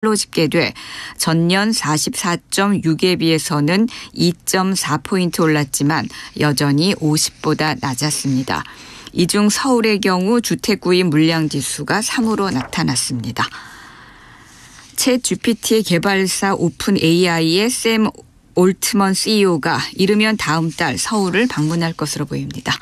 로 집계돼 전년 44.6에 비해서는 2.4포인트 올랐지만 여전히 50보다 낮았습니다. 이 중 서울의 경우 주택구입 물량지수가 3으로 나타났습니다. 챗 GPT의 개발사 오픈 AI의 샘 올트먼 CEO가 이르면 다음 달 서울을 방문할 것으로 보입니다.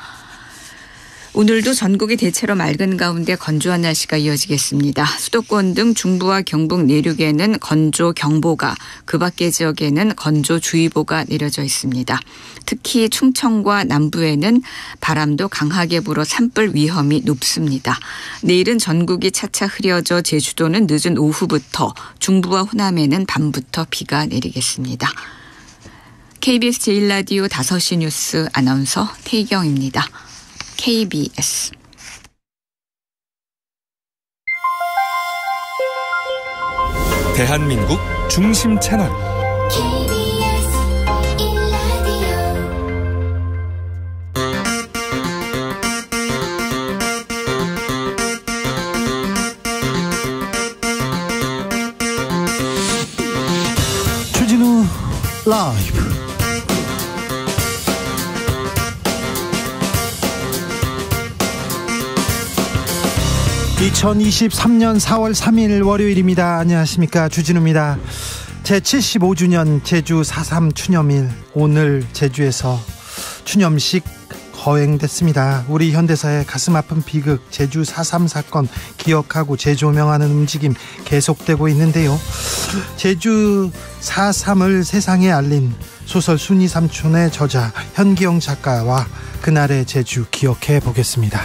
오늘도 전국이 대체로 맑은 가운데 건조한 날씨가 이어지겠습니다. 수도권 등 중부와 경북 내륙에는 건조경보가, 그 밖의 지역에는 건조주의보가 내려져 있습니다. 특히 충청과 남부에는 바람도 강하게 불어 산불 위험이 높습니다. 내일은 전국이 차차 흐려져 제주도는 늦은 오후부터, 중부와 호남에는 밤부터 비가 내리겠습니다. KBS 제1라디오 5시 뉴스 아나운서 태희경입니다. KBS 대한민국 중심 채널 KBS 1라디오 주진우 라이브. (2023년 4월 3일) 월요일입니다. 안녕하십니까, 주진우입니다. 제75주년 제주 4.3 추념일, 오늘 제주에서 추념식 거행됐습니다. 우리 현대사의 가슴 아픈 비극 제주 4.3 사건 기억하고 재조명하는 움직임 계속되고 있는데요. 제주 4.3을 세상에 알린 소설 순이 삼촌의 저자 현기영 작가와 그날의 제주 기억해 보겠습니다.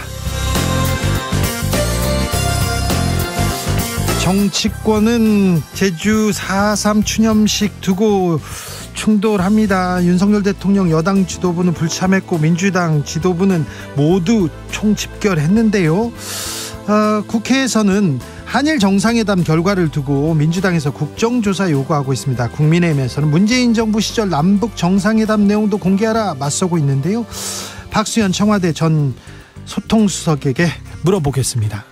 정치권은 제주 4.3 추념식 두고 충돌합니다. 윤석열 대통령 여당 지도부는 불참했고 민주당 지도부는 모두 총집결했는데요. 국회에서는 한일 정상회담 결과를 두고 민주당에서 국정조사 요구하고 있습니다. 국민의힘에서는 문재인 정부 시절 남북 정상회담 내용도 공개하라 맞서고 있는데요. 박수현 청와대 전 소통수석에게 물어보겠습니다.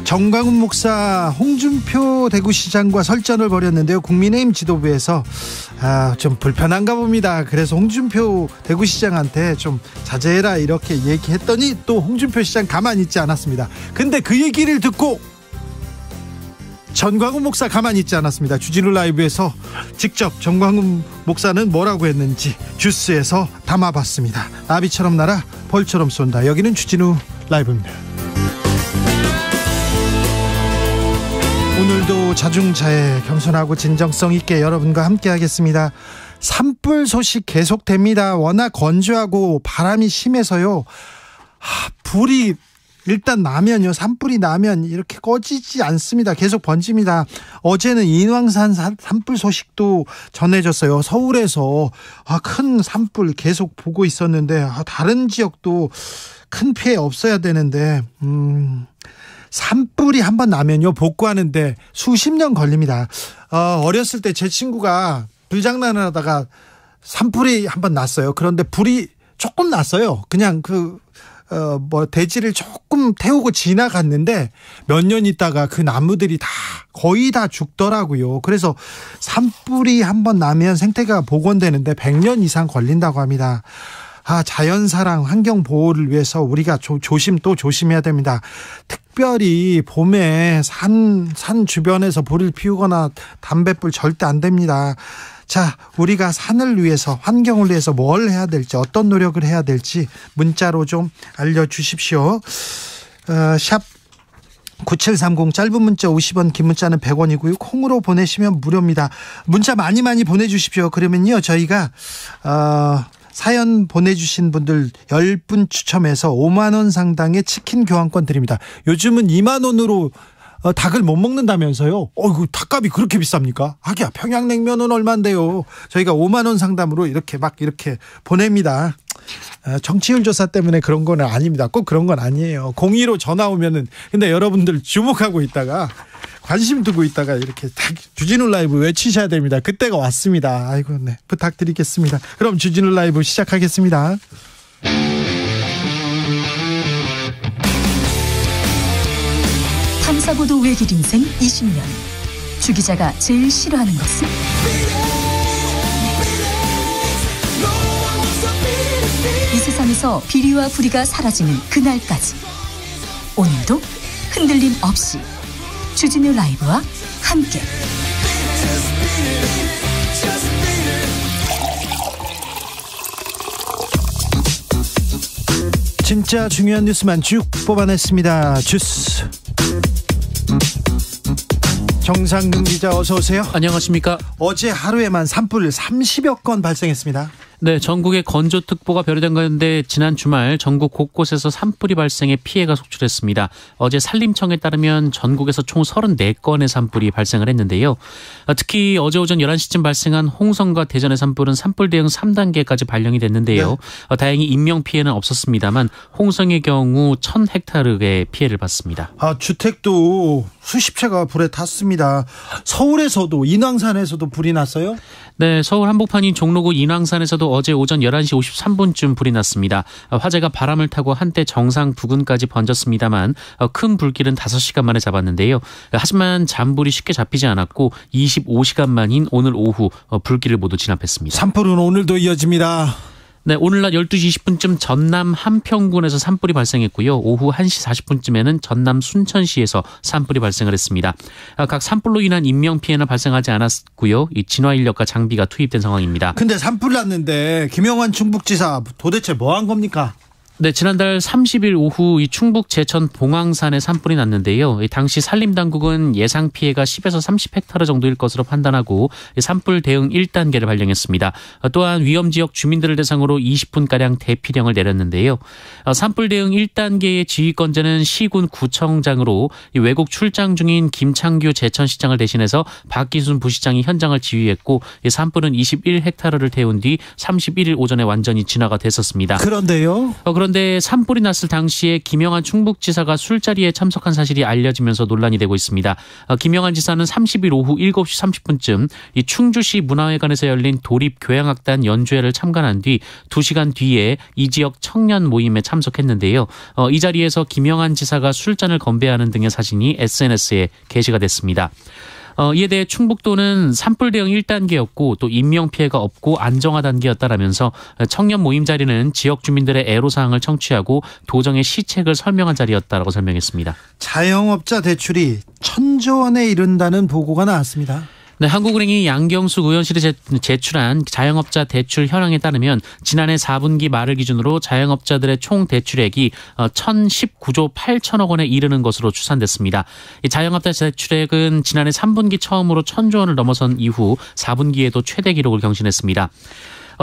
정광훈 목사 홍준표 대구시장과 설전을 벌였는데요. 국민의힘 지도부에서 좀 불편한가 봅니다. 그래서 홍준표 대구시장한테 좀 자제해라 이렇게 얘기했더니 또 홍준표 시장 가만히 있지 않았습니다. 근데 그 얘기를 듣고 정광훈 목사 가만히 있지 않았습니다. 주진우 라이브에서 직접 정광훈 목사는 뭐라고 했는지 주스에서 담아봤습니다. 나비처럼 날아 벌처럼 쏜다. 여기는 주진우 라이브입니다. 오늘도 자중자애, 겸손하고 진정성 있게 여러분과 함께 하겠습니다. 산불 소식 계속됩니다. 워낙 건조하고 바람이 심해서요. 불이 일단 나면요, 산불이 나면 이렇게 꺼지지 않습니다. 계속 번집니다. 어제는 인왕산 산불 소식도 전해졌어요. 서울에서 큰 산불 계속 보고 있었는데 다른 지역도 큰 피해 없어야 되는데 산불이 한번 나면요, 복구하는데 수십 년 걸립니다. 어렸을 때 제 친구가 불장난을 하다가 산불이 한번 났어요. 그런데 불이 조금 났어요. 그냥 대지를 조금 태우고 지나갔는데 몇 년 있다가 그 나무들이 거의 다 죽더라고요. 그래서 산불이 한번 나면 생태계가 복원되는데 100년 이상 걸린다고 합니다. 자연사랑, 환경보호를 위해서 우리가 조심해야 됩니다. 특별히 봄에 산 주변에서 불을 피우거나 담뱃불 절대 안 됩니다. 자, 우리가 산을 위해서, 환경을 위해서 뭘 해야 될지, 어떤 노력을 해야 될지 문자로 좀 알려주십시오. 샵 9730, 짧은 문자 50원, 긴 문자는 100원이고요. 콩으로 보내시면 무료입니다. 문자 많이 보내주십시오. 그러면요, 저희가 사연 보내주신 분들 10분 추첨해서 5만원 상당의 치킨 교환권 드립니다. 요즘은 2만원으로 닭을 못 먹는다면서요. 어이구, 닭값이 그렇게 비쌉니까? 하기야, 평양냉면은 얼만데요. 저희가 5만원 상담으로 이렇게 보냅니다. 정치율 조사 때문에 그런 건 아닙니다. 꼭 그런 건 아니에요. 02로 전화 오면은, 근데 여러분들 주목하고 있다가, 관심 두고 있다가 이렇게 주진우 라이브 외치셔야 됩니다. 그때가 왔습니다. 아이고, 네, 부탁드리겠습니다. 그럼 주진우 라이브 시작하겠습니다. 탐사보도 외길 인생 20년. 주 기자가 제일 싫어하는 것은? 이 세상에서 비리와 부리가 사라지는 그날까지. 오늘도 흔들림 없이 주진우 라이브와 함께 진짜 중요한 뉴스만 쭉 뽑아냈습니다. 주스 정상근 기자, 어서 오세요. 안녕하십니까. 어제 하루에만 산불 30여 건 발생했습니다. 네, 전국에 건조특보가 발효된 가운데 지난 주말 전국 곳곳에서 산불이 발생해 피해가 속출했습니다. 어제 산림청에 따르면 전국에서 총 34건의 산불이 발생을 했는데요. 특히 어제 오전 11시쯤 발생한 홍성과 대전의 산불은 산불 대응 3단계까지 발령이 됐는데요. 네. 다행히 인명피해는 없었습니다만 홍성의 경우 1000헥타르의 피해를 봤습니다. 주택도 수십 채가 불에 탔습니다. 서울에서도, 인왕산에서도 불이 났어요? 네, 서울 한복판인 종로구 인왕산에서도 어제 오전 11시 53분쯤 불이 났습니다. 화재가 바람을 타고 한때 정상 부근까지 번졌습니다만 큰 불길은 5시간 만에 잡았는데요. 하지만 잔불이 쉽게 잡히지 않았고 25시간 만인 오늘 오후 불길을 모두 진압했습니다. 산불은 오늘도 이어집니다. 네, 오늘 낮 12시 20분쯤 전남 한평군에서 산불이 발생했고요. 오후 1시 40분쯤에는 전남 순천시에서 산불이 발생을 했습니다. 각 산불로 인한 인명피해는 발생하지 않았고요. 이 진화인력과 장비가 투입된 상황입니다. 근데 산불 났는데 김영환 충북지사 도대체 뭐 한 겁니까? 네, 지난달 30일 오후 이 충북 제천 봉황산에 산불이 났는데요. 당시 산림당국은 예상 피해가 10에서 30헥타르 정도일 것으로 판단하고 산불 대응 1단계를 발령했습니다. 또한 위험지역 주민들을 대상으로 20분가량 대피령을 내렸는데요. 산불 대응 1단계의 지휘권자는 시군 구청장으로 외국 출장 중인 김창규 제천시장을 대신해서 박기순 부시장이 현장을 지휘했고 산불은 21헥타르를 태운 뒤 31일 오전에 완전히 진화가 됐었습니다. 그런데요? 그런데 산불이 났을 당시에 김영환 충북지사가 술자리에 참석한 사실이 알려지면서 논란이 되고 있습니다. 김영환 지사는 30일 오후 7시 30분쯤 이 충주시 문화회관에서 열린 도립교향악단 연주회를 참관한 뒤 2시간 뒤에 이 지역 청년 모임에 참석했는데요. 이 자리에서 김영환 지사가 술잔을 건배하는 등의 사진이 SNS에 게시가 됐습니다. 이에 대해 충북도는 산불 대응 1단계였고 또 인명피해가 없고 안정화 단계였다라면서 청년 모임 자리는 지역 주민들의 애로사항을 청취하고 도정의 시책을 설명한 자리였다라고 설명했습니다. 자영업자 대출이 1,000조 원에 이른다는 보고가 나왔습니다. 네, 한국은행이 양경숙 의원실에 제출한 자영업자 대출 현황에 따르면 지난해 4분기 말을 기준으로 자영업자들의 총 대출액이 1,019조 8천억 원에 이르는 것으로 추산됐습니다. 이 자영업자 대출액은 지난해 3분기 처음으로 1,000조 원을 넘어선 이후 4분기에도 최대 기록을 경신했습니다.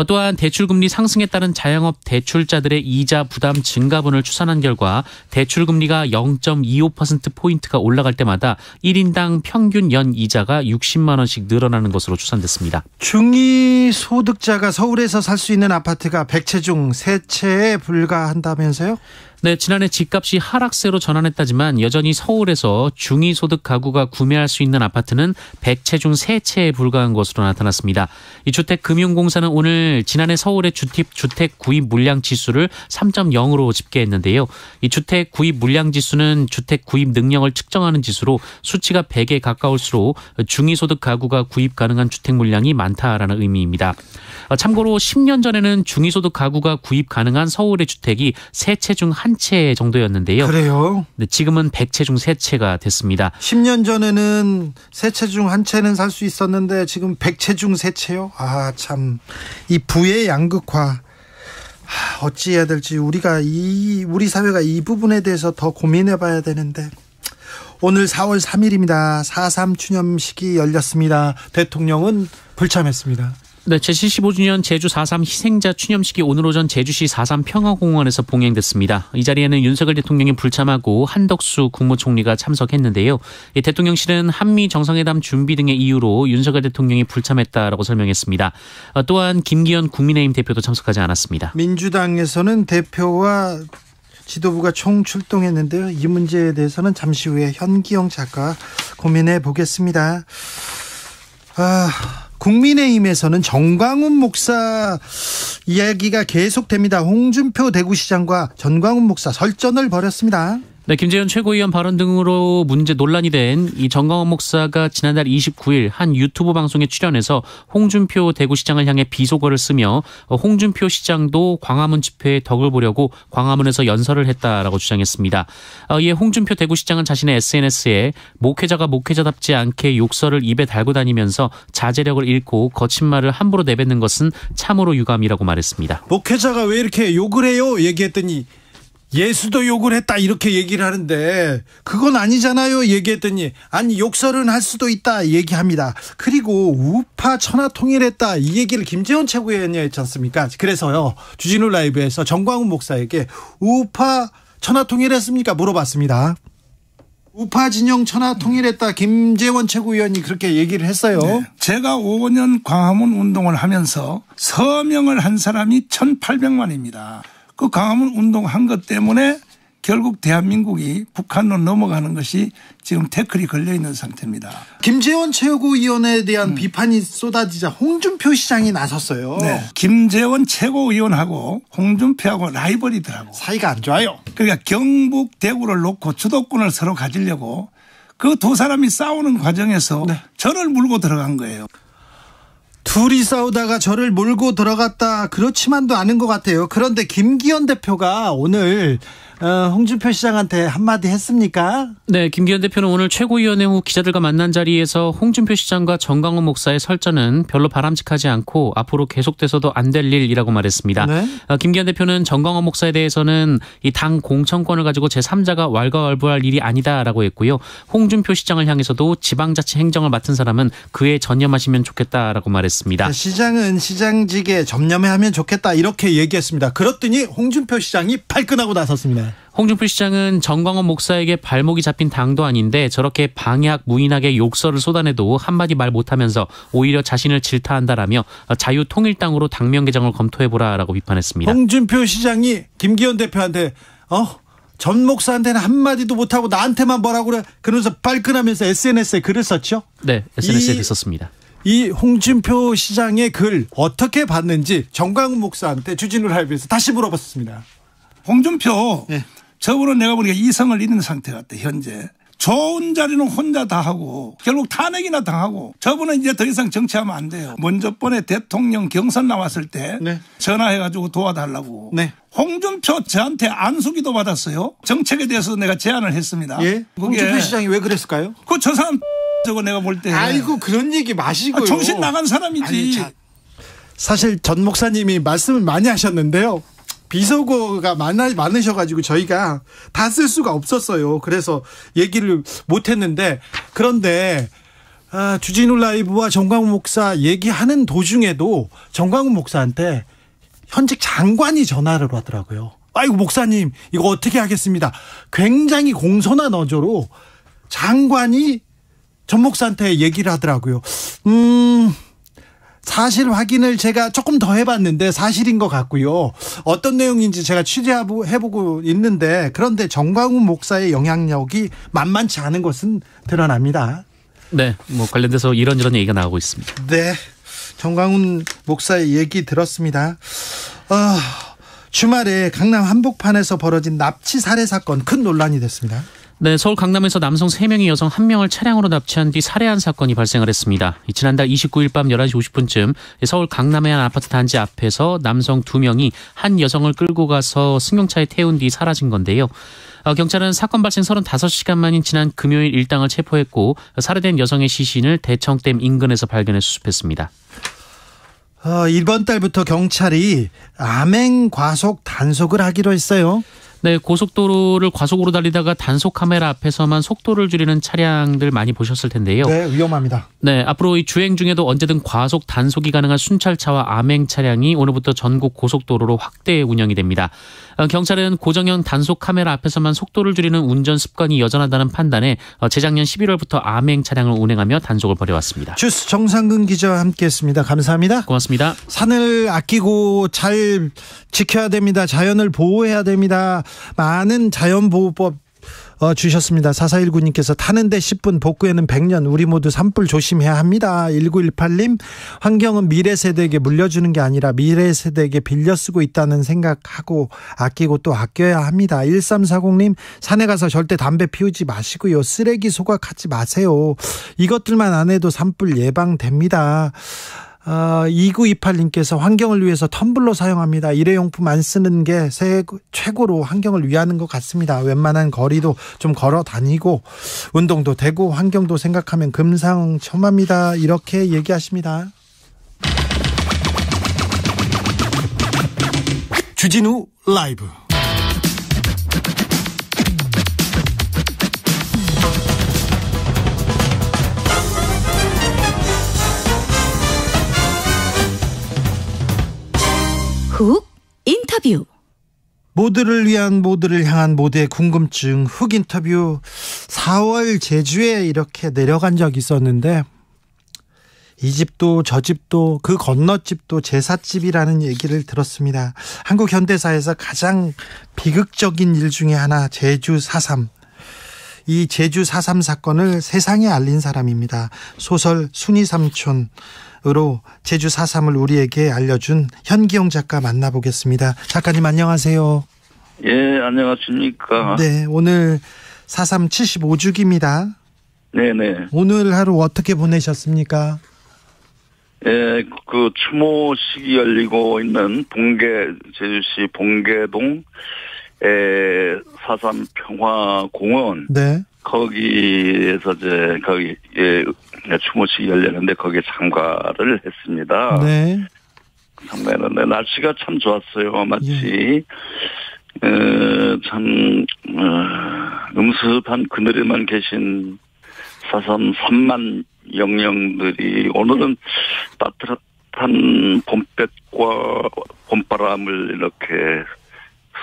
또한 대출금리 상승에 따른 자영업 대출자들의 이자 부담 증가분을 추산한 결과 대출금리가 0.25%포인트가 올라갈 때마다 1인당 평균 연 이자가 60만 원씩 늘어나는 것으로 추산됐습니다. 중위소득자가 서울에서 살 수 있는 아파트가 100채 중 3채에 불과한다면서요? 네, 지난해 집값이 하락세로 전환했다지만 여전히 서울에서 중위소득 가구가 구매할 수 있는 아파트는 100채 중 3채에 불과한 것으로 나타났습니다. 이 주택금융공사는 오늘 지난해 서울의 주택 구입 물량 지수를 3.0으로 집계했는데요. 이 주택 구입 물량 지수는 주택 구입 능력을 측정하는 지수로 수치가 100에 가까울수록 중위소득 가구가 구입 가능한 주택 물량이 많다라는 의미입니다. 참고로 10년 전에는 중위소득 가구가 구입 가능한 서울의 주택이 3채 중 1채 정도였는데요. 그래요? 네, 지금은 100채 중 3채가 됐습니다. 10년 전에는 3채 중 1채는 살 수 있었는데 지금 100채 중 3채요? 아, 참. 이 부의 양극화. 어찌해야 될지 우리 사회가 이 부분에 대해서 더 고민해 봐야 되는데. 오늘 4월 3일입니다. 4.3 추념식이 열렸습니다. 대통령은 불참했습니다. 네, 제75주년 제주 4.3 희생자 추념식이 오늘 오전 제주시 4.3 평화공원에서 봉행됐습니다. 이 자리에는 윤석열 대통령이 불참하고 한덕수 국무총리가 참석했는데요. 대통령실은 한미 정상회담 준비 등의 이유로 윤석열 대통령이 불참했다라고 설명했습니다. 또한 김기현 국민의힘 대표도 참석하지 않았습니다. 민주당에서는 대표와 지도부가 총출동했는데요. 이 문제에 대해서는 잠시 후에 현기영 작가 고민해 보겠습니다. 국민의힘에서는 정광훈 목사 이야기가 계속됩니다. 홍준표 대구시장과 정광훈 목사 설전을 벌였습니다. 네, 김재현 최고위원 발언 등으로 논란이 된 이 정광훈 목사가 지난달 29일 한 유튜브 방송에 출연해서 홍준표 대구시장을 향해 비속어를 쓰며 홍준표 시장도 광화문 집회에 덕을 보려고 광화문에서 연설을 했다라고 주장했습니다. 이에 홍준표 대구시장은 자신의 SNS에 목회자가 목회자답지 않게 욕설을 입에 달고 다니면서 자제력을 잃고 거친 말을 함부로 내뱉는 것은 참으로 유감이라고 말했습니다. 목회자가 왜 이렇게 욕을 해요? 얘기했더니 예수도 욕을 했다 이렇게 얘기를 하는데 그건 아니잖아요. 얘기했더니 아니 욕설은 할 수도 있다 얘기합니다. 그리고 우파 천하 통일했다 이 얘기를 김재원 최고위원이 했지 않습니까? 그래서요 주진우 라이브에서 정광훈 목사에게 우파 천하 통일했습니까? 물어봤습니다. 우파 진영 천하 통일했다 김재원 최고위원이 그렇게 얘기를 했어요. 네. 제가 5년 광화문 운동을 하면서 서명을 한 사람이 1,800만입니다. 그 광화문 운동한 것 때문에 결국 대한민국이 북한으로 넘어가는 것이 지금 태클이 걸려 있는 상태입니다. 김재원 최고위원에 대한 비판이 쏟아지자 홍준표 시장이 나섰어요. 네. 김재원 최고위원하고 홍준표하고 라이벌이더라고. 사이가 안 좋아요. 그러니까 경북 대구를 놓고 주도권을 서로 가지려고 그 두 사람이 싸우는 과정에서 네. 저를 물고 들어간 거예요. 둘이 싸우다가 저를 몰고 들어갔다 그렇지만도 않은 것 같아요. 그런데 김기현 대표가 오늘 홍준표 시장한테 한마디 했습니까? 네, 김기현 대표는 오늘 최고위원회 후 기자들과 만난 자리에서 홍준표 시장과 정광훈 목사의 설전은 별로 바람직하지 않고 앞으로 계속돼서도 안 될 일이라고 말했습니다. 네. 김기현 대표는 정광훈 목사에 대해서는 이 당 공천권을 가지고 제3자가 왈가왈부할 일이 아니다라고 했고요. 홍준표 시장을 향해서도 지방자치 행정을 맡은 사람은 그에 전념하시면 좋겠다라고 말했습니다. 시장은 시장직에 전념하면 좋겠다 이렇게 얘기했습니다. 그랬더니 홍준표 시장이 발끈하고 나섰습니다. 홍준표 시장은 정광훈 목사에게 발목이 잡힌 당도 아닌데 저렇게 방약 무인하게 욕설을 쏟아내도 한마디 말 못하면서 오히려 자신을 질타한다라며 자유통일당으로 당명 개정을 검토해보라라고 비판했습니다. 홍준표 시장이 김기현 대표한테 전 목사한테는 한마디도 못하고 나한테만 뭐라고 그래 그러면서 발끈하면서 SNS에 글을 썼죠? 네, SNS에 글 썼습니다. 이 홍준표 시장의 글 어떻게 봤는지 정광훈 목사한테 주진우 라이브에서 다시 물어봤습니다. 홍준표 네. 저번에 내가 보니까 이성을 잃은 상태 같아. 현재 좋은 자리는 혼자 다 하고 결국 탄핵이나 당하고 저번에 이제 더 이상 정치하면 안 돼요. 먼저 번에 대통령 경선 나왔을 때 네. 전화해가지고 도와달라고. 네. 홍준표 저한테 안수기도 받았어요. 정책에 대해서 내가 제안을 했습니다. 예? 홍준표 시장이 왜 그랬을까요? 저 사람 저거 내가 볼 때 아이고 그런 얘기 마시고요. 정신 나간 사람이지. 아니, 사실 전 목사님이 말씀을 많이 하셨는데요. 비속어가 많으셔가지고 저희가 다 쓸 수가 없었어요. 그래서 얘기를 못했는데 그런데 주진우 라이브와 정광훈 목사 얘기하는 도중에도 정광훈 목사한테 현직 장관이 전화를 하더라고요. 아이고 목사님 이거 어떻게 하겠습니다. 굉장히 공손한 어조로 장관이 전 목사한테 얘기를 하더라고요. 사실 확인을 제가 조금 더 해봤는데 사실인 것 같고요. 어떤 내용인지 제가 취재해보고 있는데 그런데 정광훈 목사의 영향력이 만만치 않은 것은 드러납니다. 네, 관련돼서 이런저런 얘기가 나오고 있습니다. 네, 정광훈 목사의 얘기 들었습니다. 주말에 강남 한복판에서 벌어진 납치 살해 사건 큰 논란이 됐습니다. 네, 서울 강남에서 남성 3명이 여성 1명을 차량으로 납치한 뒤 살해한 사건이 발생을 했습니다. 지난달 29일 밤 11시 50분쯤 서울 강남의 한 아파트 단지 앞에서 남성 2명이 한 여성을 끌고 가서 승용차에 태운 뒤 사라진 건데요. 경찰은 사건 발생 35시간 만인 지난 금요일 일당을 체포했고 살해된 여성의 시신을 대청댐 인근에서 발견해 수습했습니다. 이번 달부터 경찰이 암행 과속 단속을 하기로 했어요. 네, 고속도로를 과속으로 달리다가 단속 카메라 앞에서만 속도를 줄이는 차량들 많이 보셨을 텐데요. 네, 위험합니다. 네, 앞으로 이 주행 중에도 언제든 과속 단속이 가능한 순찰차와 암행 차량이 오늘부터 전국 고속도로로 확대 운영이 됩니다. 경찰은 고정형 단속 카메라 앞에서만 속도를 줄이는 운전 습관이 여전하다는 판단에 재작년 11월부터 암행 차량을 운행하며 단속을 벌여왔습니다. 주스 정상근 기자와 함께했습니다. 감사합니다. 고맙습니다. 산을 아끼고 잘 지켜야 됩니다. 자연을 보호해야 됩니다. 많은 자연보호법 주셨습니다. 4419님께서 타는데 10분 복구에는 100년 우리 모두 산불 조심해야 합니다. 1918님 환경은 미래 세대에게 물려주는 게 아니라 미래 세대에게 빌려 쓰고 있다는 생각하고 아끼고 또 아껴야 합니다. 1340님 산에 가서 절대 담배 피우지 마시고요. 쓰레기 소각하지 마세요. 이것들만 안 해도 산불 예방됩니다. 2928님께서 환경을 위해서 텀블러 사용합니다. 일회용품 안 쓰는 게 최고로 환경을 위하는 것 같습니다. 웬만한 거리도 좀 걸어 다니고 운동도 되고 환경도 생각하면 금상첨화입니다. 이렇게 얘기하십니다. 주진우 라이브 훅 인터뷰. 모두를 위한 모두를 향한 모두의 궁금증 훅 인터뷰. 4월 제주에 이렇게 내려간 적이 있었는데 이 집도 저 집도 그 건너집도 제삿집이라는 얘기를 들었습니다. 한국 현대사에서 가장 비극적인 일 중에 하나 제주 4.3. 이 제주 4.3 사건을 세상에 알린 사람입니다. 소설 순이삼촌으로 제주 4.3을 우리에게 알려준 현기용 작가 만나보겠습니다. 작가님 안녕하세요. 예, 안녕하십니까. 네, 오늘 4.3 75주기입니다. 네네. 오늘 하루 어떻게 보내셨습니까? 예, 그 추모식이 열리고 있는 제주시 봉계동 4.3 평화공원. 네. 거기에서 거기 추모식이 열렸는데 거기에 참가를 했습니다. 네. 참가했는데 날씨가 참 좋았어요. 마치 참 음습한 그늘에만 계신 4.3 3만 영령들이 오늘은 따뜻한 봄볕과 봄바람을 이렇게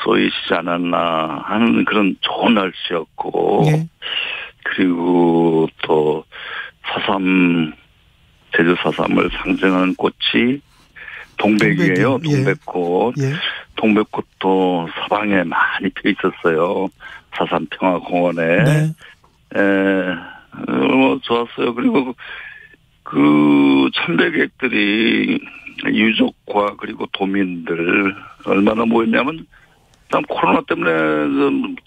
쏘이시지 않았나 하는 그런 좋은 날씨였고, 네. 그리고 또 4.3 제주 4.3을 상징하는 꽃이 동백이에요. 동백꽃. 예. 동백꽃도 사방에 많이 펴 있었어요. 4.3 평화공원에. 네. 좋았어요. 그리고 그 참배객들이 유족과 그리고 도민들 얼마나 모였냐면 참 코로나 때문에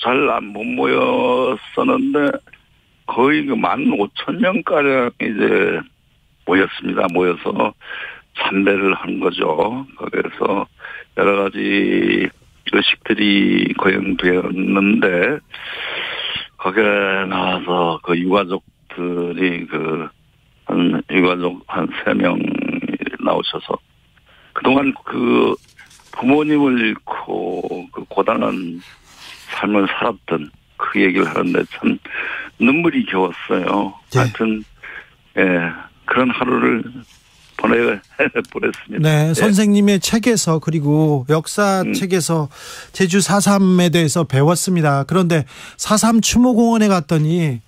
잘 못 모였었는데 거의 15,000명가량 이제 모였습니다. 모여서 참배를 한 거죠. 거기에서 여러 가지 의식들이 거행되었는데 거기에 나와서 그 유가족들이 유가족 한 3명 나오셔서 그동안 그 부모님을 잃고 그 고단한 삶을 살았던 그 얘기를 하는데 참 눈물이 겨웠어요. 네. 하여튼 그런 하루를 보냈습니다. 네, 선생님의 책에서 그리고 역사책에서 제주 4.3에 대해서 배웠습니다. 그런데 4.3 추모공원에 갔더니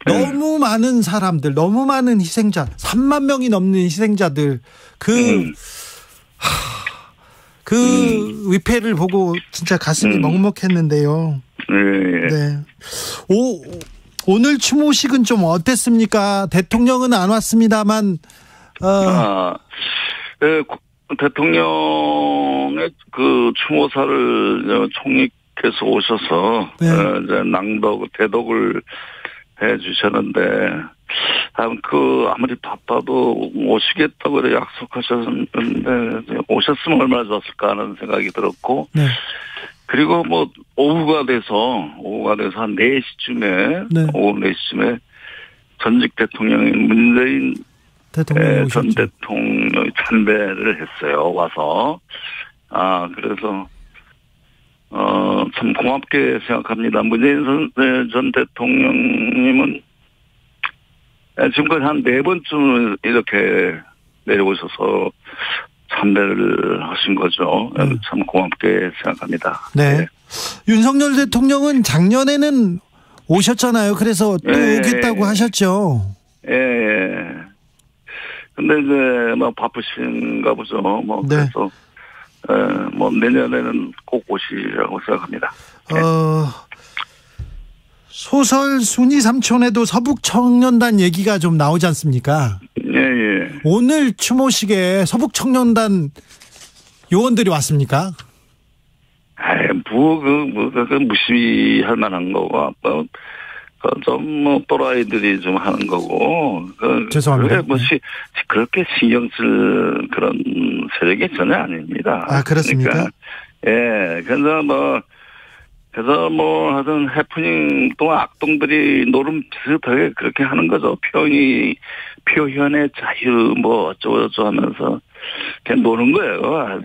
너무 많은 사람들, 너무 많은 희생자, 3만 명이 넘는 희생자들 위패를 보고 진짜 가슴이 먹먹했는데요. 네. 오늘 추모식은 좀 어땠습니까? 대통령은 안 왔습니다만. 대통령의 그 추모사를 총리께서 오셔서 이제 대독을 해 주셨는데 아무리 바빠도 오시겠다고 약속하셨는데 오셨으면 얼마나 좋았을까 하는 생각이 들었고, 네. 그리고 오후가 돼서 한 4시쯤에 네. 오후 4시쯤에 전직 대통령인 문재인 전 대통령이 참배를 했어요. 와서 그래서 참 고맙게 생각합니다. 문재인 전 대통령님은 지금까지 한 4번쯤 이렇게 내려오셔서 참배를 하신 거죠. 참 고맙게 생각합니다. 네. 네. 윤석열 대통령은 작년에는 오셨잖아요. 그래서 또 오겠다고 하셨죠. 예. 근데 이제 바쁘신가 보죠. 네. 그래서 내년에는 꼭 오시라고 생각합니다. 소설 순이 삼촌에도 서북청년단 얘기가 좀 나오지 않습니까? 예. 오늘 추모식에 서북청년단 요원들이 왔습니까? 무시할 만한 거고, 좀 또라이들이 좀 하는 거고. 죄송합니다. 그렇게 신경 쓸 그런 세력이 전혀 아닙니다. 아, 그렇습니까? 그러니까, 예. 그래서 하여튼 해프닝 또 악동들이 노름 비슷하게 그렇게 하는 거죠. 표현의 자유 어쩌고저쩌고 하면서 그냥 노는 거예요.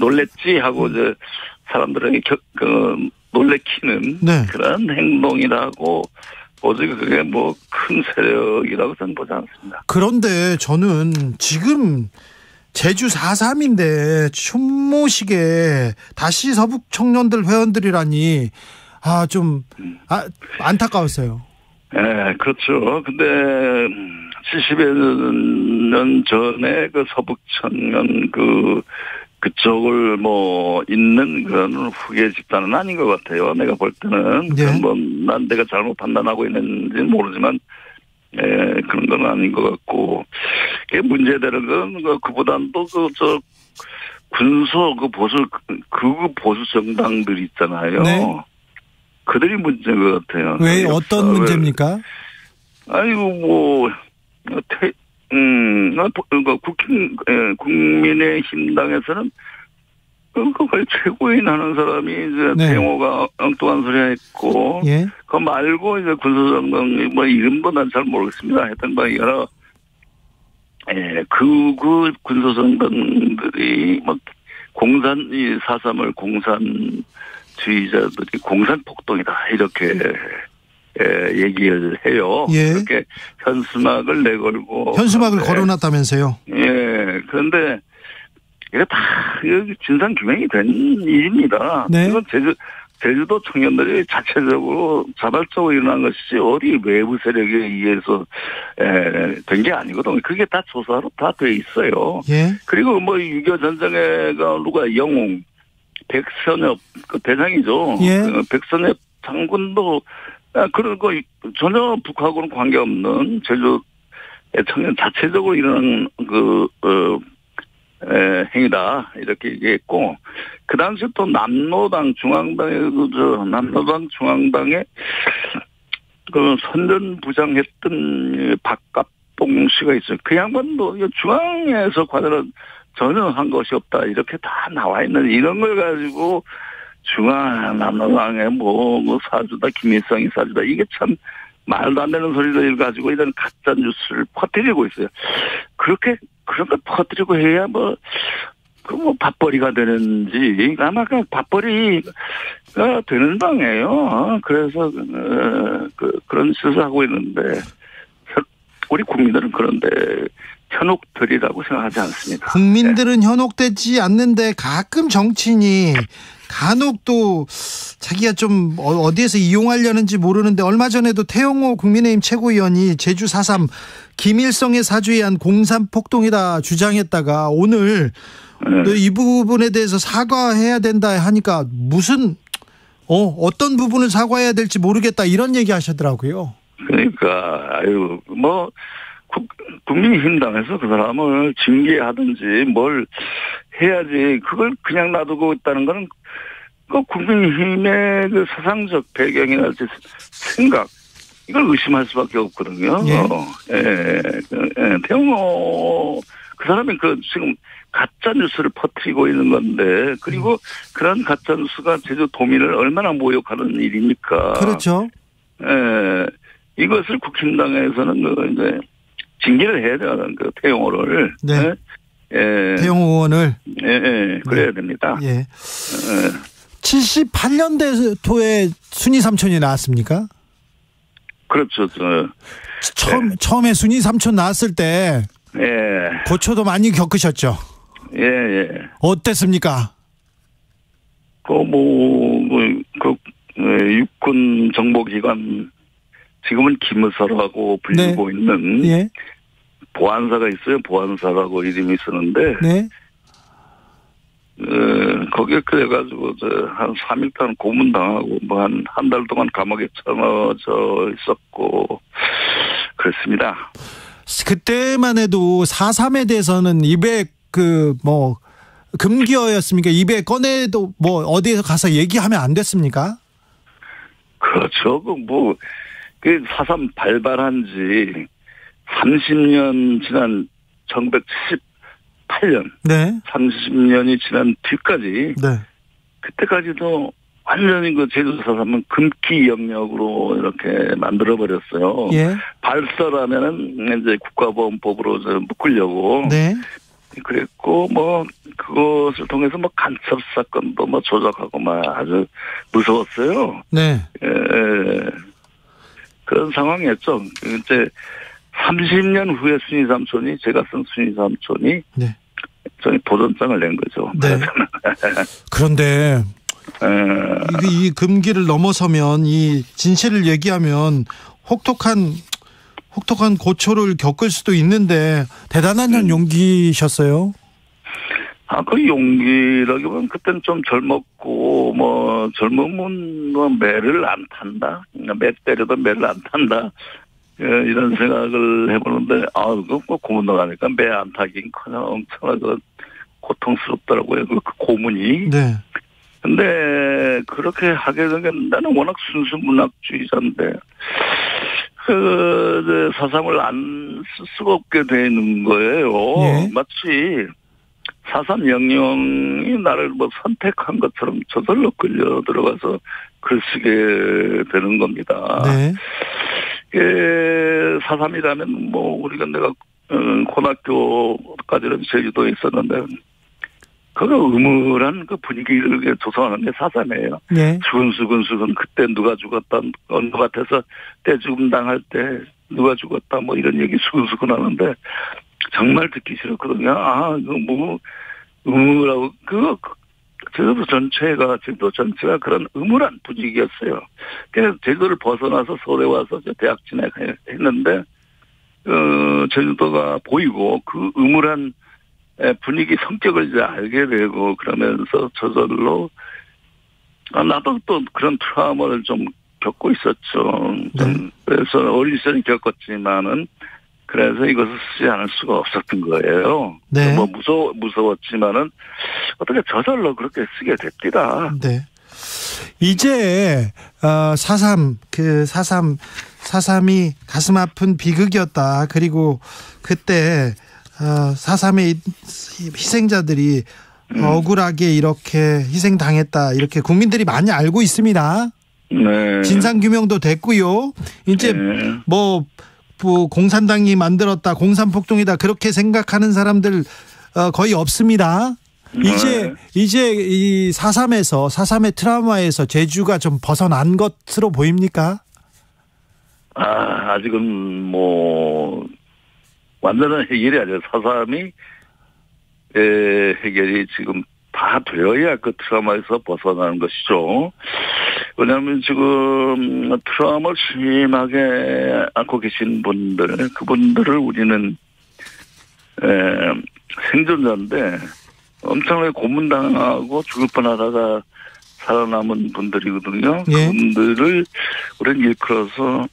놀랬지 하고 사람들에게 놀래키는 네. 그런 행동이라고 보지 그게 큰 세력이라고 저는 보지 않습니다. 그런데 저는 지금 제주 4.3인데 추모식에 다시 서북 청년들 회원들이라니 좀 안타까웠어요. 네, 그렇죠. 근데 70여 년 전에 그 서북 청년 그쪽을 있는 그런 후계 집단은 아닌 것 같아요. 내가 볼 때는. 네. 난 내가 잘못 판단하고 있는지는 모르지만 그런 건 아닌 것 같고, 문제되는 건 그보다는 또 군소 보수 정당들 있잖아요. 네. 그들이 문제인 것 같아요. 왜 어떤 문제입니까? 국민의힘당에서는 그걸 최고인 하는 사람이 태영호가 엉뚱한 소리 했고, 예. 그거 말고 군소정당 이름도 난 잘 모르겠습니다. 하여튼 여러 그 군소정당들이 4.3을 공산주의자들이 공산폭동이다 이렇게 얘기를 해요. 예. 그렇게 현수막을 내걸고 걸어놨다면서요? 예. 그런데 이게 다 진상 규명이 된 일입니다. 네. 이건 제주도 청년들이 자체적으로 자발적으로 일어난 것이지 어디 외부 세력에 의해서 된 게 아니거든요. 그게 다 조사로 다 돼 있어요. 예. 그리고 6.25 전쟁에가 누가 영웅, 백선엽 대장이죠. 예. 백선엽 장군도 그런 거 전혀 북하고는 관계없는 제주 청년 자체적으로 일어난 행위다 이렇게 얘기했고, 그 당시 또 남로당 중앙당의 선전부장했던 박갑봉 씨가 있어요. 그 양반도 중앙에서 관여를 전혀 한 것이 없다 이렇게 다 나와 있는 이런 걸 가지고 남로당의 사주다 김일성이 사주다 이게 참 말도 안 되는 소리를 가지고 이런 가짜 뉴스를 퍼뜨리고 있어요. 그런 걸 퍼뜨리고 해야 밥벌이가 되는지, 아마 밥벌이가 되는 방이에요. 그래서, 그런 짓을 하고 있는데, 우리 국민들은 그런데 현혹들이라고 생각하지 않습니다. 국민들은 현혹되지 않는데 가끔 정치인이 간혹 또 자기가 좀 어디에서 이용하려는지 모르는데, 얼마 전에도 태영호 국민의힘 최고위원이 제주 4.3 김일성의 사주에 의한 공산폭동이다 주장했다가 오늘 이 부분에 대해서 사과해야 된다 하니까 어떤 부분을 사과해야 될지 모르겠다 이런 얘기 하시더라고요. 그러니까 국민의힘당에서 그 사람을 징계하든지 뭘 해야지, 그걸 그냥 놔두고 있다는 거는 국민의힘의 사상적 배경이나 생각, 이걸 의심할 수밖에 없거든요. 태영호 그 사람이 지금 가짜 뉴스를 퍼뜨리고 있는 건데, 그리고 그런 가짜 뉴스가 제주 도민을 얼마나 모욕하는 일입니까? 그렇죠. 이것을 국힘당에서는 이제 징계를 해야 돼요. 태영호를. 네. 태영호 의원을. 그래야 됩니다. 78년도에 순이 삼촌이 나왔습니까? 그렇죠. 처음에 순이 삼촌 나왔을 때 고초도 많이 겪으셨죠? 어땠습니까? 육군 정보기관, 지금은 기무사라고 불리고 있는 보안사가 있어요. 보안사라고 이름이 쓰는데 거기에 그래가지고 한 3일 동안 고문당하고 뭐 한 달 동안 감옥에 쳐넣어져 있었고 그렇습니다. 그때만 해도 4.3에 대해서는 입에 금기어였습니까? 입에 꺼내도 뭐 어디에서 가서 얘기하면 안 됐습니까? 그렇죠. 그 4.3 발발한 지 30년 지난 1978년. 네. 30년이 지난 뒤까지. 네. 그때까지도 완전히 그 제주도 4.3은 금기 영역으로 이렇게 만들어버렸어요. 예. 발설하면은 이제 국가보안법으로 묶으려고. 네. 그랬고, 그것을 통해서 간첩 사건도 조작하고 아주 무서웠어요. 네. 그런 상황이었죠. 이제 30년 후에 순위 삼촌이, 제가 쓴 순위 삼촌이, 네. 저희 도전장을 낸 거죠. 네. 그런데, 이 금기를 넘어서면, 이 진실을 얘기하면, 혹독한 고초를 겪을 수도 있는데 대단한 용기셨어요. 그 용기라기보다는 그때는 좀 젊었고 젊으면 매를 안 탄다. 매 때려도 매를 안 탄다. 이런 생각을 해보는데 그거 고문 나가니까 매 안 타긴커녕 엄청나게 고통스럽더라고요. 그 고문이. 네. 근데 그렇게 하게 된 게 나는 워낙 순수 문학주의자인데. 4.3을 안 쓸 수가 없게 되는 거예요. 예. 마치 4.3 영령이 나를 선택한 것처럼 저절로 끌려 들어가서 글 쓰게 되는 겁니다. 네. 4.3이라면 내가 고등학교까지는 제주도에 있었는데 그거 음울한 그 분위기를 조성하는 게 4.3이에요. 네. 수근수근 그때 누가 죽었다 어느 같아서 떼죽음 당할 때 누가 죽었다 이런 얘기 수근수근 하는데 정말 듣기 싫었거든요. 이거 음울하고 제주도 전체가 그런 음울한 분위기였어요. 그래서 제주도를 벗어나서 서울에 와서 대학 진학했는데 제주도가 보이고 그 음울한 분위기 성격을 이제 알게 되고 그러면서 저절로 나도 또 그런 트라우마를 좀 겪고 있었죠. 네. 그래서 어린 시절에 겪었지만은 그래서 이것을 쓰지 않을 수가 없었던 거예요. 네. 무서웠지만은 어떻게 저절로 그렇게 쓰게 됐더라. 네. 이제 4.3이 가슴 아픈 비극이었다. 그리고 그때 4.3의 희생자들이 억울하게 이렇게 희생당했다. 이렇게 국민들이 많이 알고 있습니다. 네. 진상규명도 됐고요. 이제 네. 공산당이 만들었다. 공산폭동이다. 그렇게 생각하는 사람들 거의 없습니다. 이제 이 4.3의 트라우마에서 제주가 좀 벗어난 것으로 보입니까? 아직은 완전한 해결이 아니라 4.3이 해결이 지금 다 되어야 그 트라우마에서 벗어나는 것이죠. 왜냐하면 지금 트라우마를 심하게 앓고 계신 그분들을 우리는 생존자인데 엄청나게 고문당하고 죽을 뻔하다가 살아남은 분들이거든요. 예. 그분들을 우리는 일컬어서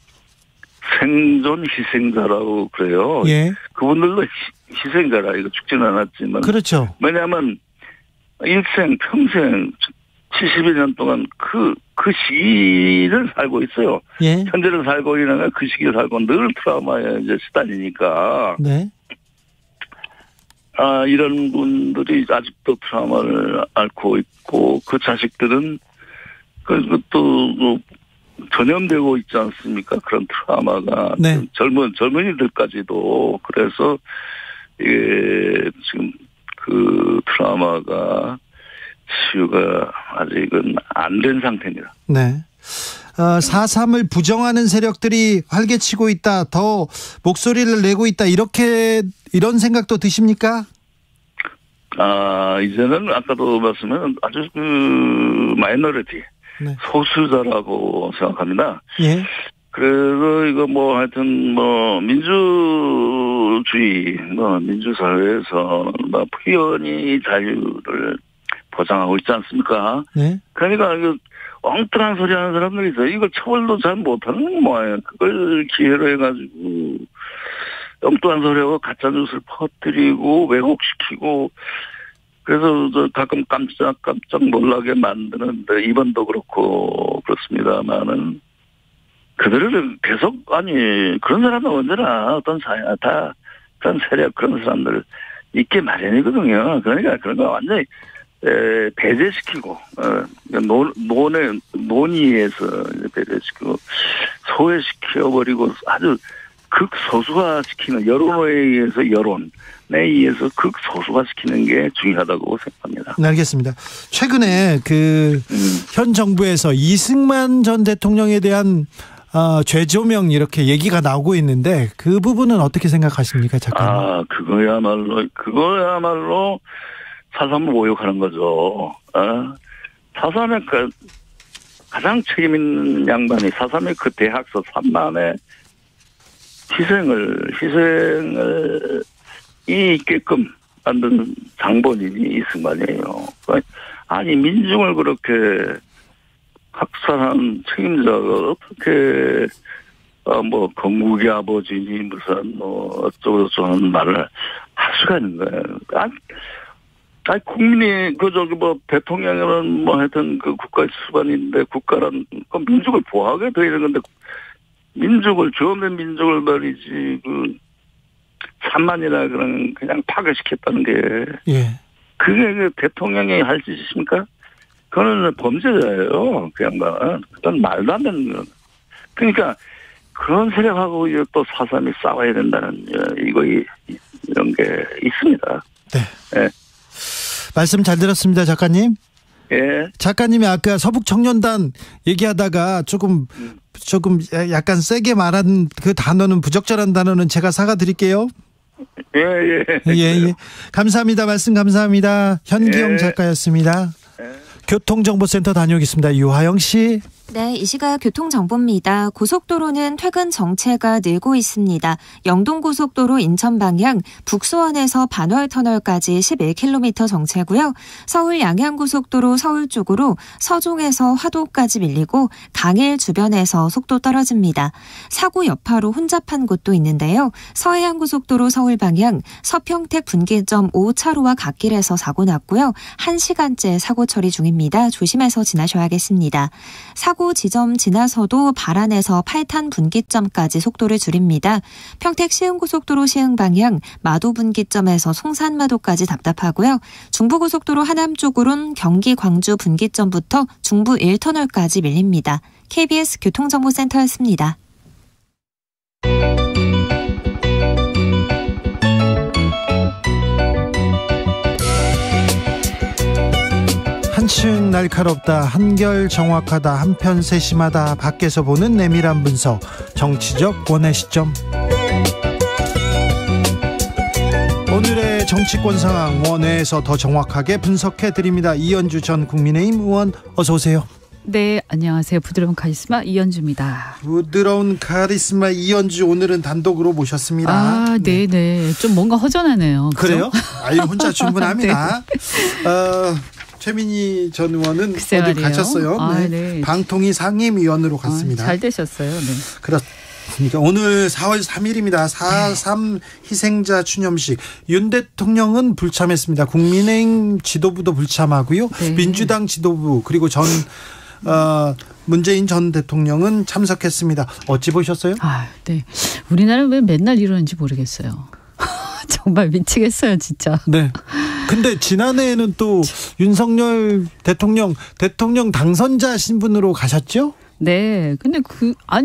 생존 희생자라고 그래요. 예. 그분들도 희생자라. 이거 죽지는 않았지만. 그렇죠. 왜냐하면 평생 72년 동안 그 시기를 살고 있어요. 예. 현재를 살고 있는 그 시기를 살고 늘 트라우마에 이제 시달리니까. 네. 이런 분들이 아직도 트라우마를 앓고 있고 그 자식들은 그것도 전염되고 있지 않습니까? 그런 트라우마가. 네. 젊은이들까지도. 그래서 이게 지금 그 트라우마가 치유가 아직은 안 된 상태입니다. 네. 4.3을 부정하는 세력들이 활개치고 있다. 더 목소리를 내고 있다. 이런 생각도 드십니까? 이제는 아까도 말씀한 아주 마이너리티. 네. 소수자라고 생각합니다. 예. 그래서 이거 하여튼 민주주의 민주사회에서 표현이 자유를 보장하고 있지 않습니까? 네. 그러니까 엉뚱한 소리 하는 사람들이 있어요. 이걸 처벌도 잘 못하는 거예요. 그걸 기회로 해가지고 엉뚱한 소리하고 가짜뉴스를 퍼뜨리고 왜곡시키고 그래서 가끔 깜짝 놀라게 만드는데 이번도 그렇고 그렇습니다만은 그들은 계속 그런 사람은 언제나 어떤 다 그런 세력 그런 사람들 있게 마련이거든요. 그러니까 그런 거 완전히 배제시키고 논의에서 배제시키고 소외시켜버리고 아주 극소수화시키는 여론에 의해서 여론에 의해서 극소수화시키는 게 중요하다고 생각합니다. 네, 알겠습니다. 최근에 현 정부에서 이승만 전 대통령에 대한 죄조명 이렇게 얘기가 나오고 있는데 그 부분은 어떻게 생각하십니까, 작가님? 그거야말로 4.3을 모욕하는 거죠. 4.3의 가장 책임 있는 양반이 4.3의 그 대학서 3만의 희생을 있게끔 만든 장본인이 이승만이에요. 아니 민중을 그렇게 학살한 책임자가 어떻게 건국의 아버지니 무슨 어쩌고저쩌고 하는 말을 할 수가 있는 거예요. 아니 국민이 대통령이라는 하여튼 그 국가의 수반인데 국가란 민족을 보호하게 돼 있는 건데 민족을 죄없는 민족을 말이지 3만이나 그냥 파괴시켰다는 게 그게 대통령이 할 짓이십니까? 그거는 범죄자예요. 그 양반. 그건 말도 안 되는 거. 그러니까 그런 세력하고 또 4.3이 싸워야 된다는 이런 게 있습니다. 네. 네. 말씀 잘 들었습니다, 작가님. 예. 작가님이 아까 서북청년단 얘기하다가 조금 약간 세게 말한 그 단어는 부적절한 단어는 제가 사과드릴게요. 예. 감사합니다. 말씀 감사합니다. 현기영 작가였습니다. 교통정보센터 다녀오겠습니다. 유하영 씨. 네, 이 시각 교통정보입니다. 고속도로는 퇴근 정체가 늘고 있습니다. 영동고속도로 인천 방향 북수원에서 반월터널까지 11km 정체고요. 서울 양양고속도로 서울 쪽으로 서종에서 화도까지 밀리고 강일 주변에서 속도 떨어집니다. 사고 여파로 혼잡한 곳도 있는데요. 서해안고속도로 서울 방향 서평택 분기점 5차로와 갓길에서 사고 났고요. 1시간째 사고 처리 중입니다. 조심해서 지나셔야겠습니다. 사고 지점 지나서도 발안에서 8탄 분기점까지 속도를 줄입니다. 평택 시흥고속도로 시흥 방향 마도 분기점에서 송산마도까지 답답하고요. 중부고속도로 하남 쪽으론 경기 광주 분기점부터 중부 1터널까지 밀립니다. KBS 교통정보센터였습니다. 한층 날카롭다, 한결 정확하다, 한편 세심하다, 밖에서 보는 내밀한 분석, 정치적 원의 시점. 오늘의 정치권 상황 원회에서 더 정확하게 분석해드립니다. 이현주 전 국민의힘 의원 어서 오세요. 네, 안녕하세요. 부드러운 카리스마 이현주입니다. 부드러운 카리스마 이현주 오늘은 단독으로 모셨습니다. 아, 네네. 좀 뭔가 허전하네요. 그죠? 그래요? 아유, 혼자 충분합니다. 네. 최민희 전 의원은 어디 가셨어요? 아, 네. 네. 방통위 상임위원으로 갔습니다. 잘 되셨어요. 네. 그렇습니다. 오늘 4월 3일입니다. 4.3 희생자 추념식. 윤 대통령은 불참했습니다. 국민의힘 지도부도 불참하고요. 네. 민주당 지도부 그리고 문재인 전 대통령은 참석했습니다. 어찌 보셨어요? 아, 네. 우리나라는 왜 맨날 이러는지 모르겠어요. 정말 미치겠어요, 진짜. 네. 근데 지난해에는 또 윤석열 대통령 당선자 신분으로 가셨죠? 네. 근데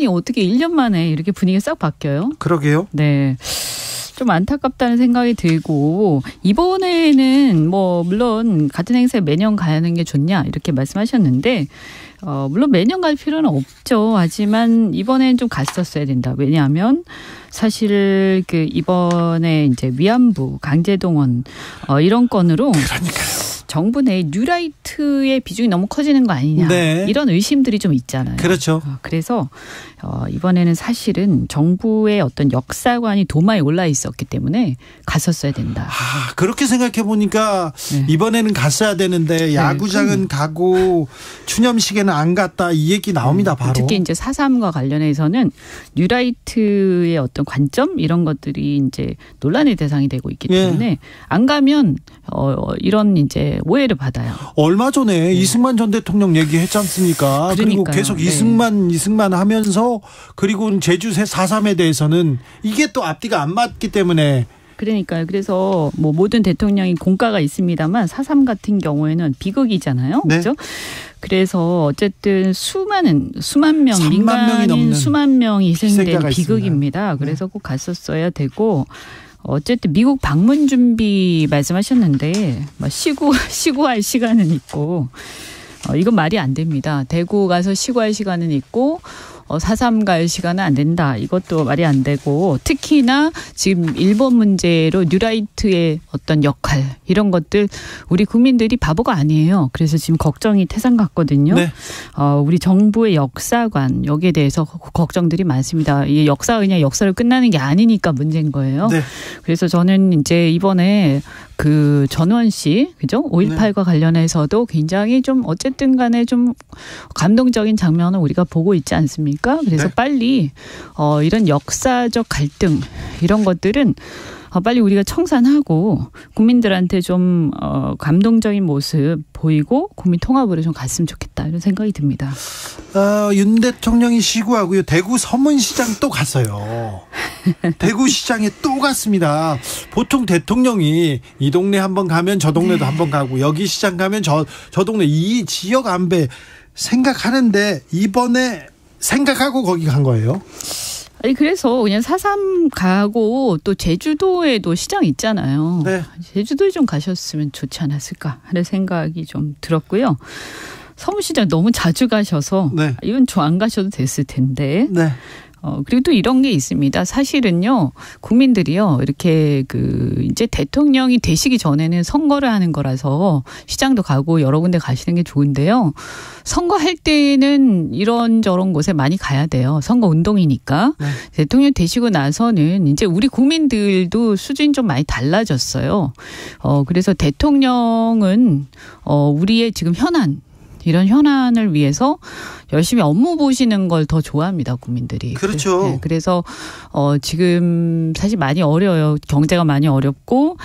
어떻게 1년 만에 이렇게 분위기가 싹 바뀌어요? 그러게요. 네. 좀 안타깝다는 생각이 들고, 이번에는 물론 같은 행사에 매년 가는 게 좋냐 이렇게 말씀하셨는데, 물론 매년 갈 필요는 없죠. 하지만 이번엔 좀 갔었어야 된다. 왜냐하면 사실 이번에 이제 위안부 강제동원 이런 건으로 정부 내 뉴라이트의 비중이 너무 커지는 거 아니냐. 네. 이런 의심들이 좀 있잖아요. 그렇죠. 그래서 이번에는 사실은 정부의 어떤 역사관이 도마에 올라 있었기 때문에 갔었어야 된다. 그렇게 생각해 보니까 네. 이번에는 갔어야 되는데 야구장은 가고 추념식에는 안 갔다 이 얘기 나옵니다. 바로. 특히 이제 4.3과 관련해서는 뉴라이트의 어떤 관점 이런 것들이 이제 논란의 대상이 되고 있기 때문에 안 가면 이런 이제 오해를 받아요. 얼마 전에 이승만 전 대통령 얘기했지 않습니까? 그리고 그러니까요. 계속 네. 이승만 하면서 그리고 제주 4.3에 대해서는 이게 또 앞뒤가 안 맞기 때문에 그러니까요. 그래서 뭐 모든 대통령이 공과가 있습니다만 4.3 같은 경우에는 비극이잖아요. 네. 그렇죠? 그래서 어쨌든 수만 명 3만 명이 민간인 넘는 수만 명이 희생된 희생자가 비극입니다. 그래서 꼭 갔었어야 되고 어쨌든 미국 방문 준비 말씀하셨는데 시구할 시간은 있고 이건 말이 안 됩니다. 대구 가서 시구할 시간은 있고 4.3 갈 시간은 안 된다. 이것도 말이 안 되고 특히나 지금 일본 문제로 뉴라이트의 어떤 역할 이런 것들 우리 국민들이 바보가 아니에요. 그래서 지금 걱정이 태산 같거든요. 네. 우리 정부의 역사관 여기에 대해서 걱정들이 많습니다. 이 역사가 그냥 역사로 끝나는 게 아니니까 문제인 거예요. 네. 그래서 저는 이제 이번에 그 전원 씨, 그죠? 5.18과 관련해서도 굉장히 좀 어쨌든 간에 좀 감동적인 장면을 우리가 보고 있지 않습니까? 그래서 네. 빨리 이런 역사적 갈등 이런 것들은 빨리 우리가 청산하고 국민들한테 좀 감동적인 모습 보이고 국민 통합으로 좀 갔으면 좋겠다 이런 생각이 듭니다. 윤 대통령이 시구하고요. 대구 서문시장 또 갔어요. 대구시장에 또 갔습니다. 보통 대통령이 이 동네 한번 가면 저 동네도 한번 가고 여기 시장 가면 저 동네 이 지역 안배 생각하는데 이번에 생각하고 거기 간 거예요. 아니 그래서 그냥 4.3 가고 또 제주도에도 시장 있잖아요. 네. 제주도에 좀 가셨으면 좋지 않았을까 하는 생각이 좀 들었고요. 서문시장 너무 자주 가셔서 네. 이건 저 안 가셔도 됐을 텐데. 네. 그리고 또 이런 게 있습니다. 사실은요, 국민들이요, 이렇게 이제 대통령이 되시기 전에는 선거를 하는 거라서 시장도 가고 여러 군데 가시는 게 좋은데요. 선거할 때는 이런저런 곳에 많이 가야 돼요. 선거 운동이니까. 네. 대통령 되시고 나서는 이제 우리 국민들도 수준이 좀 많이 달라졌어요. 그래서 대통령은, 우리의 지금 이런 현안을 위해서 열심히 업무 보시는 걸 더 좋아합니다, 국민들이. 그렇죠. 네, 그래서 지금 사실 많이 어려워요. 경제가 많이 어렵고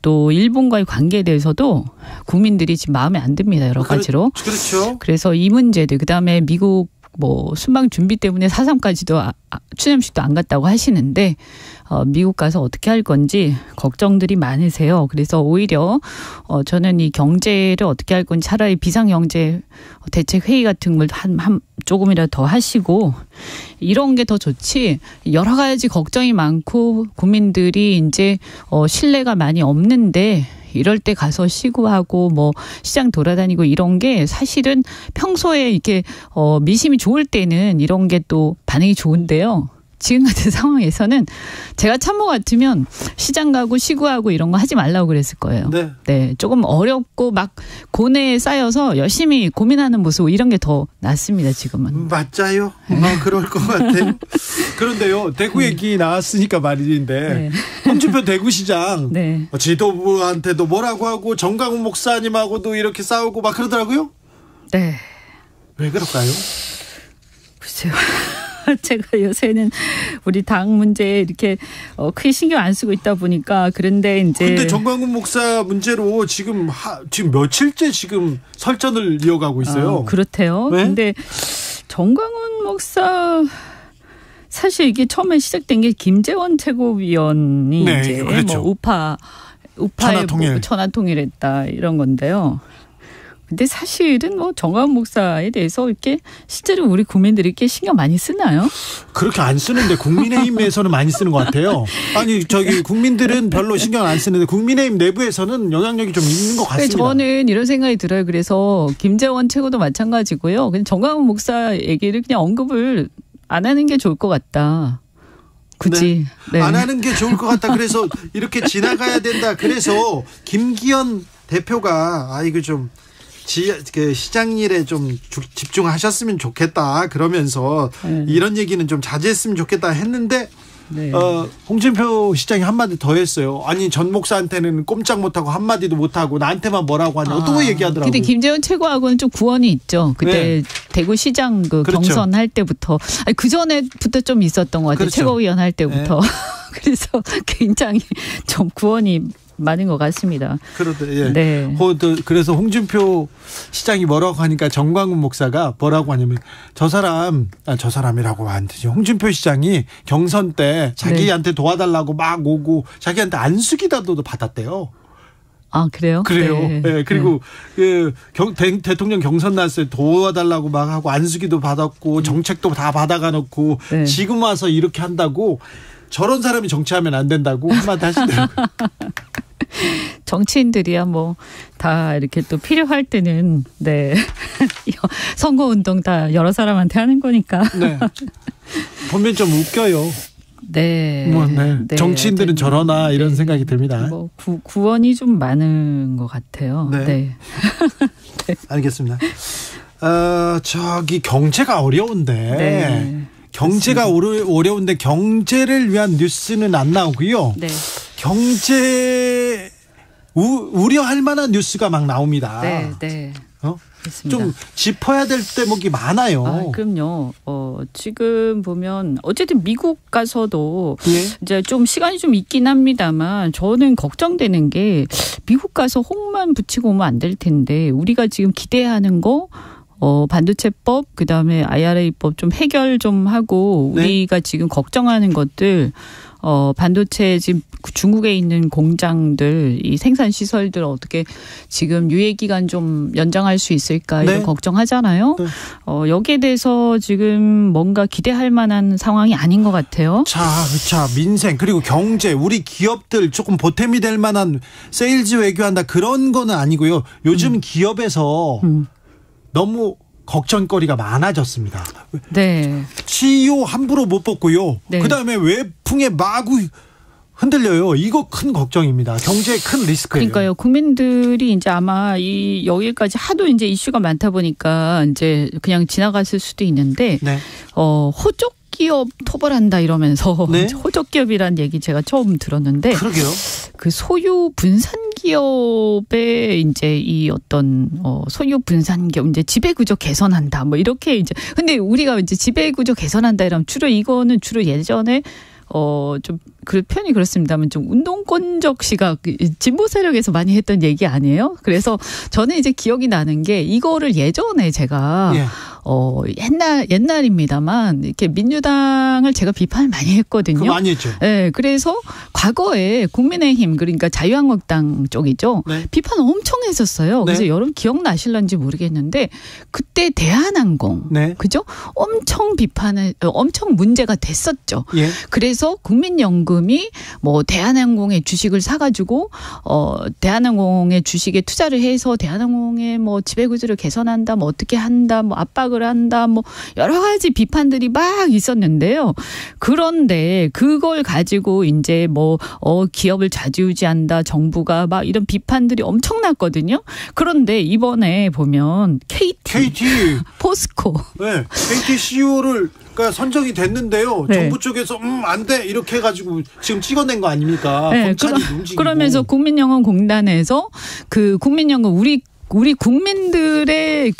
또 일본과의 관계에 대해서도 국민들이 지금 마음에 안 듭니다, 여러 가지로. 그렇죠. 그래서 이 문제들 그다음에 미국 순방 준비 때문에 4.3까지도 추념식도 안 갔다고 하시는데 미국 가서 어떻게 할 건지 걱정들이 많으세요. 그래서 오히려 저는 이 경제를 어떻게 할 건지 차라리 비상경제 대책 회의 같은 걸 조금이라도 더 하시고 이런 게 더 좋지 여러 가지 걱정이 많고 국민들이 이제 신뢰가 많이 없는데 이럴 때 가서 시구하고 시장 돌아다니고 이런 게 사실은 평소에 이렇게 민심이 좋을 때는 이런 게 또 반응이 좋은데요. 지금 같은 상황에서는 제가 참모 같으면 시장 가고 시구하고 이런 거 하지 말라고 그랬을 거예요. 네. 네, 조금 어렵고 막 고뇌에 쌓여서 열심히 고민하는 모습 이런 게 더 낫습니다. 지금은. 맞아요. 그럴 것 같아요. 그런데요, 대구 얘기 나왔으니까 말인데 네. 홍준표 대구시장 네. 지도부한테도 뭐라고 하고 정강훈 목사님하고도 이렇게 싸우고 막 그러더라고요. 네. 왜 그럴까요? 글쎄요. 제가 요새는 우리 당 문제에 이렇게 크게 신경 안 쓰고 있다 보니까 그런데 이제. 근데 정광훈 목사 문제로 지금 며칠째 지금 설전을 이어가고 있어요. 그렇대요. 네? 근데 정광훈 목사 사실 이게 처음에 시작된 게 김재원 최고위원이 네, 이제 그렇죠. 우파에 천하통일했다 이런 건데요. 근데 사실은 정광훈 목사에 대해서 이렇게 실제로 우리 국민들이 이렇게 신경 많이 쓰나요? 그렇게 안 쓰는데 국민의힘에서는 많이 쓰는 것 같아요. 아니 국민들은 별로 신경 안 쓰는데 국민의힘 내부에서는 영향력이 좀 있는 것 같습니다. 저는 이런 생각이 들어요. 그래서 김재원 최고도 마찬가지고요. 그냥 정광훈 목사 얘기를 그냥 언급을 안 하는 게 좋을 것 같다. 굳이. 네. 네. 안 하는 게 좋을 것 같다. 그래서 이렇게 지나가야 된다. 그래서 김기현 대표가 이거 좀 그 시장 일에 좀 집중하셨으면 좋겠다 그러면서 이런 얘기는 좀 자제했으면 좋겠다 했는데 네. 홍준표 시장이 한마디 더 했어요. 아니 전 목사한테는 꼼짝 못하고 한마디도 못하고 나한테만 뭐라고 하냐 또 얘기하더라고요. 근데 김재원 최고하고는 좀 구원이 있죠. 그때 대구시장 그렇죠. 경선할 때부터 그 전에부터 좀 있었던 것 같아요. 그렇죠. 최고위원 할 때부터. 그래서 굉장히 좀 구원이 많은 것 같습니다. 그런데 네. 그래서 홍준표 시장이 뭐라고 하니까 정광훈 목사가 뭐라고 하냐면 저 사람이라고 안 되죠. 홍준표 시장이 경선 때 자기한테 도와달라고 막 오고 자기한테 안수기다도 받았대요. 그래요? 그래요. 네. 그리고 대통령 경선 났을 때 도와달라고 막 하고 안수기도 받았고 정책도 다 받아가 놓고 지금 와서 이렇게 한다고 저런 사람이 정치하면 안 된다고 한마디 하시더라고요. 정치인들이야 뭐 다 이렇게 또 필요할 때는 선거운동 다 여러 사람한테 하는 거니까. 네. 보면 좀 웃겨요. 네. 정치인들은 저러나 이런 생각이 듭니다. 뭐 구원이 좀 많은 것 같아요. 네. 네. 알겠습니다. 경제가 어려운데. 네. 경제가 어려운데 경제를 위한 뉴스는 안 나오고요. 네. 경제 우려할 만한 뉴스가 막 나옵니다. 네. 좀 짚어야 될 대목이 많아요. 그럼요. 지금 보면 어쨌든 미국 가서도 이제 좀 시간이 좀 있긴 합니다만 저는 걱정되는 게 미국 가서 홍만 붙이고 오면 안 될 텐데 우리가 지금 기대하는 거 반도체법 그다음에 IRA법 좀 해결 좀 하고 우리가 지금 걱정하는 것들 반도체 지금 중국에 있는 공장들 이 생산 시설들 어떻게 지금 유예 기간 좀 연장할 수 있을까 이런 걱정하잖아요. 여기에 대해서 지금 뭔가 기대할 만한 상황이 아닌 것 같아요. 자 민생 그리고 경제 우리 기업들 조금 보탬이 될 만한 세일즈 외교한다 그런 거는 아니고요. 요즘 기업에서 너무 걱정거리가 많아졌습니다. 네. CEO 함부로 못 뽑고요. 그다음에 외풍에 마구 흔들려요. 이거 큰 걱정입니다. 경제에 큰 리스크예요. 그러니까요. 국민들이 이제 아마 여기까지 하도 이제 이슈가 많다 보니까 이제 그냥 지나갔을 수도 있는데 호적 기업 토벌한다 이러면서 호적 기업이란 얘기 제가 처음 들었는데 그러게요. 그 소유 분산 기업의 이제 이 어떤 소유 분산 기업 이제 지배 구조 개선한다 뭐 이렇게 이제 근데 우리가 이제 지배 구조 개선한다 이러면 이거는 주로 예전에 좀 그 편이 그렇습니다만 좀 운동권적 시각 진보 세력에서 많이 했던 얘기 아니에요? 그래서 저는 이제 기억이 나는 게 이거를 예전에 제가 옛날입니다만 이렇게 민주당을 제가 비판을 많이 했거든요. 많이 했죠. 네, 그래서 과거에 국민의힘 그러니까 자유한국당 쪽이죠. 비판 엄청 했었어요. 그래서 여러분 기억나실런지 모르겠는데 그때 대한항공 그죠? 엄청 문제가 됐었죠. 그래서 국민연금이 뭐 대한항공의 주식을 사가지고 대한항공의 주식에 투자를 해서 대한항공의 뭐 지배구조를 개선한다, 뭐 어떻게 한다, 뭐 압박을 한다, 뭐 여러 가지 비판들이 막 있었는데요. 그런데 그걸 가지고 이제 뭐 기업을 좌지우지한다, 정부가 막 이런 비판들이 엄청났거든요. 그런데 이번에 보면 KT 포스코, KT CEO를 선정이 됐는데요. 정부 쪽에서 안 돼 이렇게 해가지고 지금 찍어낸 거 아닙니까? 검찰이 움직이고. 그러면서 국민연금공단에서 그 국민연금 우리 국민들의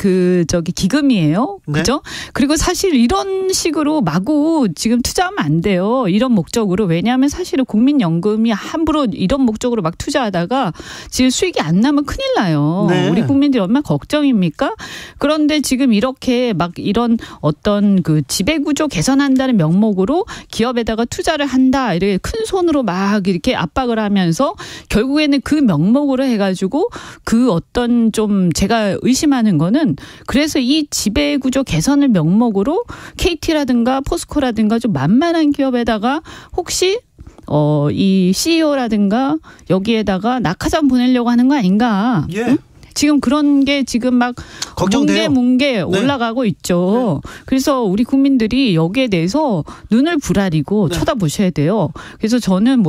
기금이에요. 그죠? 그리고 사실 이런 식으로 마구 지금 투자하면 안 돼요. 이런 목적으로. 왜냐하면 사실은 국민연금이 함부로 이런 목적으로 막 투자하다가 지금 수익이 안 나면 큰일 나요. 우리 국민들이 얼마나 걱정입니까? 그런데 지금 이렇게 막 이런 어떤 그 지배구조 개선한다는 명목으로 기업에다가 투자를 한다. 이렇게 큰 손으로 막 이렇게 압박을 하면서 결국에는 그 명목으로 해가지고 그 어떤 좀 제가 의심하는 거는 그래서 이 지배구조 개선을 명목으로 KT라든가 포스코라든가 좀 만만한 기업에다가 혹시 이 CEO라든가 여기에다가 낙하산 보내려고 하는 거 아닌가? 지금 그런 게 지금 막 걱정돼요. 뭉게 네. 올라가고 있죠. 그래서 우리 국민들이 여기에 대해서 눈을 부라리고 네. 쳐다보셔야 돼요. 그래서 저는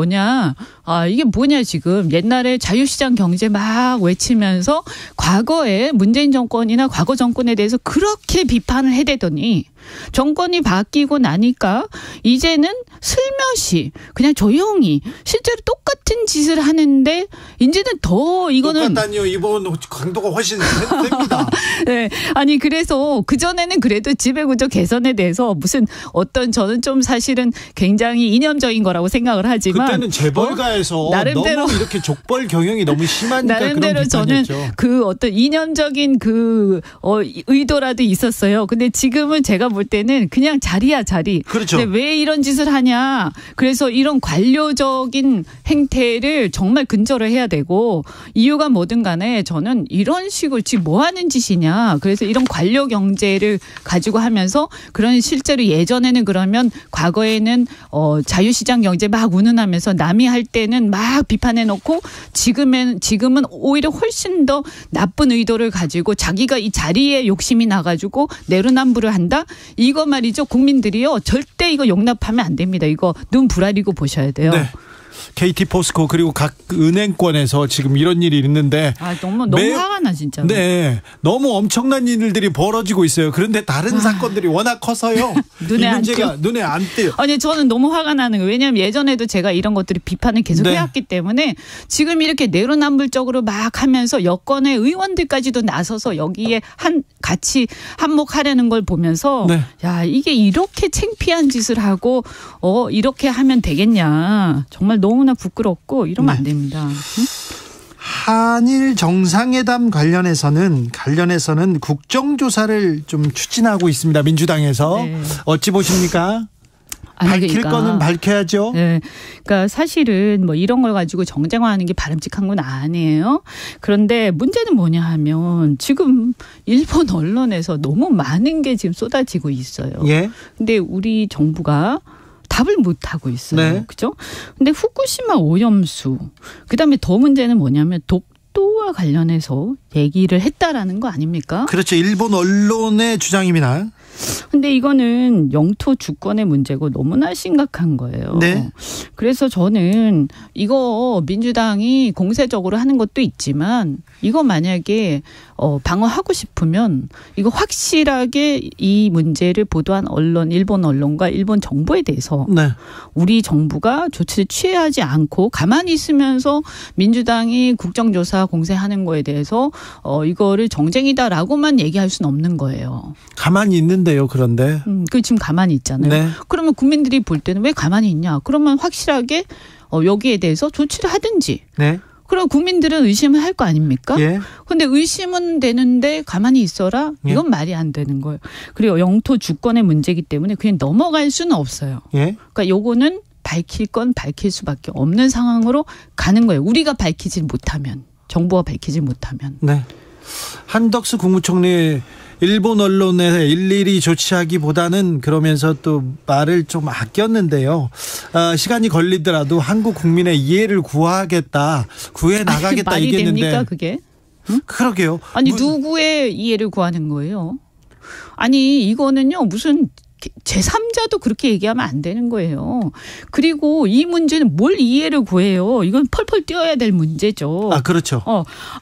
이게 뭐냐 지금 옛날에 자유시장 경제 막 외치면서 과거에 문재인 정권이나 과거 정권에 대해서 그렇게 비판을 해대더니 정권이 바뀌고 나니까 이제는 슬며시 그냥 조용히 실제로 똑같은 짓을 하는데 이제는 더 이거는 똑같다니요. 이번 강도가 훨씬 셉니다. 네. 아니 그래서 그전에는 그래도 지배구조 개선에 대해서 무슨 어떤 저는 좀 사실은 굉장히 이념적인 거라고 생각을 하지만 그때는 재벌가에서 나름대로 너무 이렇게 족벌 경영이 너무 심하니까 나름대로 그런 저는 비판이었죠. 그 어떤 이념적인 의도라도 있었어요. 근데 지금은 제가 볼 때는 그냥 자리야 자리. 그렇죠. 근데 왜 이런 짓을 하냐. 그래서 이런 관료적인 행태를 정말 근절을 해야 되고 이유가 뭐든 간에 저는 이런 식으로 지금 뭐 하는 짓이냐. 그래서 이런 관료 경제를 가지고 하면서 그런 실제로 예전에는 그러면 과거에는 자유시장 경제 막 운운하면서 남이 할 때는 막 비판해놓고 지금은 오히려 훨씬 더 나쁜 의도를 가지고 자기가 이 자리에 욕심이 나가지고 내로남불을 한다. 이거 말이죠. 국민들이요. 절대 이거 용납하면 안 됩니다. 이거 눈 부라리고 보셔야 돼요. 네. KT 포스코 그리고 각 은행권에서 지금 이런 일이 있는데 너무 화가 나 진짜. 네, 너무 엄청난 일들이 벌어지고 있어요. 그런데 다른 사건들이 워낙 커서요. 눈에 이 문제가 눈에 안 띄요. 아니 저는 너무 화가 나는 거예요. 왜냐하면 예전에도 제가 이런 것들을 비판을 계속 네. 해왔기 때문에 지금 이렇게 내로남불적으로 막 하면서 여권의 의원들까지도 나서서 여기에 같이 한몫하려는 걸 보면서 네. 야 이게 이렇게 창피한 짓을 하고 이렇게 하면 되겠냐. 정말 너무나 부끄럽고 이러면 안 됩니다. 응? 한일 정상회담 관련해서는 국정조사를 좀 추진하고 있습니다. 민주당에서. 네. 어찌 보십니까? 밝힐 거는 밝혀야죠. 네. 그러니까 사실은 뭐 이런 걸 가지고 정쟁화하는 게 바람직한 건 아니에요. 그런데 문제는 뭐냐 하면 지금 일본 언론에서 너무 많은 게 지금 쏟아지고 있어요. 예. 근데 우리 정부가 답을 못 하고 있어요. 네. 그죠? 근데 후쿠시마 오염수, 그다음에 더 문제는 뭐냐면 독도와 관련해서 얘기를 했다라는 거 아닙니까? 그렇죠. 일본 언론의 주장입니다. 근데 이거는 영토 주권의 문제고 너무나 심각한 거예요. 네. 그래서 저는 이거 민주당이 공세적으로 하는 것도 있지만 이거 만약에 방어하고 싶으면 이거 확실하게 이 문제를 보도한 언론, 일본 언론과 일본 정부에 대해서 네. 우리 정부가 조치를 취하지 않고 가만히 있으면서 민주당이 국정조사 공세하는 거에 대해서 이거를 정쟁이다라고만 얘기할 수는 없는 거예요. 가만히 있는데요. 그런데. 그 지금 가만히 있잖아요. 네. 그러면 국민들이 볼 때는 왜 가만히 있냐? 그러면 확실하게 여기에 대해서 조치를 하든지. 네. 그럼 국민들은 의심을 할 거 아닙니까? 예. 근데 의심은 되는데 가만히 있어라? 이건 예. 말이 안 되는 거예요. 그리고 영토 주권의 문제이기 때문에 그냥 넘어갈 수는 없어요. 예. 그러니까 요거는 밝힐 건 밝힐 수밖에 없는 상황으로 가는 거예요. 우리가 밝히질 못하면. 정부가 밝히질 못하면. 네. 한덕수 국무총리 일본 언론에 일일이 조치하기보다는 그러면서 또 말을 좀 아꼈는데요. 시간이 걸리더라도 한국 국민의 이해를 구해 나가겠다 말이 얘기했는데. 됩니까 그게? 응? 그러게요. 아니 누구의 이해를 구하는 거예요? 아니 이거는요 무슨 제3자도 그렇게 얘기하면 안 되는 거예요. 그리고 이 문제는 뭘 이해를 구해요. 이건 펄펄 뛰어야 될 문제죠. 아, 그렇죠.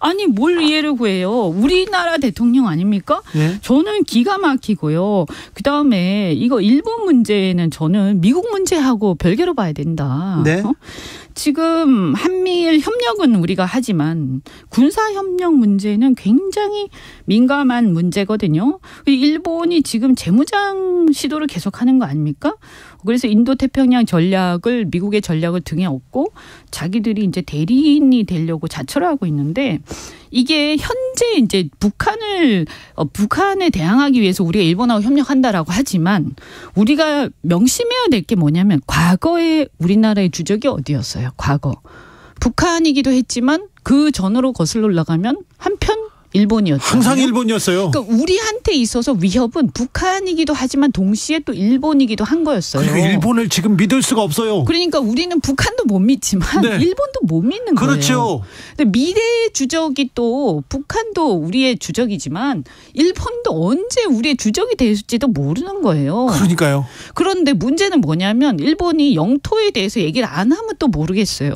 아니 뭘 이해를 구해요. 우리나라 대통령 아닙니까? 네. 저는 기가 막히고요. 그다음에 이거 일본 문제는 저는 미국 문제하고 별개로 봐야 된다. 네. 지금 한미일 협력은 우리가 하지만 군사협력 문제는 굉장히 민감한 문제거든요. 일본이 지금 재무장 시도를 계속하는 거 아닙니까? 그래서 인도태평양 전략을 미국의 전략을 등에 업고 자기들이 이제 대리인이 되려고 자처를 하고 있는데 이게 현재 이제 북한에 대항하기 위해서 우리가 일본하고 협력한다라고 하지만 우리가 명심해야 될 게 뭐냐면 과거에 우리나라의 주적이 어디였어요? 과거. 북한이기도 했지만 그 전으로 거슬러 올라가면 한편 일본이었잖아요. 항상 일본이었어요. 그러니까 우리한테 있어서 위협은 북한이기도 하지만 동시에 또 일본이기도 한 거였어요. 그러니까 일본을 지금 믿을 수가 없어요. 그러니까 우리는 북한도 못 믿지만 네. 일본도 못 믿는 거예요. 그렇죠. 근데 미래의 주적이 또 북한도 우리의 주적이지만 일본도 언제 우리의 주적이 될지도 모르는 거예요. 그러니까요. 그런데 문제는 뭐냐면 일본이 영토에 대해서 얘기를 안 하면 또 모르겠어요.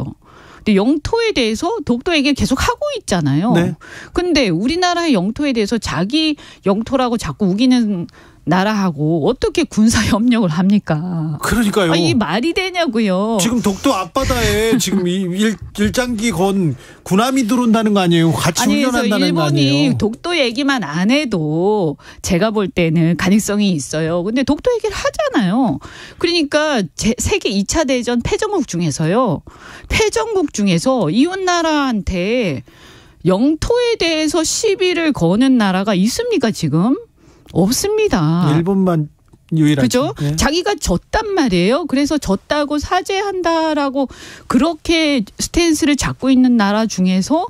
근데 영토에 대해서 독도 얘기를 계속 하고 있잖아요. 네. 근데 우리나라의 영토에 대해서 자기 영토라고 자꾸 우기는 나라하고 어떻게 군사 협력을 합니까? 그러니까요. 이게 말이 되냐고요. 지금 독도 앞바다에 지금 일장기 건 군함이 들어온다는 거 아니에요? 같이 훈련한다는 거 아니에요? 일본이 독도 얘기만 안 해도 제가 볼 때는 가능성이 있어요. 근데 독도 얘기를 하잖아요. 그러니까 세계 2차 대전 패전국 중에서요. 패전국 중에서 이웃나라한테 영토에 대해서 시비를 거는 나라가 있습니까 지금? 없습니다. 일본만 유일하죠. 그죠? 네. 자기가 졌단 말이에요. 그래서 졌다고 사죄한다라고 그렇게 스탠스를 잡고 있는 나라 중에서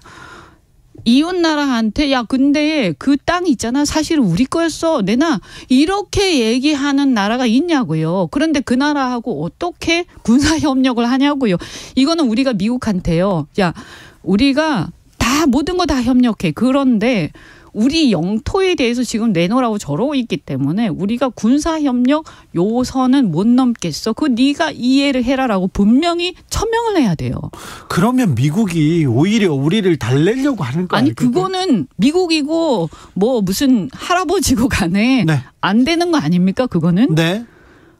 이웃 나라한테 야 근데 그 땅 있잖아 사실은 우리 거였어 내놔 이렇게 얘기하는 나라가 있냐고요. 그런데 그 나라하고 어떻게 군사 협력을 하냐고요. 이거는 우리가 미국한테요. 야 우리가 다 모든 거 다 협력해. 그런데 우리 영토에 대해서 지금 내놓으라고 저러고 있기 때문에 우리가 군사협력 요선은 못 넘겠어. 그거 네가 이해를 해라라고 분명히 천명을 해야 돼요. 그러면 미국이 오히려 우리를 달래려고 하는 거 아니에요? 아니 그거는 미국이고 뭐 무슨 할아버지고 간에 네. 안 되는 거 아닙니까 그거는? 네.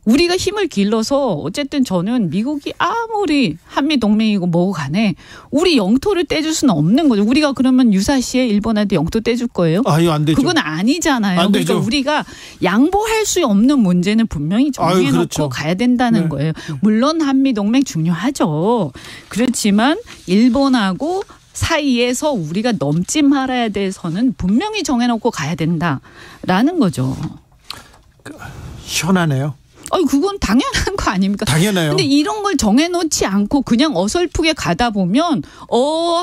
우리가 힘을 길러서 어쨌든 저는 미국이 아무리 한미동맹이고 뭐고 간에 우리 영토를 떼줄 수는 없는 거죠. 우리가 그러면 유사시에 일본한테 영토 떼줄 거예요? 아유, 안 되죠. 그건 아니잖아요. 안 그러니까 되죠. 우리가 양보할 수 없는 문제는 분명히 정해놓고 그렇죠. 가야 된다는 네. 거예요. 물론 한미동맹 중요하죠. 그렇지만 일본하고 사이에서 우리가 넘지 말아야 될 선은 분명히 정해놓고 가야 된다라는 거죠. 시원하네요. 그건 당연한 거 아닙니까? 당연해요. 근데 이런 걸 정해놓지 않고 그냥 어설프게 가다 보면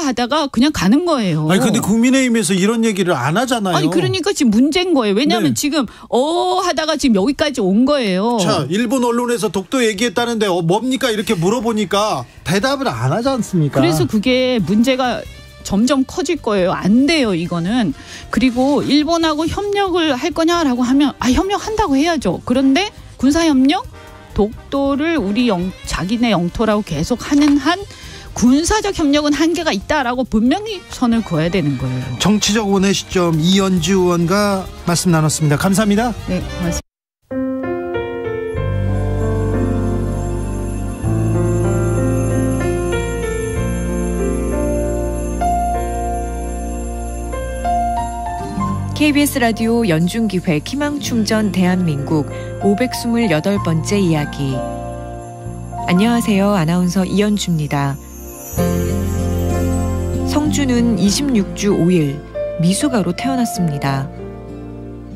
하다가 그냥 가는 거예요. 아니 근데 국민의힘에서 이런 얘기를 안 하잖아요. 아니 그러니까 지금 문제인 거예요. 왜냐하면 네. 지금 하다가 지금 여기까지 온 거예요. 자, 일본 언론에서 독도 얘기했다는데 뭡니까 이렇게 물어보니까 대답을 안 하지 않습니까? 그래서 그게 문제가 점점 커질 거예요. 안 돼요, 이거는. 그리고 일본하고 협력을 할 거냐라고 하면 협력한다고 해야죠. 그런데 군사협력? 독도를 우리 자기네 영토라고 계속 하는 한 군사적 협력은 한계가 있다라고 분명히 선을 그어야 되는 거예요. 정치적 원의 시점 이연주 의원과 말씀 나눴습니다. 감사합니다. 네, 고맙습니다. KBS 라디오 연중기획 희망충전 대한민국 528번째 이야기. 안녕하세요. 아나운서 이연주입니다. 성주는 26주 5일 미숙아로 태어났습니다.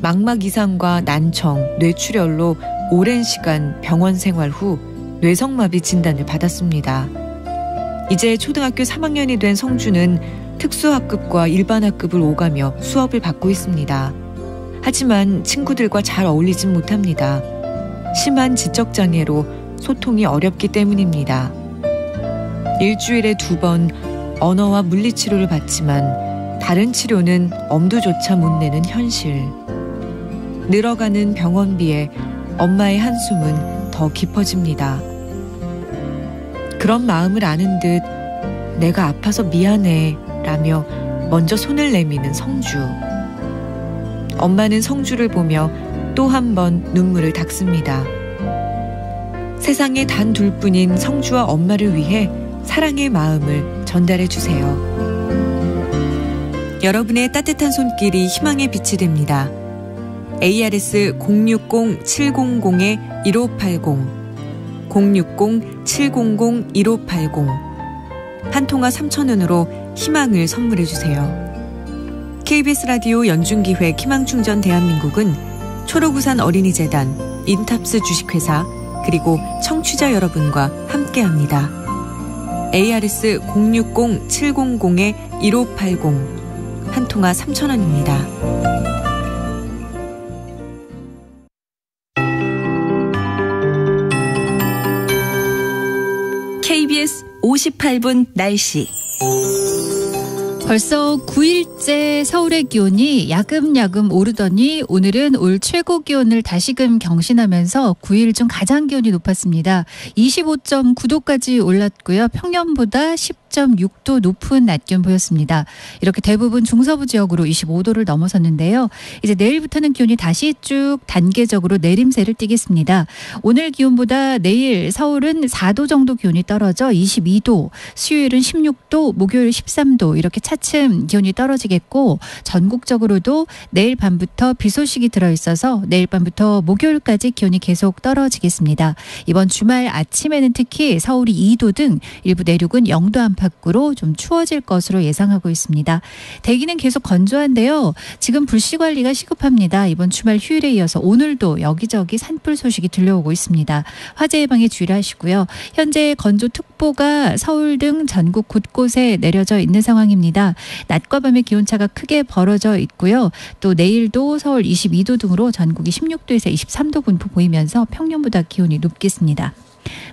망막 이상과 난청, 뇌출혈로 오랜 시간 병원 생활 후 뇌성마비 진단을 받았습니다. 이제 초등학교 3학년이 된 성주는 특수학급과 일반학급을 오가며 수업을 받고 있습니다. 하지만 친구들과 잘 어울리진 못합니다. 심한 지적장애로 소통이 어렵기 때문입니다. 일주일에 2번 언어와 물리치료를 받지만 다른 치료는 엄두조차 못 내는 현실. 늘어가는 병원비에 엄마의 한숨은 더 깊어집니다. 그런 마음을 아는 듯 내가 아파서 미안해 라며 먼저 손을 내미는 성주. 엄마는 성주를 보며 또 한 번 눈물을 닦습니다. 세상에 단 둘뿐인 성주와 엄마를 위해 사랑의 마음을 전달해 주세요. 여러분의 따뜻한 손길이 희망의 빛이 됩니다. ARS 060-700-1580 060-700-1580 한 통화 3,000원으로 희망을 선물해 주세요. KBS 라디오 연중기획 희망충전 대한민국은 초록우산 어린이재단, 인탑스 주식회사 그리고 청취자 여러분과 함께합니다. ARS 060-700-1580 한 통화 3,000원입니다. KBS 58분 날씨. 벌써 9일째 서울의 기온이 야금야금 오르더니 오늘은 올 최고 기온을 다시금 경신하면서 9일 중 가장 기온이 높았습니다. 25.9도까지 올랐고요. 평년보다 10.6도 높은 낮 기온 보였습니다. 이렇게 대부분 중서부 지역으로 25도를 넘어섰는데요. 이제 내일부터는 기온이 다시 쭉 단계적으로 내림세를 띠겠습니다. 오늘 기온보다 내일 서울은 4도 정도 기온이 떨어져 22도, 수요일은 16도, 목요일 13도 이렇게 차츰 기온이 떨어지겠고 전국적으로도 내일 밤부터 비 소식이 들어있어서 내일 밤부터 목요일까지 기온이 계속 떨어지겠습니다. 이번 주말 아침에는 특히 서울이 2도 등 일부 내륙은 0도 안팎으로 좀 추워질 것으로 예상하고 있습니다. 대기는 계속 건조한데요. 지금 불씨 관리가 시급합니다. 이번 주말 휴일에 이어서 오늘도 여기저기 산불 소식이 들려오고 있습니다. 화재 예방에 주의하시고요. 현재 건조특보가 서울 등 전국 곳곳에 내려져 있는 상황입니다. 낮과 밤의 기온차가 크게 벌어져 있고요. 또 내일도 서울 22도 등으로 전국이 16도에서 23도 분포 보이면서 평년보다 기온이 높겠습니다.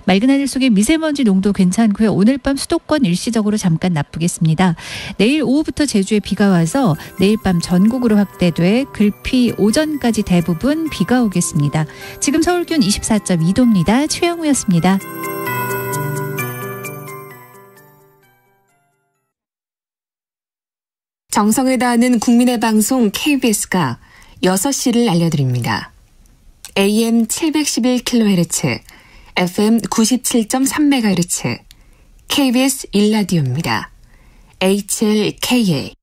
맑은 하늘 속에 미세먼지 농도 괜찮고요. 오늘 밤 수도권 일시적으로 잠깐 나쁘겠습니다. 내일 오후부터 제주에 비가 와서 내일 밤 전국으로 확대돼 글피 오전까지 대부분 비가 오겠습니다. 지금 서울 기온 24.2도입니다. 최영우였습니다. 정성을 다하는 국민의 방송 KBS가 6시를 알려드립니다. AM 711kHz, FM 97.3MHz, KBS 1라디오입니다. HLKA.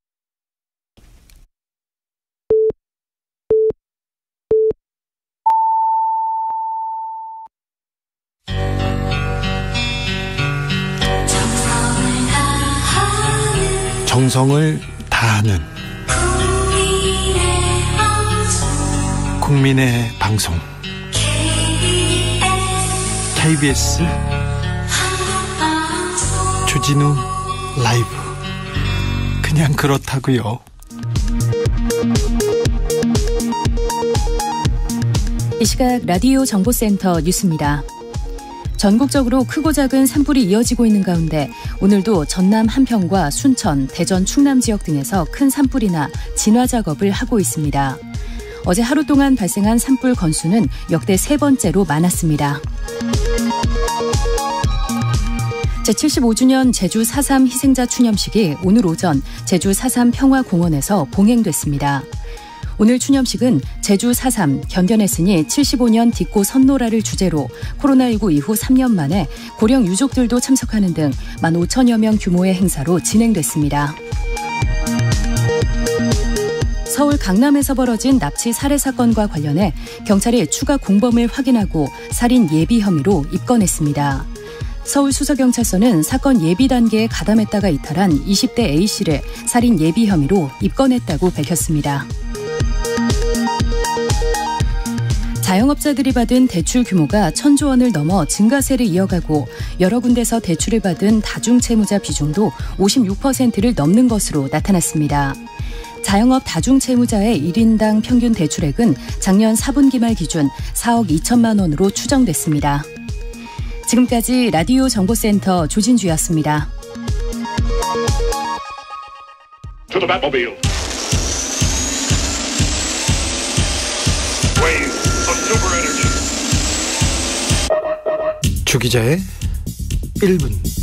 정성을 다하는 국민의 방송 KBS 주진우 라이브. 그냥 그렇다고요. 이 시각 라디오 정보센터 뉴스입니다. 전국적으로 크고 작은 산불이 이어지고 있는 가운데 오늘도 전남 한평과 순천, 대전, 충남 지역 등에서 큰 산불이 나 진화 작업을 하고 있습니다. 어제 하루 동안 발생한 산불 건수는 역대 3번째로 많았습니다. 제75주년 제주 4.3 희생자 추념식이 오늘 오전 제주 4.3 평화공원에서 봉행됐습니다. 오늘 추념식은 제주 4.3 견뎌냈으니 75년 딛고 선노라를 주제로 코로나19 이후 3년 만에 고령 유족들도 참석하는 등 15,000여 명 규모의 행사로 진행됐습니다. 서울 강남에서 벌어진 납치 살해 사건과 관련해 경찰이 추가 공범을 확인하고 살인 예비 혐의로 입건했습니다. 서울수서경찰서는 사건 예비 단계에 가담했다가 이탈한 20대 A씨를 살인 예비 혐의로 입건했다고 밝혔습니다. 자영업자들이 받은 대출 규모가 1,000조 원을 넘어 증가세를 이어가고 여러 군데서 대출을 받은 다중채무자 비중도 56%를 넘는 것으로 나타났습니다. 자영업 다중채무자의 1인당 평균 대출액은 작년 4분기 말 기준 4억 2천만 원으로 추정됐습니다. 지금까지 라디오 정보센터 조진주였습니다. 주기자의 1분.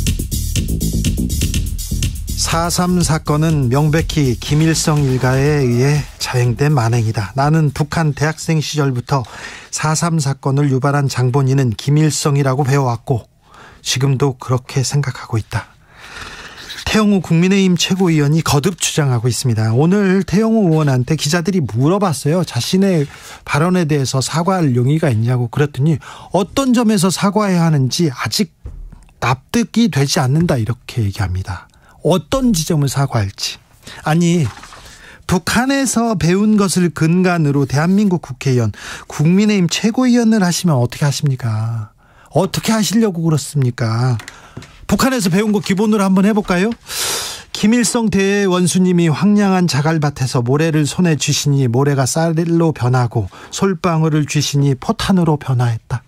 4.3 사건은 명백히 김일성 일가에 의해 자행된 만행이다. 나는 북한 대학생 시절부터 4.3 사건을 유발한 장본인은 김일성이라고 배워왔고 지금도 그렇게 생각하고 있다. 태영호 국민의힘 최고위원이 거듭 주장하고 있습니다. 오늘 태영호 의원한테 기자들이 물어봤어요. 자신의 발언에 대해서 사과할 용의가 있냐고. 그랬더니 어떤 점에서 사과해야 하는지 아직 납득이 되지 않는다 이렇게 얘기합니다. 어떤 지점을 사과할지. 아니, 북한에서 배운 것을 근간으로 대한민국 국회의원, 국민의힘 최고위원을 하시면 어떻게 하십니까? 어떻게 하시려고 그렇습니까? 북한에서 배운 거 기본으로 한번 해볼까요? 김일성 대원수님이 황량한 자갈밭에서 모래를 손에 쥐시니 모래가 쌀로 변하고 솔방울을 쥐시니 포탄으로 변화했다.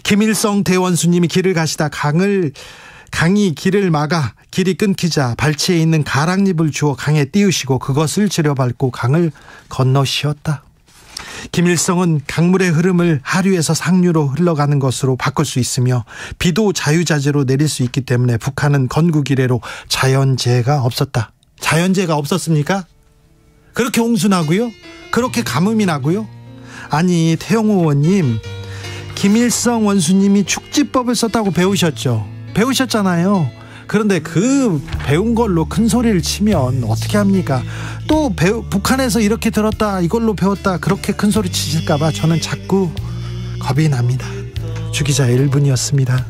김일성 대원수님이 길을 가시다 강이 길을 막아 길이 끊기자 발치에 있는 가랑잎을 주워 강에 띄우시고 그것을 지려밟고 강을 건너시었다. 김일성은 강물의 흐름을 하류에서 상류로 흘러가는 것으로 바꿀 수 있으며 비도 자유자재로 내릴 수 있기 때문에 북한은 건국 이래로 자연재해가 없었다. 자연재해가 없었습니까? 그렇게 홍수나고요? 그렇게 가뭄이 나고요? 아니, 태영호 의원님, 김일성 원수님이 축지법을 썼다고 배우셨잖아요. 그런데 그 배운 걸로 큰 소리를 치면 어떻게 합니까? 또 북한에서 이렇게 들었다, 이걸로 배웠다, 그렇게 큰 소리 치실까봐 저는 자꾸 겁이 납니다. 주기자 1분이었습니다.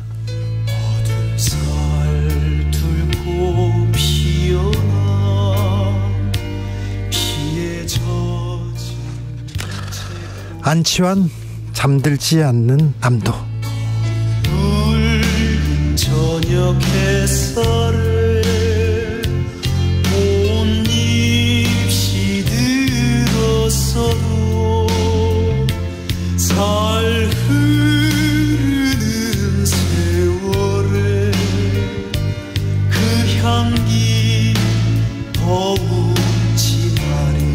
안치환, 잠들지 않는 남도. 저녁 햇살에 꽃잎이 들었어도 살 흐르는 세월에 그 향기 더욱지 말이.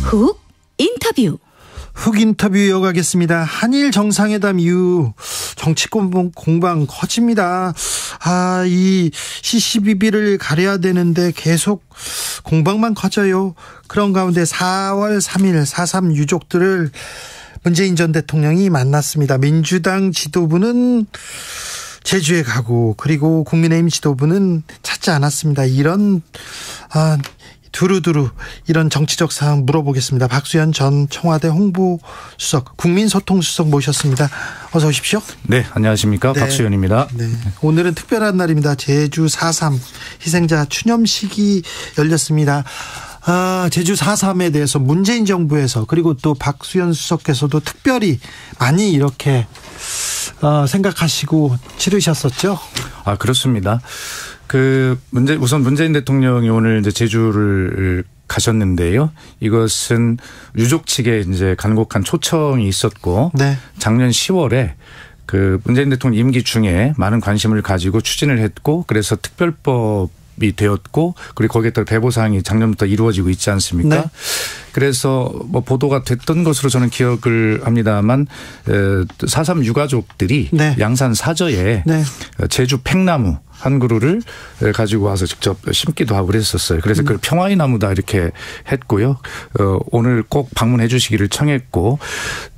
훅 인터뷰. 훅 인터뷰 이어가겠습니다. 한일 정상회담 이후 정치권 공방 커집니다. 이 CCBB를 가려야 되는데 계속 공방만 커져요. 그런 가운데 4월 3일 4.3 유족들을 문재인 전 대통령이 만났습니다. 민주당 지도부는 제주에 가고 그리고 국민의힘 지도부는 찾지 않았습니다. 이런 두루두루 이런 정치적 사항 물어보겠습니다. 박수현 전 청와대 홍보수석, 국민소통수석 모셨습니다. 어서 오십시오. 네, 안녕하십니까. 네. 박수현입니다. 네, 오늘은 특별한 날입니다. 제주 4.3 희생자 추념식이 열렸습니다. 제주 4.3에 대해서 문재인 정부에서 그리고 또 박수현 수석께서도 특별히 많이 이렇게 생각하시고 치르셨었죠? 그렇습니다. 우선 문재인 대통령이 오늘 이제 제주를 가셨는데요. 이것은 유족 측에 이제 간곡한 초청이 있었고, 네. 작년 10월에 문재인 대통령 임기 중에 많은 관심을 가지고 추진을 했고, 그래서 특별법이 되었고, 그리고 거기에 따라 배보사항이 작년부터 이루어지고 있지 않습니까? 네. 그래서 보도가 됐던 것으로 저는 기억을 합니다만 4.3 유가족들이 네. 양산 사저에 네. 제주 팽나무 한 그루를 가지고 와서 직접 심기도 하고 그랬었어요. 그래서 그걸 평화의 나무다 이렇게 했고요. 오늘 꼭 방문해 주시기를 청했고,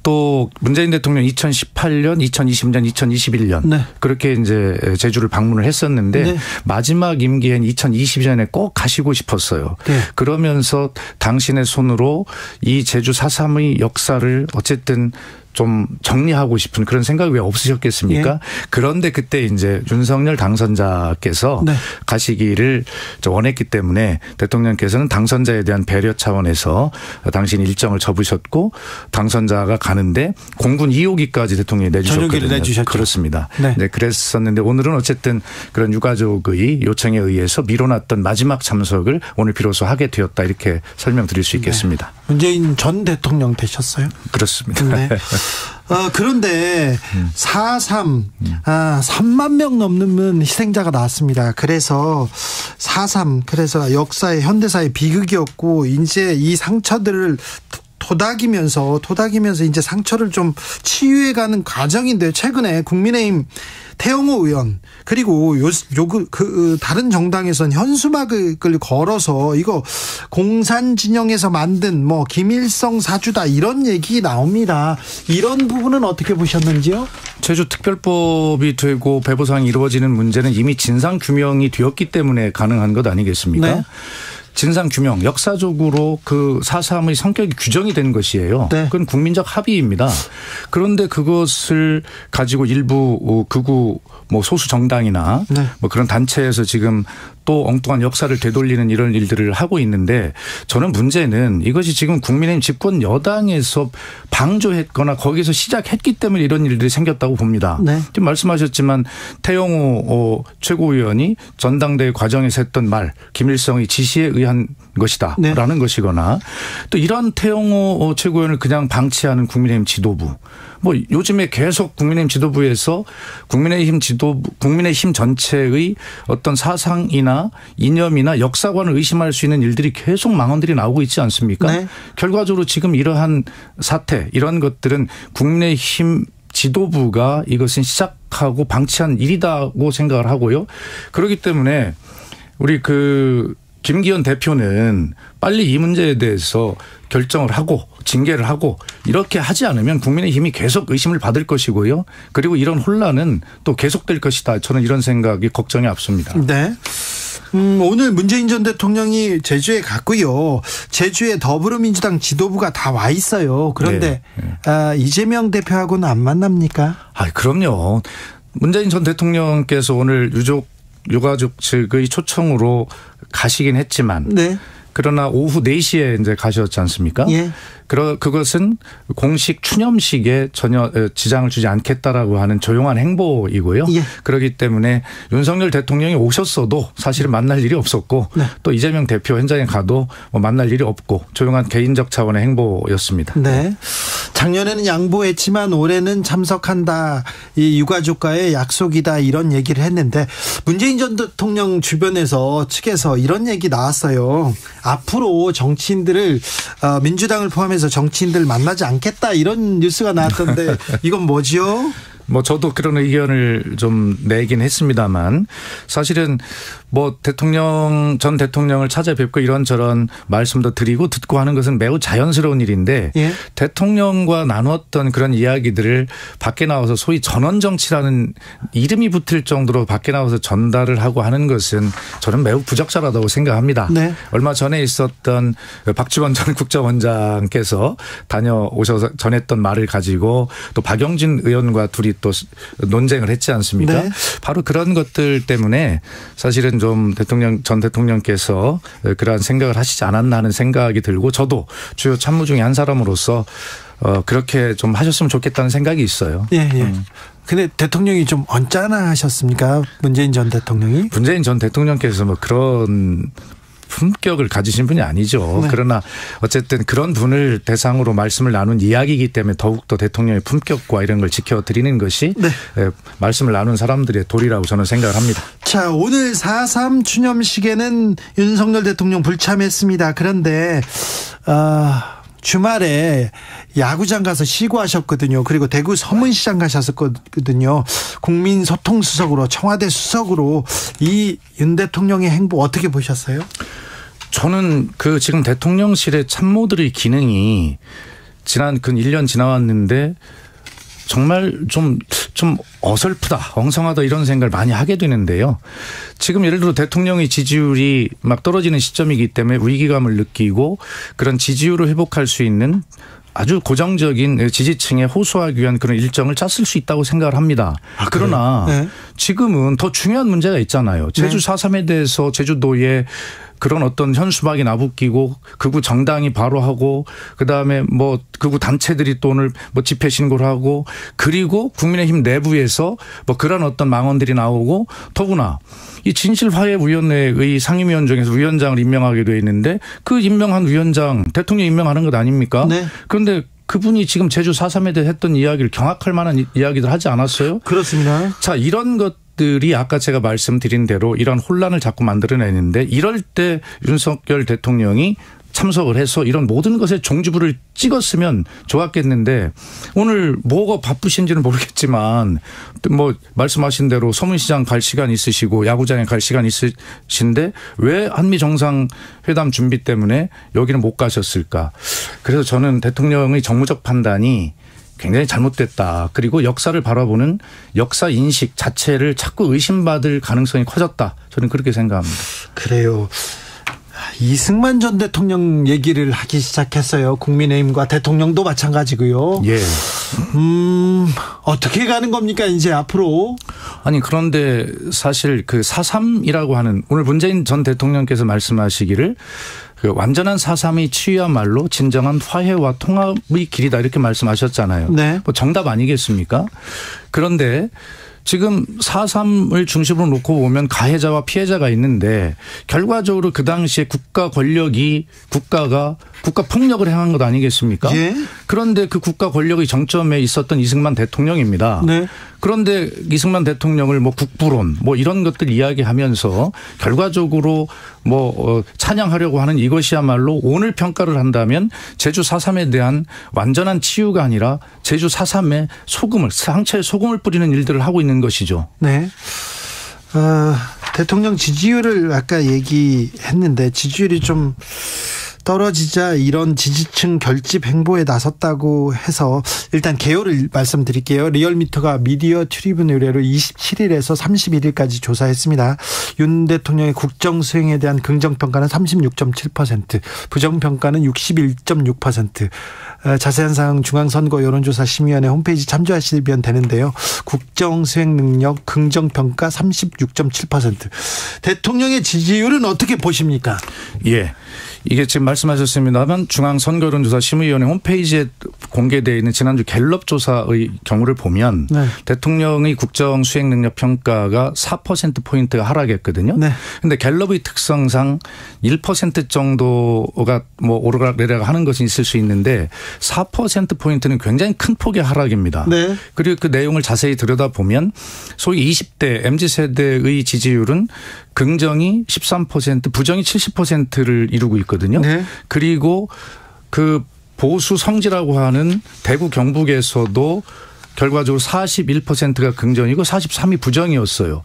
또 문재인 대통령 2018년, 2020년, 2021년 네. 그렇게 이제 제주를 방문을 했었는데 네. 마지막 임기엔 2020년에 꼭 가시고 싶었어요. 네. 그러면서 당신의 손으로 이 제주 4.3의 역사를 어쨌든 좀 정리하고 싶은 그런 생각이 왜 없으셨겠습니까? 예. 그런데 그때 이제 윤석열 당선자께서 네. 가시기를 원했기 때문에 대통령께서는 당선자에 대한 배려 차원에서 당신 일정을 접으셨고, 당선자가 가는데 공군 2호기까지 대통령이 내주셨거든요. 저녁에 내주셨죠. 그렇습니다. 네. 네, 그랬었는데 오늘은 어쨌든 그런 유가족의 요청에 의해서 미뤄놨던 마지막 참석을 오늘 비로소 하게 되었다, 이렇게 설명드릴 수 있겠습니다. 네. 문재인 전 대통령 되셨어요? 그렇습니다. 네. 그런데 4.3 3만 명 넘는 희생자가 나왔습니다. 그래서 4.3 그래서 역사의 현대사의 비극이었고 이제 이 상처들을 토닥이면서 이제 상처를 좀 치유해가는 과정인데 최근에 국민의힘 태영호 의원 그리고 다른 정당에선 현수막을 걸어서 이거 공산 진영에서 만든 뭐 김일성 사주다 이런 얘기 나옵니다. 이런 부분은 어떻게 보셨는지요? 제주특별법이 되고 배보상이 이루어지는 문제는 이미 진상규명이 되었기 때문에 가능한 것 아니겠습니까? 네. 진상규명 역사적으로 그 4.3의 성격이 규정이 된 것이에요. 네. 그건 국민적 합의입니다. 그런데 그것을 가지고 일부 극우 뭐 소수 정당이나 네. 뭐 그런 단체에서 지금 또 엉뚱한 역사를 되돌리는 이런 일들을 하고 있는데 저는 문제는 이것이 지금 국민의힘 집권 여당에서 방조했거나 거기서 시작했기 때문에 이런 일들이 생겼다고 봅니다. 네. 지금 말씀하셨지만 태영호 최고위원이 전당대회 과정에서 했던 말 김일성의 지시에 의한 것이다 네. 라는 것이거나 또 이런 태영호 최고위원을 그냥 방치하는 국민의힘 지도부 뭐 요즘에 계속 국민의힘 지도부에서 국민의힘 전체의 어떤 사상이나 이념이나 역사관을 의심할 수 있는 일들이 계속 망언들이 나오고 있지 않습니까? 네. 결과적으로 지금 이러한 사태 이런 것들은 국민의힘 지도부가 이것은 시작하고 방치한 일이라고 생각을 하고요. 그렇기 때문에 우리 김기현 대표는 빨리 이 문제에 대해서 결정을 하고 징계를 하고 이렇게 하지 않으면 국민의힘이 계속 의심을 받을 것이고요. 그리고 이런 혼란은 또 계속될 것이다. 저는 이런 생각이 걱정이 앞섭니다. 네. 오늘 문재인 전 대통령이 제주에 갔고요. 제주에 더불어민주당 지도부가 다 와 있어요. 그런데 네. 이재명 대표하고는 안 만납니까? 그럼요. 문재인 전 대통령께서 오늘 유가족 측의 초청으로 가시긴 했지만 네. 그러나 오후 4시에 이제 가셨지 않습니까? 예. 그것은 공식 추념식에 전혀 지장을 주지 않겠다라고 하는 조용한 행보이고요. 예. 그렇기 때문에 윤석열 대통령이 오셨어도 사실은 만날 일이 없었고 네. 또 이재명 대표 현장에 가도 뭐 만날 일이 없고 조용한 개인적 차원의 행보였습니다. 네. 작년에는 양보했지만 올해는 참석한다. 이 유가족과의 약속이다 이런 얘기를 했는데 문재인 전 대통령 주변에서 측에서 이런 얘기 나왔어요. 앞으로 정치인들을 민주당을 포함해서 정치인들 만나지 않겠다 이런 뉴스가 나왔던데 이건 뭐지요? 뭐 저도 그런 의견을 좀 내긴 했습니다만 사실은 뭐 전 대통령을 찾아뵙고 이런저런 말씀도 드리고 듣고 하는 것은 매우 자연스러운 일인데 예? 대통령과 나눴던 그런 이야기들을 밖에 나와서 소위 전원정치라는 이름이 붙을 정도로 밖에 나와서 전달을 하고 하는 것은 저는 매우 부적절하다고 생각합니다. 네. 얼마 전에 있었던 박지원 전 국정원장께서 다녀오셔서 전했던 말을 가지고 또 박영진 의원과 둘이 또 논쟁을 했지 않습니까? 네. 바로 그런 것들 때문에 사실은 좀 전 대통령께서 그러한 생각을 하시지 않았나 하는 생각이 들고 저도 주요 참모 중에 한 사람으로서 그렇게 좀 하셨으면 좋겠다는 생각이 있어요. 예, 예. 근데 대통령이 좀 언짢아하셨습니까? 문재인 전 대통령이? 문재인 전 대통령께서 뭐 그런 품격을 가지신 분이 아니죠. 네. 그러나 어쨌든 그런 분을 대상으로 말씀을 나눈 이야기이기 때문에 더욱더 대통령의 품격과 이런 걸 지켜드리는 것이 네. 말씀을 나눈 사람들의 도리라고 저는 생각을 합니다. 자, 오늘 4.3 추념식에는 윤석열 대통령 불참했습니다. 그런데 주말에 야구장 가서 시구하셨거든요. 그리고 대구 서문시장 가셨었거든요. 국민소통수석으로 청와대 수석으로 이 윤 대통령의 행보 어떻게 보셨어요? 저는 지금 대통령실의 참모들의 기능이 지난 1년 지나왔는데 정말 좀 어설프다, 엉성하다 이런 생각을 많이 하게 되는데요. 지금 예를 들어 대통령의 지지율이 막 떨어지는 시점이기 때문에 위기감을 느끼고 그런 지지율을 회복할 수 있는 아주 고정적인 지지층에 호소하기 위한 그런 일정을 짰을 수 있다고 생각을 합니다. 그러나 네. 지금은 더 중요한 문제가 있잖아요. 제주 4.3에 대해서 제주도에 그런 어떤 현수막이 나붙기고 극우 정당이 바로 하고 그다음에 뭐 극우 단체들이 또 오늘 뭐 집회 신고를 하고 그리고 국민의힘 내부에서 뭐 그런 어떤 망언들이 나오고 더구나 이 진실화해위원회의 상임위원 중에서 위원장을 임명하게 돼 있는데 그 임명한 위원장 대통령 임명하는 것 아닙니까? 네. 그런데 그분이 지금 제주 4.3에 대해 했던 이야기를 경악할 만한 이야기들 하지 않았어요? 그렇습니다. 자, 이런 것들이 아까 제가 말씀드린 대로 이런 혼란을 자꾸 만들어내는데 이럴 때 윤석열 대통령이 참석을 해서 이런 모든 것에 종지부를 찍었으면 좋았겠는데 오늘 뭐가 바쁘신지는 모르겠지만 뭐 말씀하신 대로 서문시장 갈 시간 있으시고 야구장에 갈 시간 있으신데 왜 한미 정상회담 준비 때문에 여기는 못 가셨을까. 그래서 저는 대통령의 정무적 판단이 굉장히 잘못됐다. 그리고 역사를 바라보는 역사 인식 자체를 자꾸 의심받을 가능성이 커졌다. 저는 그렇게 생각합니다. 그래요. 이승만 전 대통령 얘기를 하기 시작했어요. 국민의힘과 대통령도 마찬가지고요. 예. 어떻게 가는 겁니까 이제 앞으로? 아니 그런데 사실 그 4.3이라고 하는 오늘 문재인 전 대통령께서 말씀하시기를 그 완전한 4.3이 취야말로 진정한 화해와 통합의 길이다 이렇게 말씀하셨잖아요. 네. 뭐 정답 아니겠습니까? 그런데 지금 4.3을 중심으로 놓고 보면 가해자와 피해자가 있는데 결과적으로 그 당시에 국가 권력이 국가 폭력을 행한 것 아니겠습니까? 예. 그런데 그 국가 권력의 정점에 있었던 이승만 대통령입니다. 네. 그런데 이승만 대통령을 뭐 국부론 뭐 이런 것들 이야기하면서 결과적으로 뭐 찬양하려고 하는 이것이야말로 오늘 평가를 한다면 제주 4.3에 대한 완전한 치유가 아니라 제주 4.3에 상처에 소금을 뿌리는 일들을 하고 있는 것이죠. 네. 대통령 지지율을 아까 얘기했는데 지지율이 좀 떨어지자 이런 지지층 결집 행보에 나섰다고 해서 일단 개요를 말씀드릴게요. 리얼미터가 미디어 트리뷴 의뢰로 27일에서 31일까지 조사했습니다. 윤 대통령의 국정 수행에 대한 긍정평가는 36.7%, 부정평가는 61.6%. 자세한 사항 중앙선거 여론조사심의위원회 홈페이지 참조하시면 되는데요. 국정 수행 능력 긍정평가 36.7%. 대통령의 지지율은 어떻게 보십니까? 예. 이게 지금 말씀하셨습니다만 중앙선거여론조사심의위원회 hov페이지에 공개되어 있는 지난주 갤럽 조사의 경우를 보면 네. 대통령의 국정 수행 능력 평가가 4%포인트가 하락했거든요. 그런데 네. 갤럽의 특성상 1% 정도가 뭐 오르락내리락 하는 것이 있을 수 있는데 4%포인트는 굉장히 큰 폭의 하락입니다. 네. 그리고 그 내용을 자세히 들여다보면 소위 20대 MZ세대의 지지율은 긍정이 13%, 부정이 70%를 이루고 있거든요. 네. 그리고 그 보수 성지라고 하는 대구 경북에서도 결과적으로 41%가 긍정이고 43이 부정이었어요.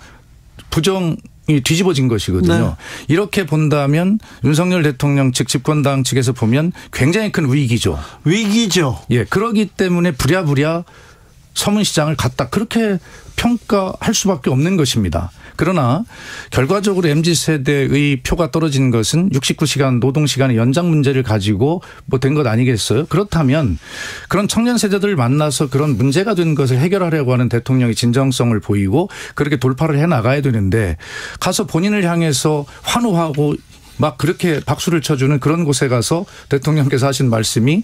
부정이 뒤집어진 것이거든요. 네. 이렇게 본다면 윤석열 대통령 측 집권당 측에서 보면 굉장히 큰 위기죠. 위기죠. 예, 그러기 때문에 부랴부랴 서문시장을 갔다 그렇게 평가할 수밖에 없는 것입니다. 그러나 결과적으로 MZ세대의 표가 떨어진 것은 69시간 노동시간의 연장 문제를 가지고 뭐 된 것 아니겠어요? 그렇다면 그런 청년 세대들을 만나서 그런 문제가 된 것을 해결하려고 하는 대통령의 진정성을 보이고 그렇게 돌파를 해나가야 되는데 가서 본인을 향해서 환호하고 막 그렇게 박수를 쳐주는 그런 곳에 가서 대통령께서 하신 말씀이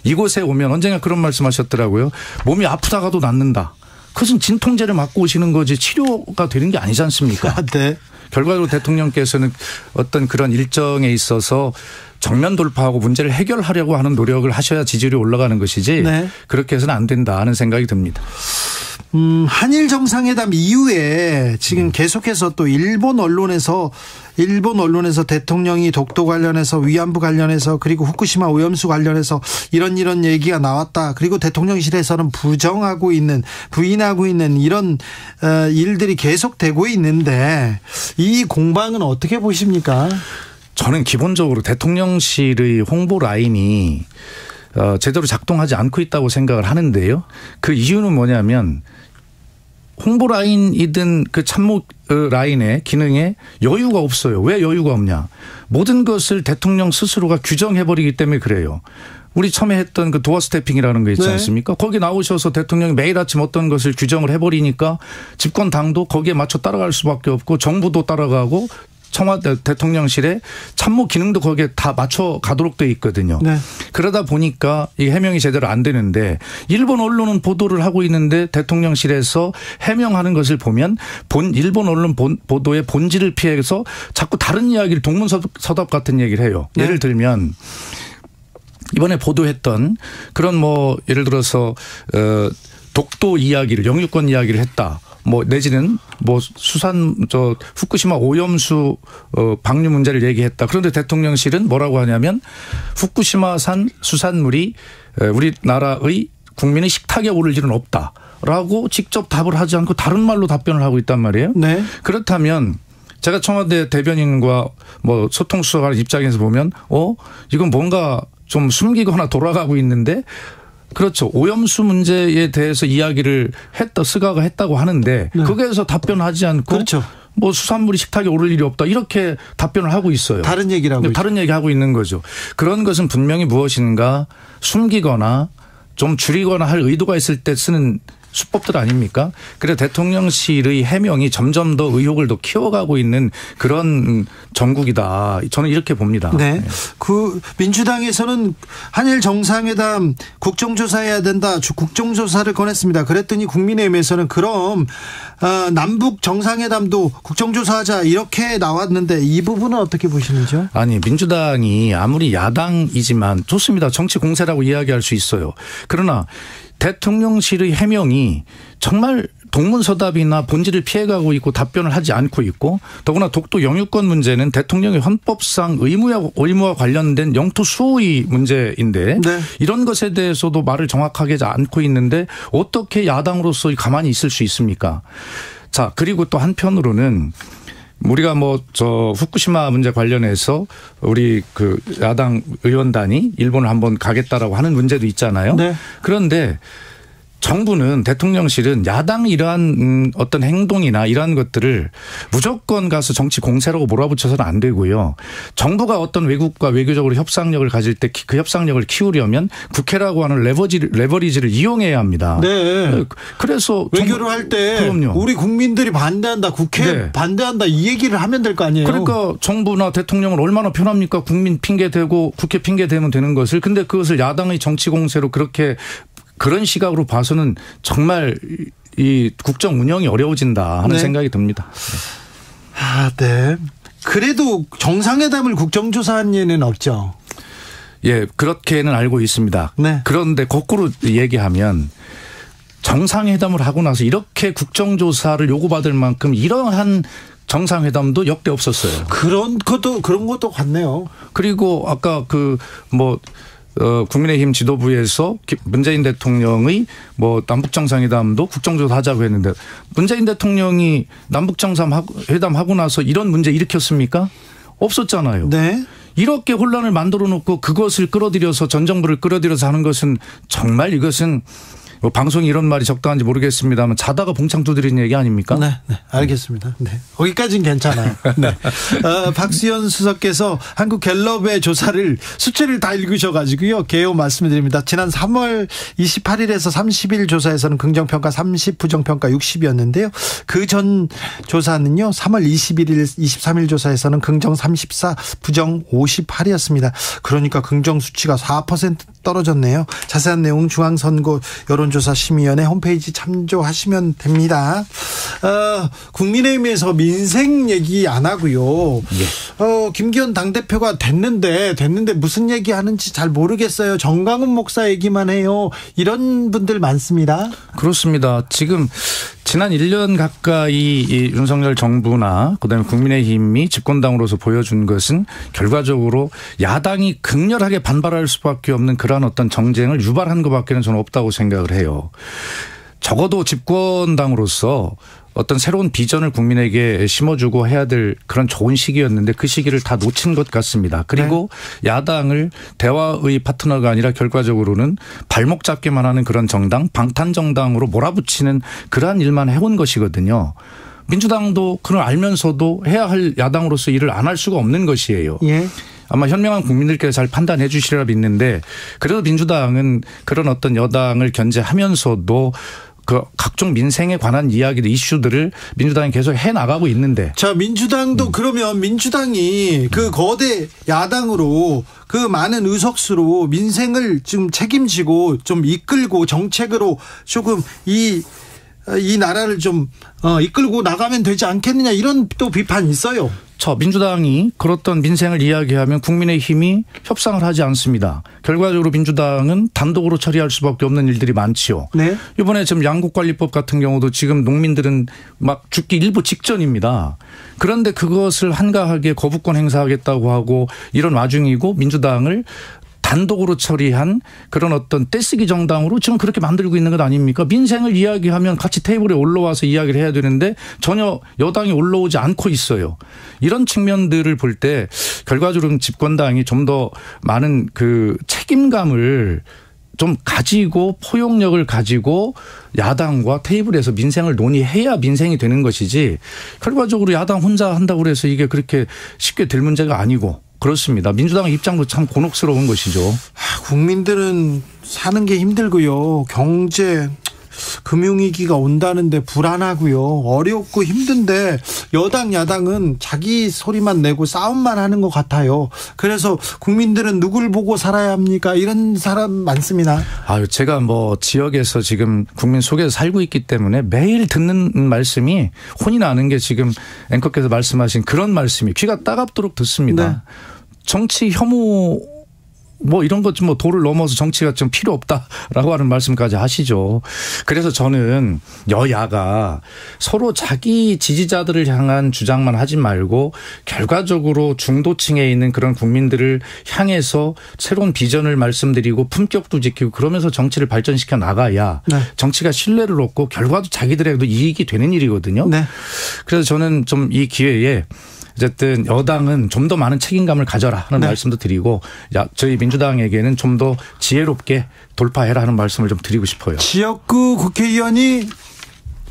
이곳에 오면 언젠가 그런 말씀하셨더라고요. 몸이 아프다가도 낫는다. 그것은 진통제를 맞고 오시는 거지 치료가 되는 게 아니지 않습니까? 네. 결과적으로 대통령께서는 어떤 그런 일정에 있어서 정면 돌파하고 문제를 해결하려고 하는 노력을 하셔야 지지율이 올라가는 것이지 네. 그렇게 해서는 안 된다 하는 생각이 듭니다. 한일 정상회담 이후에 지금 계속해서 또 일본 언론에서 대통령이 독도 관련해서 위안부 관련해서 그리고 후쿠시마 오염수 관련해서 이런 얘기가 나왔다. 그리고 대통령실에서는 부인하고 있는 이런 일들이 계속되고 있는데 이 공방은 어떻게 보십니까? 저는 기본적으로 대통령실의 홍보 라인이 제대로 작동하지 않고 있다고 생각을 하는데요. 그 이유는 뭐냐면 홍보 라인이든 그 참모 라인의 기능에 여유가 없어요. 왜 여유가 없냐. 모든 것을 대통령 스스로가 규정해버리기 때문에 그래요. 우리 처음에 했던 그 도어 스태핑이라는 거 있지 네. 않습니까? 거기 나오셔서 대통령이 매일 아침 어떤 것을 규정을 해버리니까 집권 당도 거기에 맞춰 따라갈 수밖에 없고 정부도 따라가고 청와대 대통령실의 참모 기능도 거기에 다 맞춰 가도록 돼 있거든요. 네. 그러다 보니까 이 해명이 제대로 안 되는데 일본 언론은 보도를 하고 있는데 대통령실에서 해명하는 것을 보면 일본 언론 보도의 본질을 피해서 자꾸 다른 이야기를 동문서답 같은 얘기를 해요. 네. 예를 들면 이번에 보도했던 그런 뭐 예를 들어서 독도 이야기를 영유권 이야기를 했다. 뭐 내지는 뭐 후쿠시마 오염수 방류 문제를 얘기했다. 그런데 대통령실은 뭐라고 하냐면 후쿠시마산 수산물이 우리나라의 국민의 식탁에 오를 일은 없다라고 직접 답을 하지 않고 다른 말로 답변을 하고 있단 말이에요. 네. 그렇다면 제가 청와대 대변인과 뭐 소통수석하는 입장에서 보면 이건 뭔가 좀 숨기거나 돌아가고 있는데 그렇죠. 오염수 문제에 대해서 이야기를 스가가 했다고 하는데 네. 거기에서 답변하지 않고 그렇죠. 뭐 수산물이 식탁에 오를 일이 없다 이렇게 답변을 하고 있어요. 다른 얘기를 하고 다른 얘기하고 있는 거죠. 그런 것은 분명히 무엇인가 숨기거나 좀 줄이거나 할 의도가 있을 때 쓰는 수법들 아닙니까? 그래서 대통령실의 해명이 점점 더 의혹을 더 키워가고 있는 그런 정국이다. 저는 이렇게 봅니다. 네. 그 민주당에서는 한일 정상회담 국정조사해야 된다. 국정조사를 권했습니다. 그랬더니 국민의힘에서는 그럼 남북 정상회담도 국정조사하자 이렇게 나왔는데 이 부분은 어떻게 보시는지요? 아니 민주당이 아무리 야당이지만 좋습니다. 정치 공세라고 이야기할 수 있어요. 그러나 대통령실의 해명이 정말 동문서답이나 본질을 피해가고 있고 답변을 하지 않고 있고 더구나 독도 영유권 문제는 대통령의 헌법상 의무와 관련된 영토 수호의 문제인데 네. 이런 것에 대해서도 말을 정확하게 하지 않고 있는데 어떻게 야당으로서 가만히 있을 수 있습니까? 자, 그리고 또 한편으로는 우리가 후쿠시마 문제 관련해서 우리 그 야당 의원단이 일본을 한번 가겠다라고 하는 문제도 있잖아요. 네. 그런데 정부는 대통령실은 야당이 이러한 어떤 행동이나 이러한 것들을 무조건 가서 정치 공세라고 몰아붙여서는 안 되고요. 정부가 어떤 외국과 외교적으로 협상력을 가질 때 그 협상력을 키우려면 국회라고 하는 레버리지를 이용해야 합니다. 네. 그래서 외교를 할 때 우리 국민들이 반대한다. 국회 네. 반대한다. 이 얘기를 하면 될 거 아니에요. 그러니까 정부나 대통령은 얼마나 편합니까? 국민 핑계대고 국회 핑계대면 되는 것을. 근데 그것을 야당의 정치 공세로 그런 시각으로 봐서는 정말 이 국정 운영이 어려워진다 하는 네. 생각이 듭니다. 네. 그래도 정상회담을 국정조사한 예는 없죠. 예, 그렇게는 알고 있습니다. 네. 그런데 거꾸로 얘기하면 정상회담을 하고 나서 이렇게 국정조사를 요구받을 만큼 이러한 정상회담도 역대 없었어요. 그런 것도 같네요. 그리고 아까 국민의힘 지도부에서 문재인 대통령의 남북 정상회담도 국정조사 하자고 했는데 문재인 대통령이 남북 정상회담 하고 나서 이런 문제 일으켰습니까? 없었잖아요. 네. 이렇게 혼란을 만들어 놓고 그것을 끌어들여서 전 정부를 끌어들여서 하는 것은 정말 이것은 방송이 이런 말이 적당한지 모르겠습니다만 자다가 봉창 두드리는 얘기 아닙니까? 네, 알겠습니다. 네, 거기까지는 괜찮아요. 네. 박수현 수석께서 한국갤럽의 조사를 수치를 다 읽으셔가지고요. 개요 말씀드립니다. 지난 3월 28일에서 30일 조사에서는 긍정평가 30, 부정평가 60이었는데요. 그 전 조사는요. 3월 21일, 23일 조사에서는 긍정 34, 부정 58이었습니다. 그러니까 긍정 수치가 4% 떨어졌네요. 자세한 내용 중앙선거 여론조사심의위원회 홈페이지 참조하시면 됩니다. 국민의힘에서 민생 얘기 안 하고요. 예. 김기현 당대표가 됐는데 무슨 얘기하는지 잘 모르겠어요. 정강훈 목사 얘기만 해요. 이런 분들 많습니다. 그렇습니다. 지금 지난 1년 가까이 이 윤석열 정부나 그다음에 국민의힘이 집권당으로서 보여준 것은 결과적으로 야당이 극렬하게 반발할 수밖에 없는 그러한 어떤 정쟁을 유발한 것밖에는 저는 없다고 생각을 해요. 적어도 집권당으로서 어떤 새로운 비전을 국민에게 심어주고 해야 될 그런 좋은 시기였는데 그 시기를 다 놓친 것 같습니다. 그리고 네. 야당을 대화의 파트너가 아니라 결과적으로는 발목 잡기만 하는 그런 정당, 방탄정당으로 몰아붙이는 그러한 일만 해온 것이거든요. 민주당도 그걸 알면서도 해야 할 야당으로서 일을 안 할 수가 없는 것이에요. 예. 아마 현명한 국민들께서 잘 판단해 주시리라 믿는데 그래도 민주당은 그런 어떤 여당을 견제하면서도 그 각종 민생에 관한 이야기들, 이슈들을 민주당이 계속 해나가고 있는데. 자, 민주당도 그러면 민주당이 그 거대 야당으로 그 많은 의석수로 민생을 좀 책임지고 좀 이끌고 정책으로 조금 이 나라를 좀 이끌고 나가면 되지 않겠느냐 이런 또 비판이 있어요. 민주당이 그렇던 민생을 이야기하면 국민의힘이 협상을 하지 않습니다. 결과적으로 민주당은 단독으로 처리할 수밖에 없는 일들이 많지요. 네. 이번에 지금 양국관리법 같은 경우도 지금 농민들은 막 죽기 일부 직전입니다. 그런데 그것을 한가하게 거부권 행사하겠다고 하고 이런 와중이고 민주당을 단독으로 처리한 그런 어떤 떼쓰기 정당으로 지금 그렇게 만들고 있는 것 아닙니까? 민생을 이야기하면 같이 테이블에 올라와서 이야기를 해야 되는데 전혀 여당이 올라오지 않고 있어요. 이런 측면들을 볼 때 결과적으로 집권당이 좀 더 많은 그 책임감을 좀 가지고 포용력을 가지고 야당과 테이블에서 민생을 논의해야 민생이 되는 것이지 결과적으로 야당 혼자 한다고 해서 이게 그렇게 쉽게 될 문제가 아니고 그렇습니다. 민주당의 입장도 참 곤혹스러운 것이죠. 국민들은 사는 게 힘들고요. 경제 금융위기가 온다는데 불안하고요. 어렵고 힘든데 여당 야당은 자기 소리만 내고 싸움만 하는 것 같아요. 그래서 국민들은 누굴 보고 살아야 합니까? 이런 사람 많습니다. 제가 지역에서 지금 국민 속에서 살고 있기 때문에 매일 듣는 말씀이 혼이 나는 게 지금 앵커께서 말씀하신 그런 말씀이 귀가 따갑도록 듣습니다. 네. 정치 혐오 이런 것 좀 도를 넘어서 정치가 좀 필요 없다라고 하는 말씀까지 하시죠. 그래서 저는 여야가 서로 자기 지지자들을 향한 주장만 하지 말고 결과적으로 중도층에 있는 그런 국민들을 향해서 새로운 비전을 말씀드리고 품격도 지키고 그러면서 정치를 발전시켜 나가야 네. 정치가 신뢰를 얻고 결과도 자기들에게도 이익이 되는 일이거든요. 네. 그래서 저는 좀 이 기회에 어쨌든 여당은 좀 더 많은 책임감을 가져라 하는 네. 말씀도 드리고 저희 민주당에게는 좀 더 지혜롭게 돌파해라 하는 말씀을 좀 드리고 싶어요. 지역구 국회의원이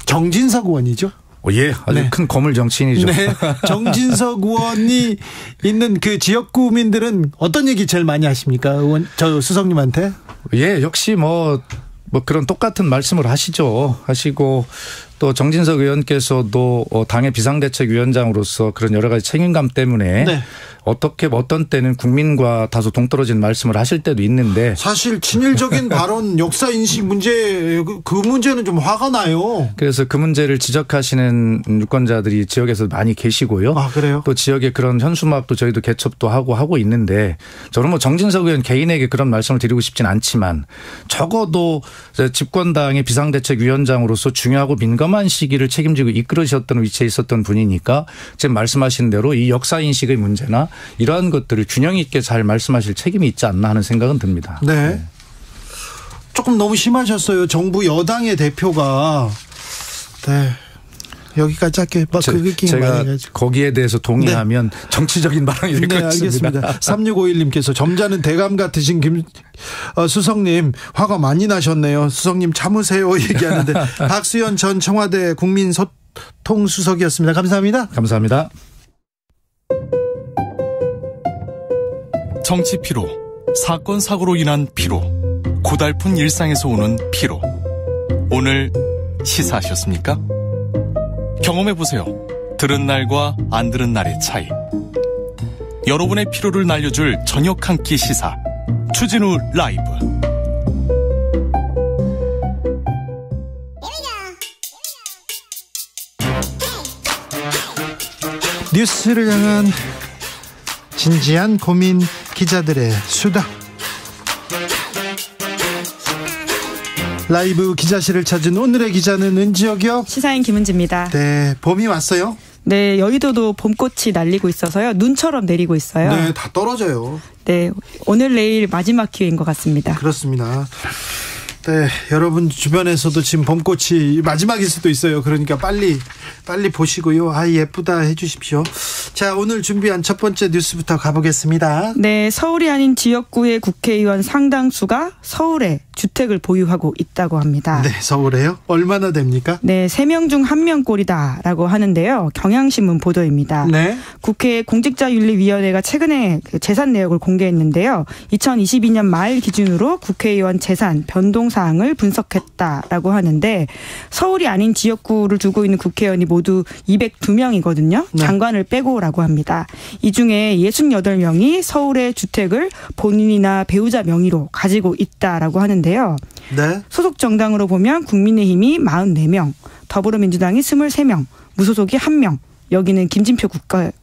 정진석 의원이죠? 예, 아주 네. 큰 거물 정치인이죠. 네. 정진석 의원이 있는 그 지역구민들은 어떤 얘기 제일 많이 하십니까? 의원, 저 수석님한테? 예, 역시 그런 똑같은 말씀을 하시고 또 정진석 의원께서도 당의 비상대책위원장으로서 그런 여러 가지 책임감 때문에 네. 어떤 때는 국민과 다소 동떨어진 말씀을 하실 때도 있는데 사실 친일적인 발언 역사 인식 문제 그 문제는 좀 화가 나요. 그래서 그 문제를 지적하시는 유권자들이 지역에서 많이 계시고요. 아, 그래요? 또 지역에 그런 현수막도 저희도 개첩도 하고 있는데 저는 정진석 의원 개인에게 그런 말씀을 드리고 싶진 않지만 적어도 집권당의 비상대책위원장으로서 중요하고 민감한 시기를 책임지고 이끌으셨던 위치에 있었던 분이니까 지금 말씀하신 대로 이 역사 인식의 문제나 이러한 것들을 균형 있게 잘 말씀하실 책임이 있지 않나 하는 생각은 듭니다. 네. 조금 너무 심하셨어요. 정부 여당의 대표가. 네. 여기까지 할게요. 제가 거기에 대해서 동의하면 네. 정치적인 발언이 될 것 같습니다. 알겠습니다. 3651님께서 점잖은 대감 같으신 수석님 화가 많이 나셨네요. 수석님 참으세요 얘기하는데 박수현 전 청와대 국민소통수석이었습니다. 감사합니다. 감사합니다. 정치 피로, 사건 사고로 인한 피로, 고달픈 일상에서 오는 피로. 오늘 시사하셨습니까? 경험해보세요. 들은 날과 안 들은 날의 차이. 여러분의 피로를 날려줄 저녁 한 끼 시사 추진우 라이브. 뉴스를 향한 진지한 고민, 기자들의 수다. 라이브 기자실을 찾은 오늘의 기자는 은지혁이요. 시사인 김은지입니다. 네, 봄이 왔어요? 네, 여의도도 봄꽃이 날리고 있어서요. 눈처럼 내리고 있어요. 네, 다 떨어져요. 네, 오늘 내일 마지막 기회인 것 같습니다. 그렇습니다. 네, 여러분 주변에서도 지금 봄꽃이 마지막일 수도 있어요. 그러니까 빨리 보시고요. 예쁘다 해주십시오. 자, 오늘 준비한 첫 번째 뉴스부터 가보겠습니다. 네, 서울이 아닌 지역구의 국회의원 상당수가 서울에 주택을 보유하고 있다고 합니다. 네, 서울에요? 얼마나 됩니까? 네, 3명 중 1명 꼴이다라고 하는데요. 경향신문 보도입니다. 네. 국회 공직자윤리위원회가 최근에 재산 내역을 공개했는데요. 2022년 말 기준으로 국회의원 재산 변동 사항을 분석했다라고 하는데 서울이 아닌 지역구를 두고 있는 국회의원이 모두 202명이거든요. 네. 장관을 빼고라고 합니다. 이 중에 68명이 서울의 주택을 본인이나 배우자 명의로 가지고 있다라고 하는데 있는데요. 네. 소속 정당으로 보면 국민의힘이 44명, 더불어민주당이 23명, 무소속이 1명. 여기는 김진표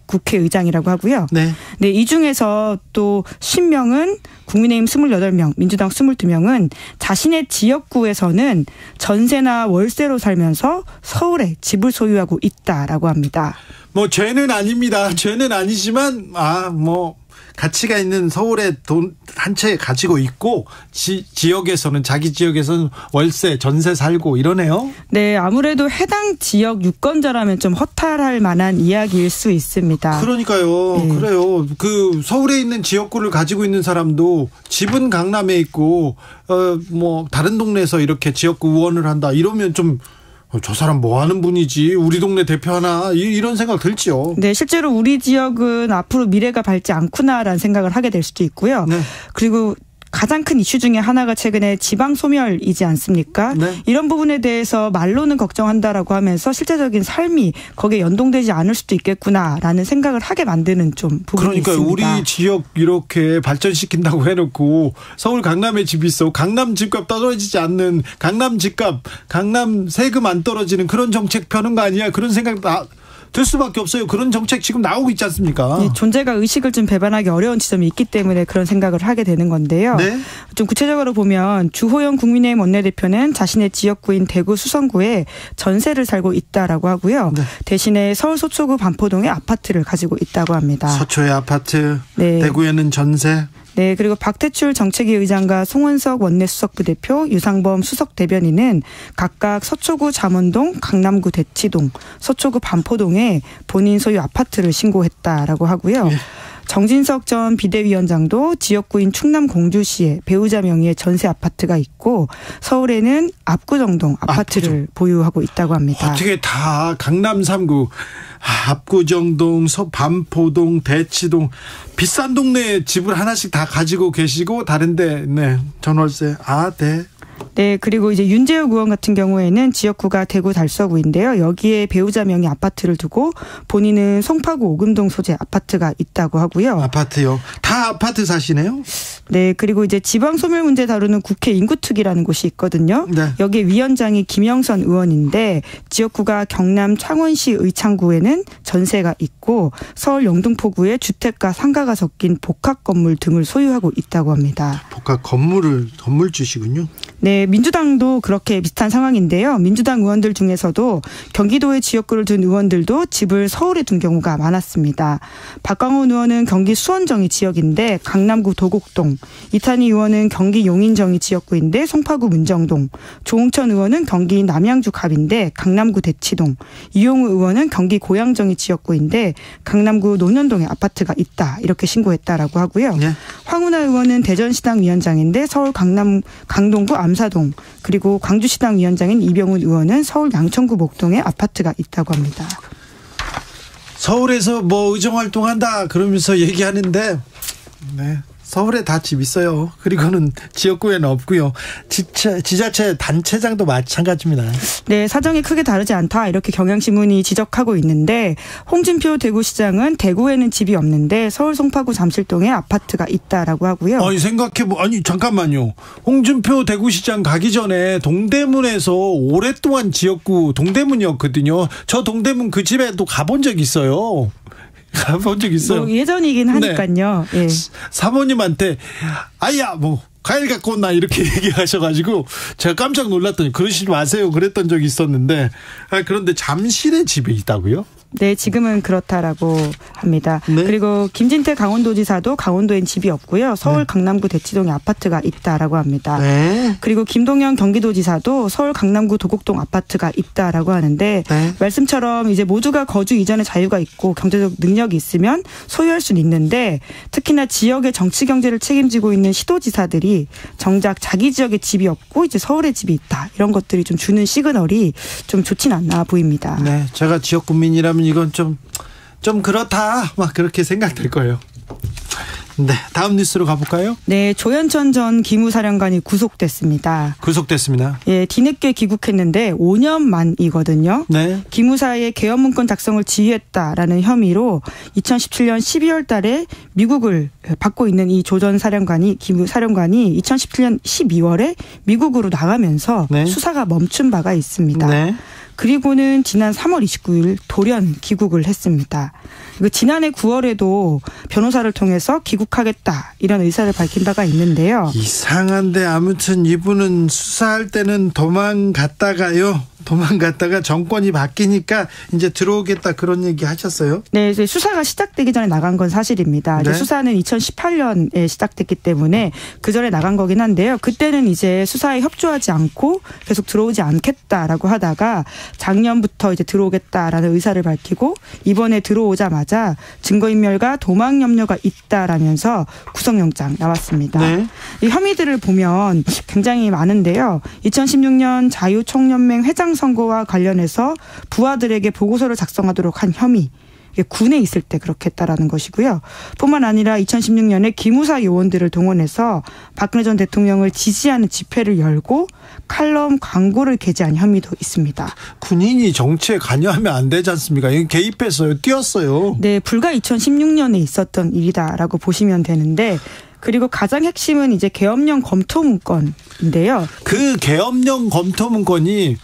국회의장이라고 하고요. 네. 네, 이 중에서 또 10명은 국민의힘 28명, 민주당 22명은 자신의 지역구에서는 전세나 월세로 살면서 서울에 집을 소유하고 있다라고 합니다. 뭐 죄는 아닙니다. 죄는 아니지만 가치가 있는 서울에 돈 한 채 가지고 있고 지역에서는 자기 지역에서는 월세 전세 살고 이러네요. 네, 아무래도 해당 지역 유권자라면 좀 허탈할 만한 이야기일 수 있습니다. 그러니까요. 네. 그래요. 그 서울에 있는 지역구를 가지고 있는 사람도 집은 강남에 있고 다른 동네에서 이렇게 지역구 의원을 한다 이러면 좀 저 사람 뭐 하는 분이지 우리 동네 대표하나 이런 생각 들지요. 네, 실제로 우리 지역은 앞으로 미래가 밝지 않구나라는 생각을 하게 될 수도 있고요. 네. 그리고 가장 큰 이슈 중에 하나가 최근에 지방 소멸이지 않습니까? 네. 이런 부분에 대해서 말로는 걱정한다라고 하면서 실제적인 삶이 거기에 연동되지 않을 수도 있겠구나라는 생각을 하게 만드는 좀 부분이 그러니까 있습니다. 우리 지역 이렇게 발전시킨다고 해놓고 서울 강남에 집이 있어 강남 집값 떨어지지 않는 강남 집값 강남 세금 안 떨어지는 그런 정책 펴는 거 아니야? 그런 생각 들 수밖에 없어요. 그런 정책 지금 나오고 있지 않습니까? 네, 존재가 의식을 좀 배반하기 어려운 지점이 있기 때문에 그런 생각을 하게 되는 건데요. 네? 좀 구체적으로 보면 주호영 국민의힘 원내대표는 자신의 지역구인 대구 수성구에 전세를 살고 있다라고 하고요. 네. 대신에 서울 서초구 반포동에 아파트를 가지고 있다고 합니다. 서초에 아파트, 네. 대구에는 전세. 네, 그리고 박태출 정책위 의장과 송은석 원내수석부대표, 유상범 수석대변인은 각각 서초구 잠원동, 강남구 대치동, 서초구 반포동에 본인 소유 아파트를 신고했다라고 하고요. 네. 정진석 전 비대위원장도 지역구인 충남 공주시에 배우자 명의의 전세 아파트가 있고 서울에는 압구정동 아파트를 보유하고 있다고 합니다. 어떻게 다 강남 3구 압구정동, 반포동, 대치동 비싼 동네에 집을 하나씩 다 가지고 계시고 다른데 전월세. 네. 네, 그리고 이제 윤재욱 의원 같은 경우에는 지역구가 대구 달서구인데요. 여기에 배우자 명의 아파트를 두고 본인은 송파구 오금동 소재 아파트가 있다고 하고요. 아파트요? 다 아파트 사시네요? 네, 그리고 이제 지방 소멸 문제 다루는 국회 인구특위라는 곳이 있거든요. 네. 여기에 위원장이 김영선 의원인데 지역구가 경남 창원시 의창구에는 전세가 있고 서울 영등포구에 주택가 상가가 섞인 복합 건물 등을 소유하고 있다고 합니다. 복합 건물주시군요. 네, 민주당도 그렇게 비슷한 상황인데요. 민주당 의원들 중에서도 경기도에 지역구를 둔 의원들도 집을 서울에 둔 경우가 많았습니다. 박광훈 의원은 경기 수원정이 지역인데 강남구 도곡동, 이탄희 의원은 경기 용인정이 지역구인데 송파구 문정동, 조홍천 의원은 경기 남양주 갑인데 강남구 대치동, 이용우 의원은 경기 고양정이 지역구인데 강남구 논현동에 아파트가 있다 이렇게 신고했다라고 하고요. 네. 황운하 의원은 대전시당 위원장인데 서울 강동구 암사동, 그리고 광주시당 위원장인 이병훈 의원은 서울 양천구 목동에 아파트가 있다고 합니다. 서울에서 의정활동한다 그러면서 얘기하는데 서울에 다 집 있어요. 그리고는 지역구에는 없고요. 지자체 단체장도 마찬가지입니다. 네, 사정이 크게 다르지 않다 이렇게 경향신문이 지적하고 있는데 홍준표 대구시장은 대구에는 집이 없는데 서울 송파구 잠실동에 아파트가 있다라고 하고요. 잠깐만요. 홍준표 대구시장 가기 전에 동대문에서 오랫동안 지역구 동대문이었거든요. 저 동대문 그 집에도 가본 적 있어요. 가본 적 있어요. 예전이긴 하니까요. 네. 사모님한테 아야 과일 갖고 온나 이렇게 얘기하셔가지고 제가 깜짝 놀랐더니 그러시지 마세요 그랬던 적이 있었는데 그런데 잠실에 집이 있다고요? 네, 지금은 그렇다라고 합니다. 네. 그리고 김진태 강원도지사도 강원도엔 집이 없고요. 서울 강남구 대치동에 아파트가 있다라고 합니다. 네. 그리고 김동연 경기도지사도 서울 강남구 도곡동 아파트가 있다라고 하는데 말씀처럼 이제 모두가 거주 이전의 자유가 있고 경제적 능력이 있으면 소유할 수는 있는데 특히나 지역의 정치 경제를 책임지고 있는 시도지사들이 정작 자기 지역에 집이 없고 이제 서울에 집이 있다 이런 것들이 좀 주는 시그널이 좀 좋진 않아 보입니다. 네, 제가 지역 국민이라면 이건 좀 그렇다 그렇게 생각될 거예요. 네, 다음 뉴스로 가볼까요? 네, 조현천 전 기무사령관이 구속됐습니다. 구속됐습니다. 예, 뒤늦게 귀국했는데 5년 만이거든요. 네. 기무사의 개헌 문건 작성을 지휘했다라는 혐의로 2017년 12월 달에 미국을 받고 있는 이 조 전 사령관이 기무사령관이 2017년 12월에 미국으로 나가면서 네. 수사가 멈춘 바가 있습니다. 네. 그리고는 지난 3월 29일 돌연 귀국을 했습니다. 지난해 9월에도 변호사를 통해서 귀국하겠다 이런 의사를 밝힌 바가 있는데요. 이상한데 아무튼 이분은 수사할 때는 도망갔다가 정권이 바뀌니까 이제 들어오겠다 그런 얘기 하셨어요? 네, 이제 수사가 시작되기 전에 나간 건 사실입니다. 네. 이제 수사는 2018년에 시작됐기 때문에 그 전에 나간 거긴 한데요. 그때는 이제 수사에 협조하지 않고 계속 들어오지 않겠다라고 하다가 작년부터 이제 들어오겠다라는 의사를 밝히고 이번에 들어오자마자 증거인멸과 도망 염려가 있다라면서 구속영장 나왔습니다. 네. 이 혐의들을 보면 굉장히 많은데요. 2016년 자유총연맹 회장 선거와 관련해서 부하들에게 보고서를 작성하도록 한 혐의. 군에 있을 때 그렇게 했다라는 것이고요. 뿐만 아니라 2016년에 기무사 요원들을 동원해서 박근혜 전 대통령을 지지하는 집회를 열고 칼럼 광고를 게재한 혐의도 있습니다. 군인이 정치에 관여하면 안 되지 않습니까? 이거 개입했어요. 뛰었어요. 네, 불과 2016년에 있었던 일이다라고 보시면 되는데 그리고 가장 핵심은 이제 계엄령 검토 문건인데요. 그 계엄령 검토 문건이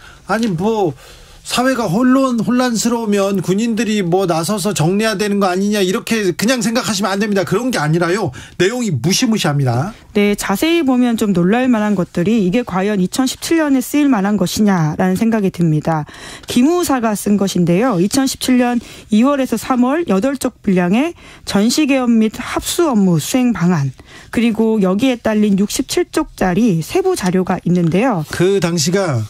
사회가 혼란스러우면 군인들이 나서서 정리해야 되는 거 아니냐 이렇게 그냥 생각하시면 안 됩니다. 그런 게 아니라요. 내용이 무시무시합니다. 네, 자세히 보면 좀 놀랄 만한 것들이 이게 과연 2017년에 쓰일 만한 것이냐라는 생각이 듭니다. 기무사가 쓴 것인데요. 2017년 2월에서 3월 8쪽 분량의 전시개헌 및 합수 업무 수행 방안 그리고 여기에 딸린 67쪽짜리 세부 자료가 있는데요. 그 당시가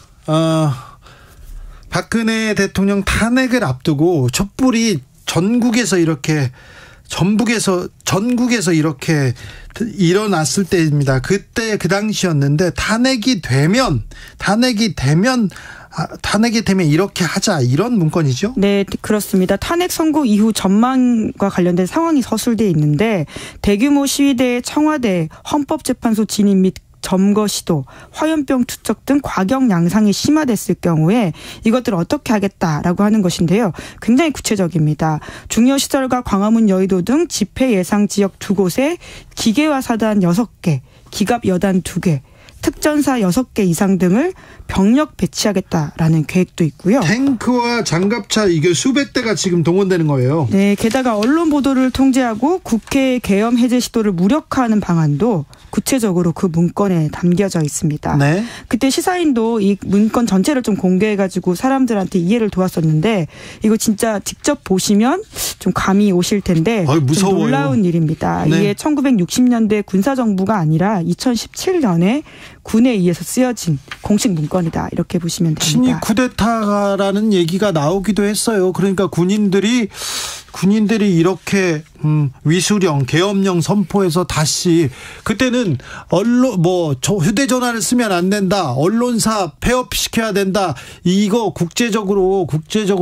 박근혜 대통령 탄핵을 앞두고 촛불이 전국에서 이렇게 일어났을 때입니다. 그때 그 당시였는데 탄핵이 되면 이렇게 하자 이런 문건이죠? 네, 그렇습니다. 탄핵 선고 이후 전망과 관련된 상황이 서술되어 있는데 대규모 시위대의 청와대 헌법재판소 진입 및 점거 시도, 화염병 투척 등 과격 양상이 심화됐을 경우에 이것들을 어떻게 하겠다라고 하는 것인데요. 굉장히 구체적입니다. 중요시설과 광화문 여의도 등 집회 예상 지역 2곳에 기계화 사단 6개, 기갑 여단 2개, 특전사 6개 이상 등을 병력 배치하겠다라는 계획도 있고요. 탱크와 장갑차 이게 수백 대가 지금 동원되는 거예요. 네, 게다가 언론 보도를 통제하고 국회 계엄 해제 시도를 무력화하는 방안도 구체적으로 그 문건에 담겨져 있습니다. 네. 그때 시사인도 이 문건 전체를 좀 공개해가지고 사람들한테 이해를 도왔었는데 이거 진짜 직접 보시면 좀 감이 오실 텐데 좀 놀라운 일입니다. 네. 이게 1960년대 군사정부가 아니라 2017년에 군에 의해서 쓰여진 공식 문건이다 이렇게 보시면 됩니다. 친위 쿠데타라는 얘기가 나오기도 했어요. 그러니까 군인들이 이렇게 위수령, 계엄령 선포해서 다시 그때는 휴대전화를 쓰면 안 된다. 언론사 폐업시켜야 된다. 이거 국제적으로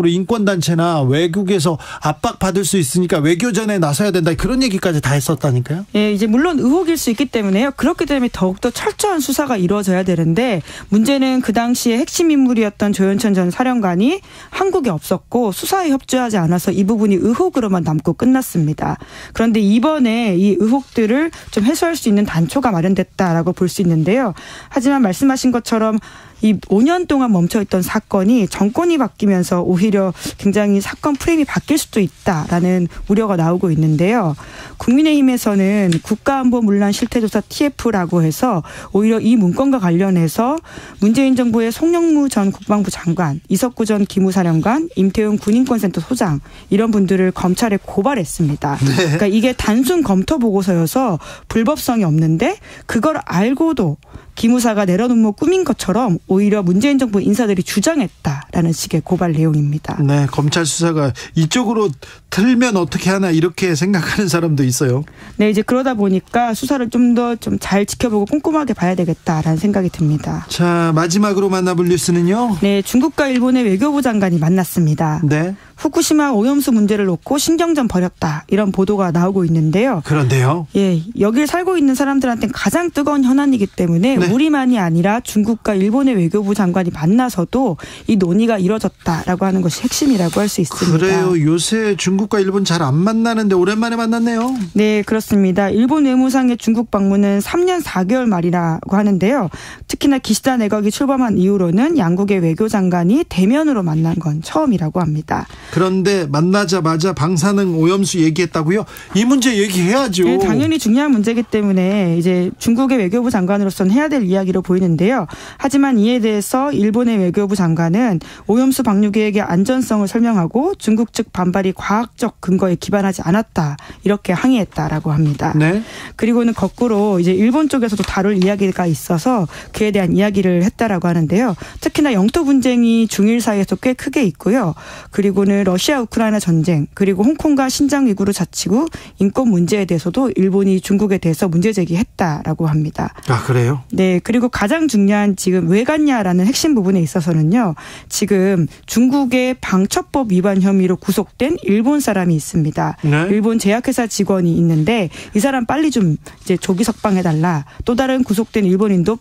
인권단체나 외국에서 압박받을 수 있으니까 외교전에 나서야 된다. 그런 얘기까지 다 했었다니까요. 예, 이제 물론 의혹일 수 있기 때문에요. 그렇기 때문에 더욱더 철저한 수사가 이루어져야 되는데 문제는 그 당시에 핵심 인물이었던 조현천 전 사령관이 한국에 없었고 수사에 협조하지 않아서 이 부분이 의혹으로만 남고 끝났습니다. 그런데 이번에 이 의혹들을 좀 해소할 수 있는 단초가 마련됐다라고 볼 수 있는데요. 하지만 말씀하신 것처럼 이 5년 동안 멈춰있던 사건이 정권이 바뀌면서 오히려 굉장히 사건 프레임이 바뀔 수도 있다라는 우려가 나오고 있는데요. 국민의힘에서는 국가안보문란 실태조사 TF라고 해서 오히려 이 문건과 관련해서 문재인 정부의 송영무 전 국방부 장관, 이석구 전 기무사령관, 임태훈 군인권센터 소장 이런 분들을 검찰에 고발했습니다. 네. 그러니까 이게 단순 검토 보고서여서 불법성이 없는데 그걸 알고도 기무사가 내려놓은 꾸민 것처럼 오히려 문재인 정부 인사들이 주장했다라는 식의 고발 내용입니다. 네, 검찰 수사가 이쪽으로 틀면 어떻게 하나 이렇게 생각하는 사람도 있어요. 네, 이제 그러다 보니까 수사를 좀 더 좀 잘 지켜보고 꼼꼼하게 봐야 되겠다라는 생각이 듭니다. 자, 마지막으로 만나볼 뉴스는요. 네, 중국과 일본의 외교부 장관이 만났습니다. 네. 후쿠시마 오염수 문제를 놓고 신경전 벌였다 이런 보도가 나오고 있는데요. 그런데요. 예, 여길 살고 있는 사람들한테는 가장 뜨거운 현안이기 때문에 네. 우리만이 아니라 중국과 일본의 외교부 장관이 만나서도 이 논의가 이뤄졌다라고 하는 것이 핵심이라고 할 수 있습니다. 그래요. 요새 중국과 일본 잘 안 만나는데 오랜만에 만났네요. 네, 그렇습니다. 일본 외무상의 중국 방문은 3년 4개월 만이라고 하는데요. 특히나 기시다 내각이 출범한 이후로는 양국의 외교장관이 대면으로 만난 건 처음이라고 합니다. 그런데 만나자마자 방사능 오염수 얘기했다고요? 이 문제 얘기해야죠. 네, 당연히 중요한 문제이기 때문에 이제 중국의 외교부 장관으로서는 해야 될 이야기로 보이는데요. 하지만 이에 대해서 일본의 외교부 장관은 오염수 방류 계획의 안전성을 설명하고 중국 측 반발이 과학적 근거에 기반하지 않았다 이렇게 항의했다라고 합니다. 네. 그리고는 거꾸로 이제 일본 쪽에서도 다룰 이야기가 있어서 그에 대한 이야기를 했다라고 하는데요. 특히나 영토 분쟁이 중일 사이에서 꽤 크게 있고요. 그리고는 러시아 우크라이나 전쟁 그리고 홍콩과 신장 위구르 자치구 인권 문제에 대해서도 일본이 중국에 대해서 문제 제기했다라고 합니다. 아, 그래요? 네. 그리고 가장 중요한 지금 왜 갔냐라는 핵심 부분에 있어서는요. 지금 중국의 방첩법 위반 혐의로 구속된 일본 사람이 있습니다. 네. 일본 제약회사 직원이 있는데 이 사람 빨리 좀 이제 조기 석방해달라. 또 다른 구속된 일본인도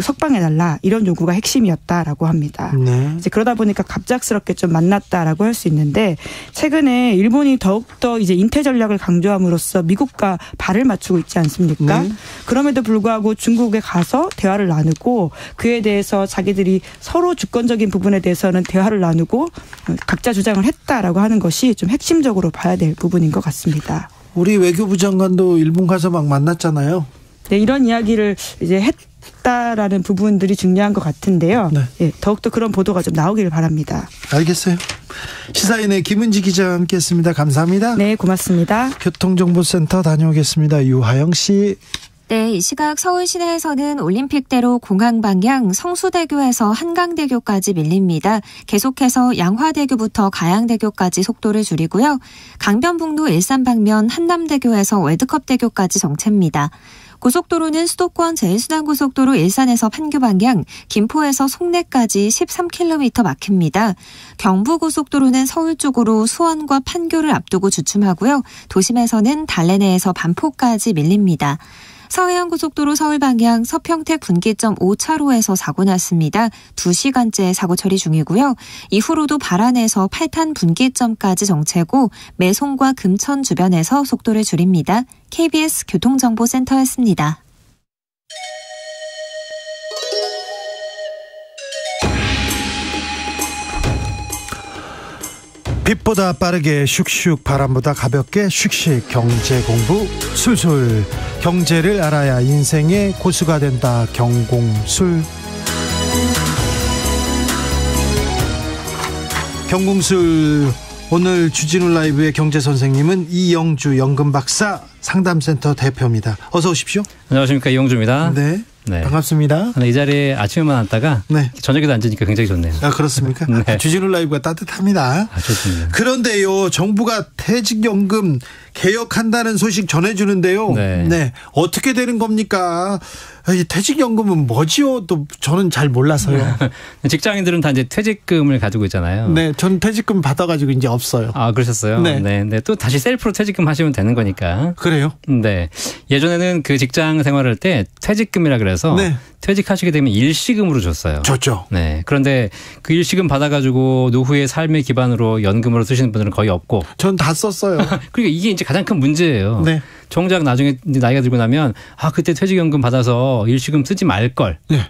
석방해달라. 이런 요구가 핵심이었다라고 합니다. 네. 이제 그러다 보니까 갑작스럽게 좀 만났다라고 할 수 있는데 최근에 일본이 더욱더 이제 인태 전략을 강조함으로써 미국과 발을 맞추고 있지 않습니까? 네. 그럼에도 불구하고 중국에 가서 대화를 나누고 그에 대해서 자기들이 서로 주권적인 부분에 대해서는 대화를 나누고 각자 주장을 했다라고 하는 것이 좀 핵심적으로 봐야 될 부분인 것 같습니다. 우리 외교부 장관도 일본 가서 막 만났잖아요. 네, 이런 이야기를 이제 했다라는 부분들이 중요한 것 같은데요. 네. 예, 더욱더 그런 보도가 좀 나오길 바랍니다. 알겠어요. 시사인의 김은지 기자와 함께했습니다. 감사합니다. 네, 고맙습니다. 교통정보센터 다녀오겠습니다. 유하영 씨. 네, 이 시각 서울 시내에서는 올림픽대로 공항 방향 성수대교에서 한강대교까지 밀립니다. 계속해서 양화대교부터 가양대교까지 속도를 줄이고요. 강변북로 일산 방면 한남대교에서 월드컵대교까지 정체입니다. 고속도로는 수도권 제일순환고속도로 일산에서 판교 방향, 김포에서 송내까지 13km 막힙니다. 경부고속도로는 서울 쪽으로 수원과 판교를 앞두고 주춤하고요. 도심에서는 달래내에서 반포까지 밀립니다. 서해안고속도로 서울 방향 서평택 분기점 5차로에서 사고 났습니다. 2시간째 사고 처리 중이고요. 이후로도 발안에서 8탄 분기점까지 정체고 매송과 금천 주변에서 속도를 줄입니다. KBS 교통정보센터였습니다. 빛보다 빠르게 슉슉 바람보다 가볍게 슉슉 경제 공부 술술 경제를 알아야 인생의 고수가 된다. 경공술. 경공술 오늘 주진우 라이브의 경제 선생님은 이영주 연금박사 상담센터 대표입니다. 어서 오십시오. 안녕하십니까, 이영주입니다. 네. 네. 반갑습니다. 이 자리에 아침에만 앉다가 네. 저녁에도 앉으니까 굉장히 좋네요. 아, 그렇습니까? 네. 주진우 라이브가 따뜻합니다. 아, 좋습니다. 그런데요, 정부가 퇴직연금 개혁한다는 소식 전해주는데요. 네. 네. 어떻게 되는 겁니까? 이 퇴직연금은 뭐지요? 또 저는 잘 몰라서요. 직장인들은 다 이제 퇴직금을 가지고 있잖아요. 네, 저는 퇴직금 받아가지고 이제 없어요. 아, 그러셨어요? 네. 네. 네. 또 다시 셀프로 퇴직금 하시면 되는 거니까. 그래요? 네. 예전에는 그 직장 생활할 때 퇴직금이라 그래서 네. 퇴직하시게 되면 일시금으로 줬어요. 줬죠. 네. 그런데 그 일시금 받아가지고 노후의 삶의 기반으로 연금으로 쓰시는 분들은 거의 없고. 전 다 썼어요. 그러니까 이게 이제 가장 큰 문제예요. 네. 정작 나중에 나이가 들고 나면 아, 그때 퇴직연금 받아서 일시금 쓰지 말 걸. 네.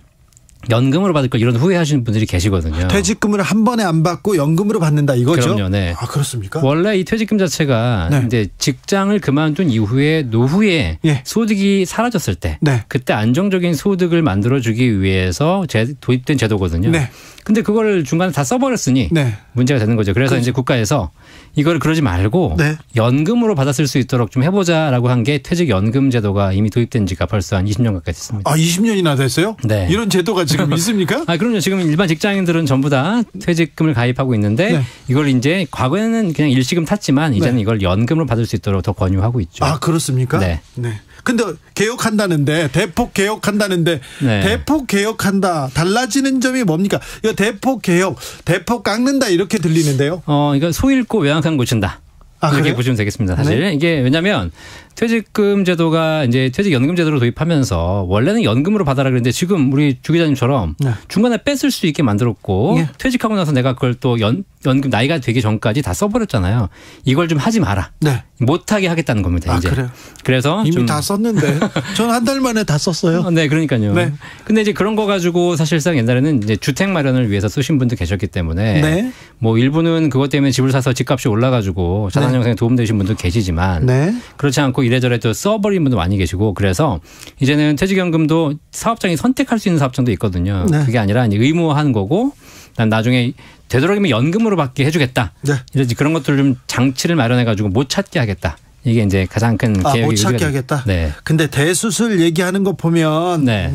연금으로 받을 걸 이런 후회하시는 분들이 계시거든요. 퇴직금을 한 번에 안 받고 연금으로 받는다 이거죠? 그럼요. 네. 아, 그렇습니까? 원래 이 퇴직금 자체가 네. 이제 직장을 그만둔 이후에 노후에 예. 소득이 사라졌을 때 네. 그때 안정적인 소득을 만들어주기 위해서 도입된 제도거든요. 네. 근데 그걸 중간에 다 써버렸으니 네. 문제가 되는 거죠. 그래서 이제 국가에서 이걸 그러지 말고 네. 연금으로 받았을 수 있도록 좀 해보자라고 한 게 퇴직연금 제도가 이미 도입된 지가 벌써 한 20년 가까이 됐습니다. 아, 20년이나 됐어요? 네. 이런 제도가 지금 있습니까? 아, 그럼요. 지금 일반 직장인들은 전부 다 퇴직금을 가입하고 있는데 네. 이걸 이제 과거에는 그냥 일시금 탔지만 이제는 네. 이걸 연금으로 받을 수 있도록 더 권유하고 있죠. 아, 그렇습니까? 네. 네. 근데 개혁한다는데 대폭 개혁한다는데 네. 대폭 개혁한다. 달라지는 점이 뭡니까? 이거 대폭 개혁, 대폭 깎는다 이렇게 들리는데요. 이거 소 잃고 외양간 고친다. 이렇게 그래요? 보시면 되겠습니다. 사실 네. 이게 왜냐하면 퇴직금 제도가 이제 퇴직연금 제도로 도입하면서 원래는 연금으로 받아라 그랬는데 지금 우리 주 기자님처럼 네. 중간에 뺐을 수 있게 만들었고 예. 퇴직하고 나서 내가 그걸 또 연금 나이가 되기 전까지 다 써버렸잖아요. 이걸 좀 하지 마라. 네. 못하게 하겠다는 겁니다. 이제. 그래요? 그래서 이미 좀 다 썼는데 저는 한 달 만에 다 썼어요. 네, 그러니까요. 네. 근데 이제 그런 거 가지고 사실상 옛날에는 이제 주택 마련을 위해서 쓰신 분도 계셨기 때문에 네. 뭐 일부는 그것 때문에 집을 사서 집값이 올라가지고 자산 형성에 도움되신 분도 계시지만 네. 그렇지 않고 이래저래 또 써버린 분도 많이 계시고 그래서 이제는 퇴직연금도 사업장이 선택할 수 있는 사업장도 있거든요. 네. 그게 아니라 이제 의무화하는 거고 난 나중에 되도록이면 연금으로 받게 해주겠다. 네. 이제 그런 것들을 좀 장치를 마련해가지고 못 찾게 하겠다. 이게 이제 가장 큰 개혁의 못 의지가 찾게 하겠다. 네. 근데 대수술 얘기하는 거 보면 네.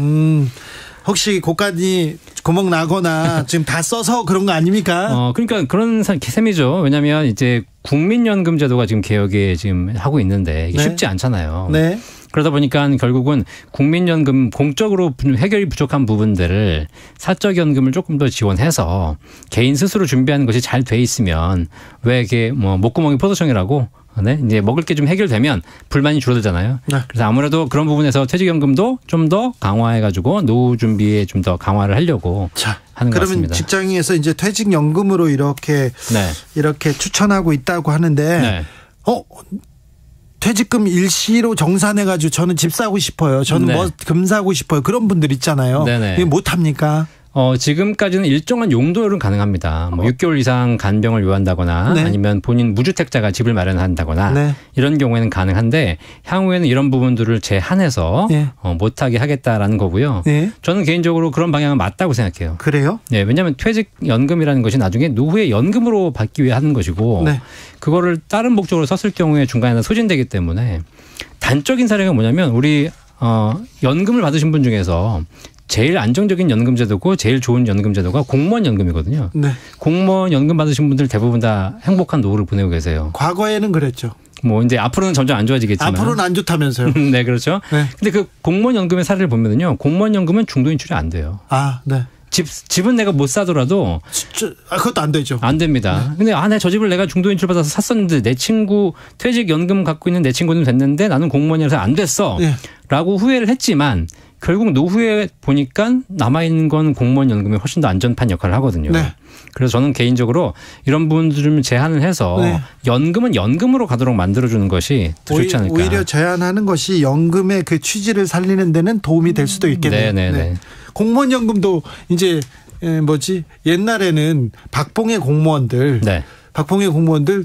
혹시 고간이 구멍 나거나 지금 다 써서 그런 거 아닙니까? 그러니까 그런 셈이죠. 왜냐하면 이제 국민연금 제도가 지금 개혁에 지금 하고 있는데 이게 네. 쉽지 않잖아요. 네. 그러다 보니까 결국은 국민연금 공적으로 해결이 부족한 부분들을 사적연금을 조금 더 지원해서 개인 스스로 준비하는 것이 잘 돼 있으면 왜 이게 뭐 목구멍이 포도청이라고 네? 이제 먹을 게 좀 해결되면 불만이 줄어들잖아요. 네. 그래서 아무래도 그런 부분에서 퇴직연금도 좀 더 강화해가지고 노후 준비에 좀 더 강화를 하려고 하는 것 그러면 같습니다. 직장에서 이제 퇴직연금으로 이렇게 추천하고 있다고 하는데, 네. 퇴직금 일시로 정산해가지고 저는 집 사고 싶어요. 저는 네. 뭐 금 사고 싶어요. 그런 분들 있잖아요. 네네. 이게 못 합니까? 지금까지는 일정한 용도율은 가능합니다. 뭐 6개월 이상 간병을 요한다거나 네. 아니면 본인 무주택자가 집을 마련한다거나 네. 이런 경우에는 가능한데 향후에는 이런 부분들을 제한해서 네. 못하게 하겠다라는 거고요. 네. 저는 개인적으로 그런 방향은 맞다고 생각해요. 그래요? 네, 왜냐하면 퇴직연금이라는 것이 나중에 노후에 연금으로 받기 위해 하는 것이고 네. 그거를 다른 목적으로 썼을 경우에 중간에 소진되기 때문에 단적인 사례가 뭐냐면 우리 연금을 받으신 분 중에서 제일 안정적인 연금 제도고 제일 좋은 연금 제도가 공무원 연금이거든요. 네. 공무원 연금 받으신 분들 대부분 다 행복한 노후를 보내고 계세요. 과거에는 그랬죠. 뭐 이제 앞으로는 점점 안 좋아지겠지만. 앞으로는 안 좋다면서요. 네, 그렇죠. 네. 근데 그 공무원 연금의 사례를 보면은요. 공무원 연금은 중도 인출이 안 돼요. 아, 네. 집은 내가 못 사더라도 그것도 안 되죠. 안 됩니다. 근데 내 저 집을 내가 중도 인출 받아서 샀었는데 내 친구 퇴직 연금 갖고 있는 내 친구는 됐는데 나는 공무원이라서 안 됐어. 네. 라고 후회를 했지만 결국 노후에 보니까 남아있는 건 공무원 연금이 훨씬 더 안전판 역할을 하거든요. 네. 그래서 저는 개인적으로 이런 부분들 좀 제한을 해서 네. 연금은 연금으로 가도록 만들어주는 것이 더 좋지 않을까. 오히려 제한하는 것이 연금의 그 취지를 살리는 데는 도움이 될 수도 있겠네요. 네. 공무원 연금도 이제 옛날에는 박봉의 공무원들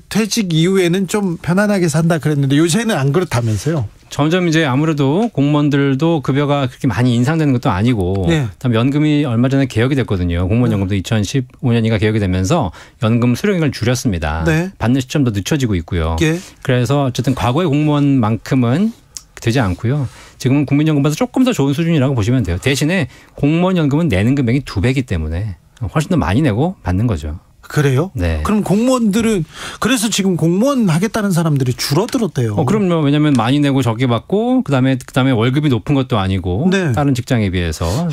퇴직 이후에는 좀 편안하게 산다 그랬는데 요새는 안 그렇다면서요. 점점 이제 아무래도 공무원들도 급여가 그렇게 많이 인상되는 것도 아니고 네. 그다음에 연금이 얼마 전에 개혁이 됐거든요. 공무원 연금도 2015년인가 개혁이 되면서 연금 수령액을 줄였습니다. 네. 받는 시점도 늦춰지고 있고요. 예. 그래서 어쨌든 과거의 공무원만큼은 되지 않고요. 지금은 국민연금보다 조금 더 좋은 수준이라고 보시면 돼요. 대신에 공무원 연금은 내는 금액이 2배이기 때문에 훨씬 더 많이 내고 받는 거죠. 그래요? 네. 그럼 공무원들은 그래서 지금 공무원 하겠다는 사람들이 줄어들었대요. 그럼요. 왜냐하면 많이 내고 적게 받고 그다음에 월급이 높은 것도 아니고 네. 다른 직장에 비해서.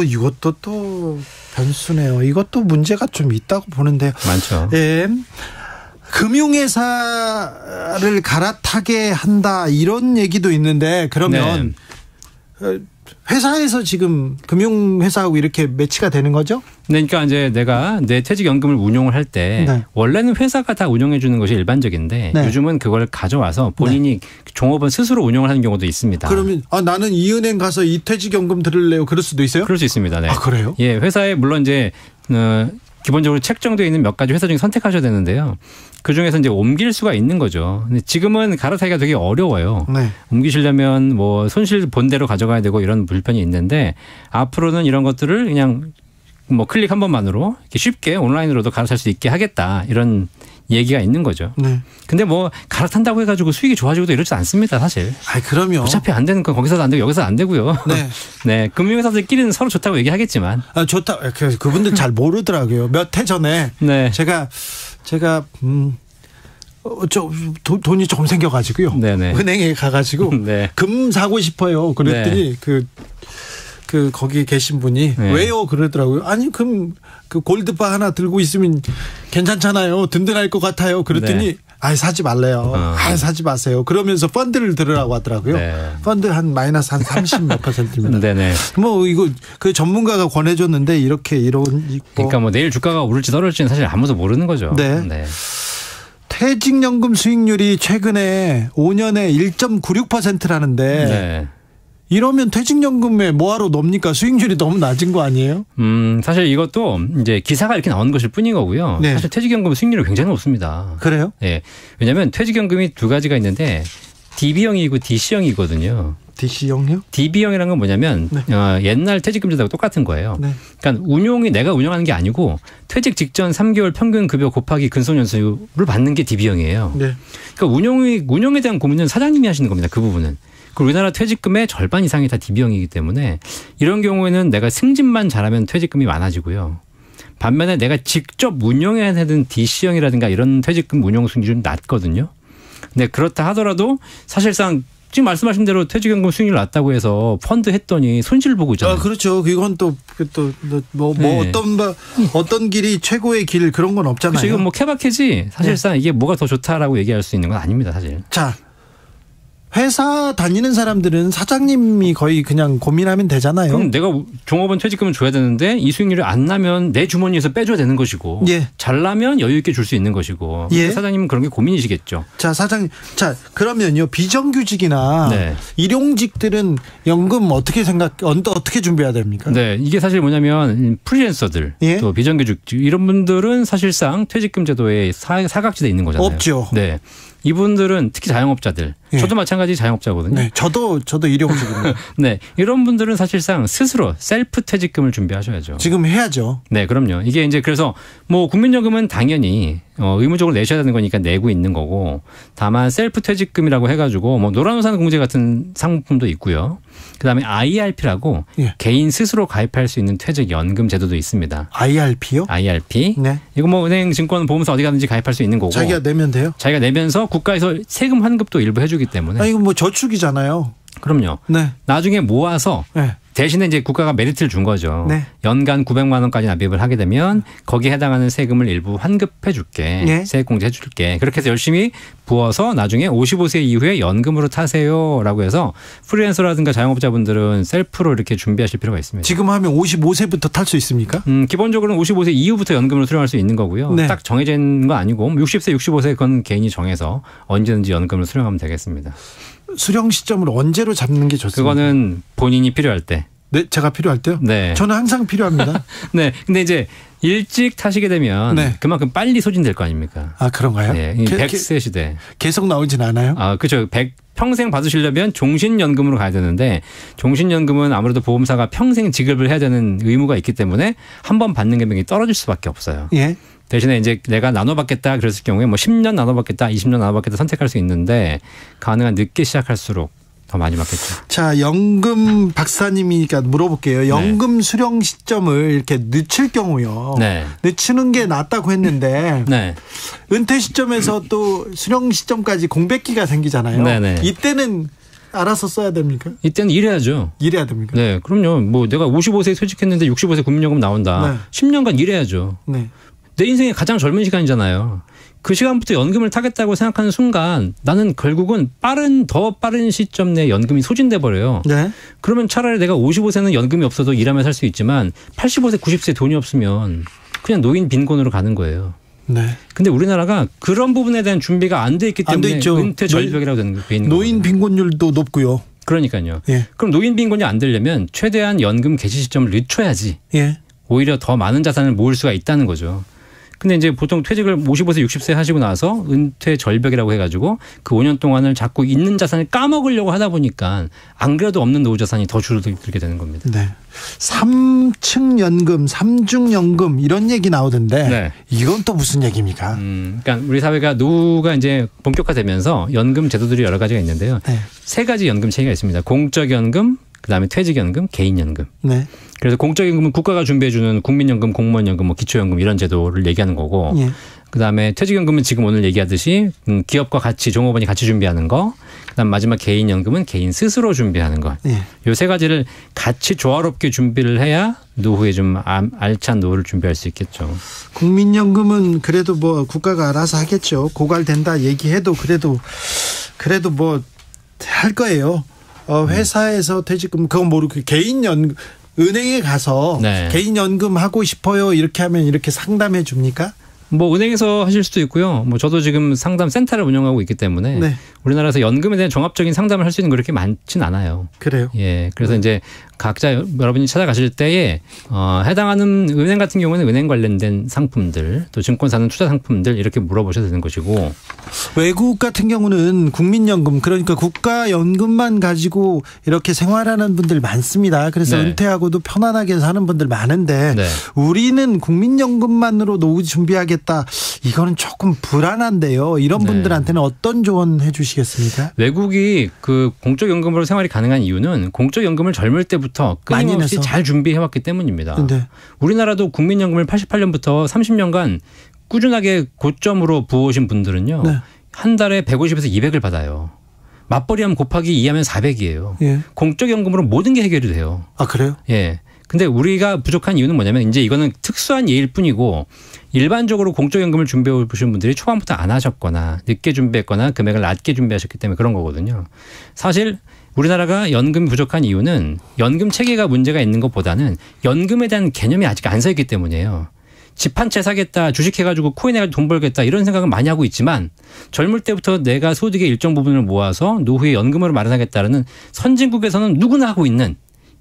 이것도 또 변수네요. 이것도 문제가 좀 있다고 보는데요. 많죠. 예. 금융회사를 갈아타게 한다 이런 얘기도 있는데 그러면 회사에서 지금 금융회사하고 이렇게 매치가 되는 거죠? 네, 그러니까 이제 내가 내 퇴직연금을 운용을 할 때 원래는 회사가 다 운용해 주는 것이 일반적인데 요즘은 그걸 가져와서 본인이 종업원 스스로 운용을 하는 경우도 있습니다. 그러면 나는 이 은행 가서 이 퇴직연금 들을래요. 그럴 수도 있어요? 그럴 수 있습니다. 네. 그래요? 예, 회사에 물론 이제 기본적으로 책정되어 있는 몇 가지 회사 중에 선택하셔야 되는데요. 그중에서 이제 옮길 수가 있는 거죠. 근데 지금은 갈아타기가 되게 어려워요. 네. 옮기시려면 뭐 손실 본대로 가져가야 되고 이런 불편이 있는데 앞으로는 이런 것들을 그냥 뭐 클릭 한 번만으로 이렇게 쉽게 온라인으로도 갈아탈 수 있게 하겠다. 이런 얘기가 있는 거죠. 네. 근데 뭐 갈아탄다고 해가지고 수익이 좋아지고도 이러지 않습니다, 사실. 아, 그럼요. 어차피 안 되는 건 거기서도 안 되고 여기서 안 되고요. 네. 네, 금융회사들끼리는 서로 좋다고 얘기하겠지만. 아, 좋다. 그분들 잘 모르더라고요. 몇 해 전에 네. 제가 돈이 좀 생겨가지고요. 네네. 은행에 가가지고 네. 금 사고 싶어요. 그랬더니 네. 거기 계신 분이 네. 왜요? 그러더라고요. 아니 그 골드바 하나 들고 있으면 괜찮잖아요. 든든할 것 같아요. 그랬더니 네. 아, 사지 말래요. 사지 마세요. 그러면서 펀드를 들으라고 하더라고요. 네. 펀드 한 마이너스 한 30 몇 %입니다. 네네. 뭐 이거 그 전문가가 권해줬는데 이런 그러니까 뭐 내일 주가가 오를지 떨어질지는 사실 아무도 모르는 거죠. 네. 네. 퇴직연금 수익률이 최근에 5년에 1.96%라는데 네. 이러면 퇴직연금에 뭐하러 넣습니까? 수익률이 너무 낮은 거 아니에요? 사실 이것도 이제 기사가 이렇게 나오는 것일 뿐인 거고요. 네. 사실 퇴직연금 수익률이 굉장히 높습니다. 그래요? 네. 왜냐하면 퇴직연금이 두 가지가 있는데 DB형이고 DC형이거든요. DC형이요? DB형이라는 건 뭐냐면 네. 옛날 퇴직금제도하고 똑같은 거예요. 네. 그러니까 내가 운영하는 게 아니고 퇴직 직전 3개월 평균 급여 곱하기 근속연수를 받는 게 DB형이에요. 네. 그러니까 운영에 대한 고민은 사장님이 하시는 겁니다. 그 부분은. 그리고 우리나라 퇴직금의 절반 이상이 다 DB형이기 때문에 이런 경우에는 내가 승진만 잘하면 퇴직금이 많아지고요. 반면에 내가 직접 운영해야 되는 DC형이라든가 이런 퇴직금 운용 수익률은 낮거든요. 근데 그렇다 하더라도 사실상 지금 말씀하신 대로 퇴직연금 수익률 낮다고 해서 펀드 했더니 손실 보고 있잖아요. 아, 그렇죠. 이건 네. 어떤 길이 최고의 길 그런 건 없잖아요. 그렇죠. 이건 뭐 케바케지 사실상 이게 뭐가 더 좋다라고 얘기할 수 있는 건 아닙니다, 사실. 자, 회사 다니는 사람들은 사장님이 거의 그냥 고민하면 되잖아요. 그럼 내가 종업원 퇴직금을 줘야 되는데 이 수익률이 안 나면 내 주머니에서 빼줘야 되는 것이고 잘 나면 여유 있게 줄 수 있는 것이고 사장님은 그런 게 고민이시겠죠. 자, 사장님. 자, 그러면요. 비정규직이나 일용직들은 연금 어떻게 준비해야 됩니까? 네. 이게 사실 뭐냐면 프리랜서들 또 비정규직 이런 분들은 사실상 퇴직금 제도에 사각지대에 있는 거잖아요. 없죠. 네. 이분들은 특히 자영업자들. 저도 마찬가지 자영업자거든요. 네, 저도 일용직입니다. 네, 이런 분들은 사실상 스스로 셀프 퇴직금을 준비하셔야죠. 지금 해야죠. 네, 그럼요. 이게 이제 그래서 뭐 국민연금은 당연히 의무적으로 내셔야 되는 거니까 내고 있는 거고, 다만 셀프 퇴직금이라고 해가지고 뭐 노란우산 공제 같은 상품도 있고요. 그다음에 IRP라고 개인 스스로 가입할 수 있는 퇴직연금 제도도 있습니다. IRP요? IRP. 네. 이거 뭐 은행, 증권, 보험사 어디 가든지 가입할 수 있는 거고. 자기가 내면 돼요? 자기가 내면서 국가에서 세금 환급도 일부 해주기 때문에. 이거 뭐 저축이잖아요. 그럼요. 네. 나중에 모아서 대신에 이제 국가가 메리트를 준 거죠. 네. 연간 900만 원까지 납입을 하게 되면 거기에 해당하는 세금을 일부 환급해 줄게. 세액공제 해 줄게. 그렇게 해서 열심히 부어서 나중에 55세 이후에 연금으로 타세요라고 해서 프리랜서라든가 자영업자분들은 셀프로 이렇게 준비하실 필요가 있습니다. 지금 하면 55세부터 탈 수 있습니까? 기본적으로는 55세 이후부터 연금으로 수령할 수 있는 거고요. 딱 정해져 있는 거 아니고 60세, 65세 그건 개인이 정해서 언제든지 연금을 수령하면 되겠습니다. 수령 시점을 언제로 잡는 게 좋습니까? 그거는 본인이 필요할 때. 네, 제가 필요할 때요? 네. 저는 항상 필요합니다. 네. 근데 이제 일찍 타시게 되면 그만큼 빨리 소진될 거 아닙니까? 아, 그런가요? 네. 100세 시대. 계속 나오진 않아요? 아, 그렇죠. 평생 받으시려면 종신연금으로 가야 되는데 종신연금은 아무래도 보험사가 평생 지급을 해야 되는 의무가 있기 때문에 한 번 받는 금액이 떨어질 수밖에 없어요. 예. 대신에 이제 내가 나눠받겠다 그랬을 경우에 뭐 10년 나눠받겠다, 20년 나눠받겠다 선택할 수 있는데 가능한 늦게 시작할수록 더 많이 받겠죠. 자, 연금 박사님이니까 물어볼게요. 연금 수령 시점을 이렇게 늦출 경우요. 늦추는 게 낫다고 했는데 은퇴 시점에서 또 수령 시점까지 공백기가 생기잖아요. 이때는 알아서 써야 됩니까? 이때는 일해야죠. 일해야 됩니까? 네, 그럼요. 뭐 내가 55세에 퇴직했는데 65세 국민연금 나온다. 10년간 일해야죠. 내 인생의 가장 젊은 시간이잖아요. 그 시간부터 연금을 타겠다고 생각하는 순간 나는 결국은 더 빠른 시점 내에 연금이 소진돼 버려요. 그러면 차라리 내가 55세는 연금이 없어도 일하며 살 수 있지만 85세, 90세 돈이 없으면 그냥 노인 빈곤으로 가는 거예요. 근데 우리나라가 그런 부분에 대한 준비가 안 돼 있기 때문에 은퇴 절벽이라고 되는 거예요. 노인 빈곤율도 높고요. 그러니까요. 그럼 노인 빈곤이 안 되려면 최대한 연금 개시 시점을 늦춰야지. 오히려 더 많은 자산을 모을 수가 있다는 거죠. 근데 이제 보통 퇴직을 55세, 60세 하시고 나서 은퇴 절벽이라고 해가지고 그 5년 동안을 자꾸 있는 자산을 까먹으려고 하다 보니까 안 그래도 없는 노후 자산이 더 줄어들게 되는 겁니다. 네. 3층 연금, 3중 연금 이런 얘기 나오던데 네. 이건 또 무슨 얘기입니까? 그러니까 우리 사회가 노후가 이제 본격화되면서 연금 제도들이 여러 가지가 있는데요. 네. 세 가지 연금 체계가 있습니다. 공적연금, 그다음에 퇴직연금, 개인연금. 네. 그래서 공적연금은 국가가 준비해주는 국민연금, 공무원연금, 뭐 기초연금 이런 제도를 얘기하는 거고, 예. 그다음에 퇴직연금은 지금 오늘 얘기하듯이 기업과 같이 종업원이 같이 준비하는 거, 그다음 마지막 개인연금은 개인 스스로 준비하는 것. 예. 요 세 가지를 같이 조화롭게 준비를 해야 노후에 좀 알찬 노후를 준비할 수 있겠죠. 국민연금은 그래도 뭐 국가가 알아서 하겠죠. 고갈된다 얘기해도 그래도 뭐 할 거예요. 회사에서 퇴직금 그건 모르고 개인연금 은행에 가서 네. 개인연금 하고 싶어요 이렇게 하면 이렇게 상담해 줍니까? 뭐 은행에서 하실 수도 있고요. 뭐 저도 지금 상담 센터를 운영하고 있기 때문에 네. 우리나라에서 연금에 대한 종합적인 상담을 할 수 있는 게 그렇게 많진 않아요. 그래요? 예. 그래서 이제 각자 여러분이 찾아가실 때에 해당하는 은행 같은 경우는 은행 관련된 상품들, 또 증권사는 투자 상품들 이렇게 물어보셔도 되는 것이고, 외국 같은 경우는 국민연금 그러니까 국가연금만 가지고 이렇게 생활하는 분들 많습니다. 그래서 네. 은퇴하고도 편안하게 사는 분들 많은데 네. 우리는 국민연금만으로 노후 준비하겠다. 이거는 조금 불안한데요. 이런 네. 분들한테는 어떤 조언 해주시겠습니까? 외국이 그 공적연금으로 생활이 가능한 이유는 공적연금을 젊을 때부터 끊임없이 내서. 잘 준비해왔기 때문입니다. 네. 우리나라도 국민연금을 88년부터 30년간 꾸준하게 고점으로 부어오신 분들은요. 네. 한 달에 150에서 200을 받아요. 맞벌이하면 곱하기 2하면 400이에요. 예. 공적연금으로 모든 게 해결이 돼요. 아 그래요? 예. 근데 우리가 부족한 이유는 뭐냐면 이제 이거는 특수한 예일 뿐이고 일반적으로 공적연금을 준비해 보신 분들이 초반부터 안 하셨거나 늦게 준비했거나 금액을 낮게 준비하셨기 때문에 그런 거거든요. 사실 우리나라가 연금이 부족한 이유는 연금 체계가 문제가 있는 것보다는 연금에 대한 개념이 아직 안 서 있기 때문이에요. 집 한 채 사겠다, 주식해가지고 코인해가지고 돈 벌겠다 이런 생각은 많이 하고 있지만 젊을 때부터 내가 소득의 일정 부분을 모아서 노후에 연금으로 마련하겠다는 선진국에서는 누구나 하고 있는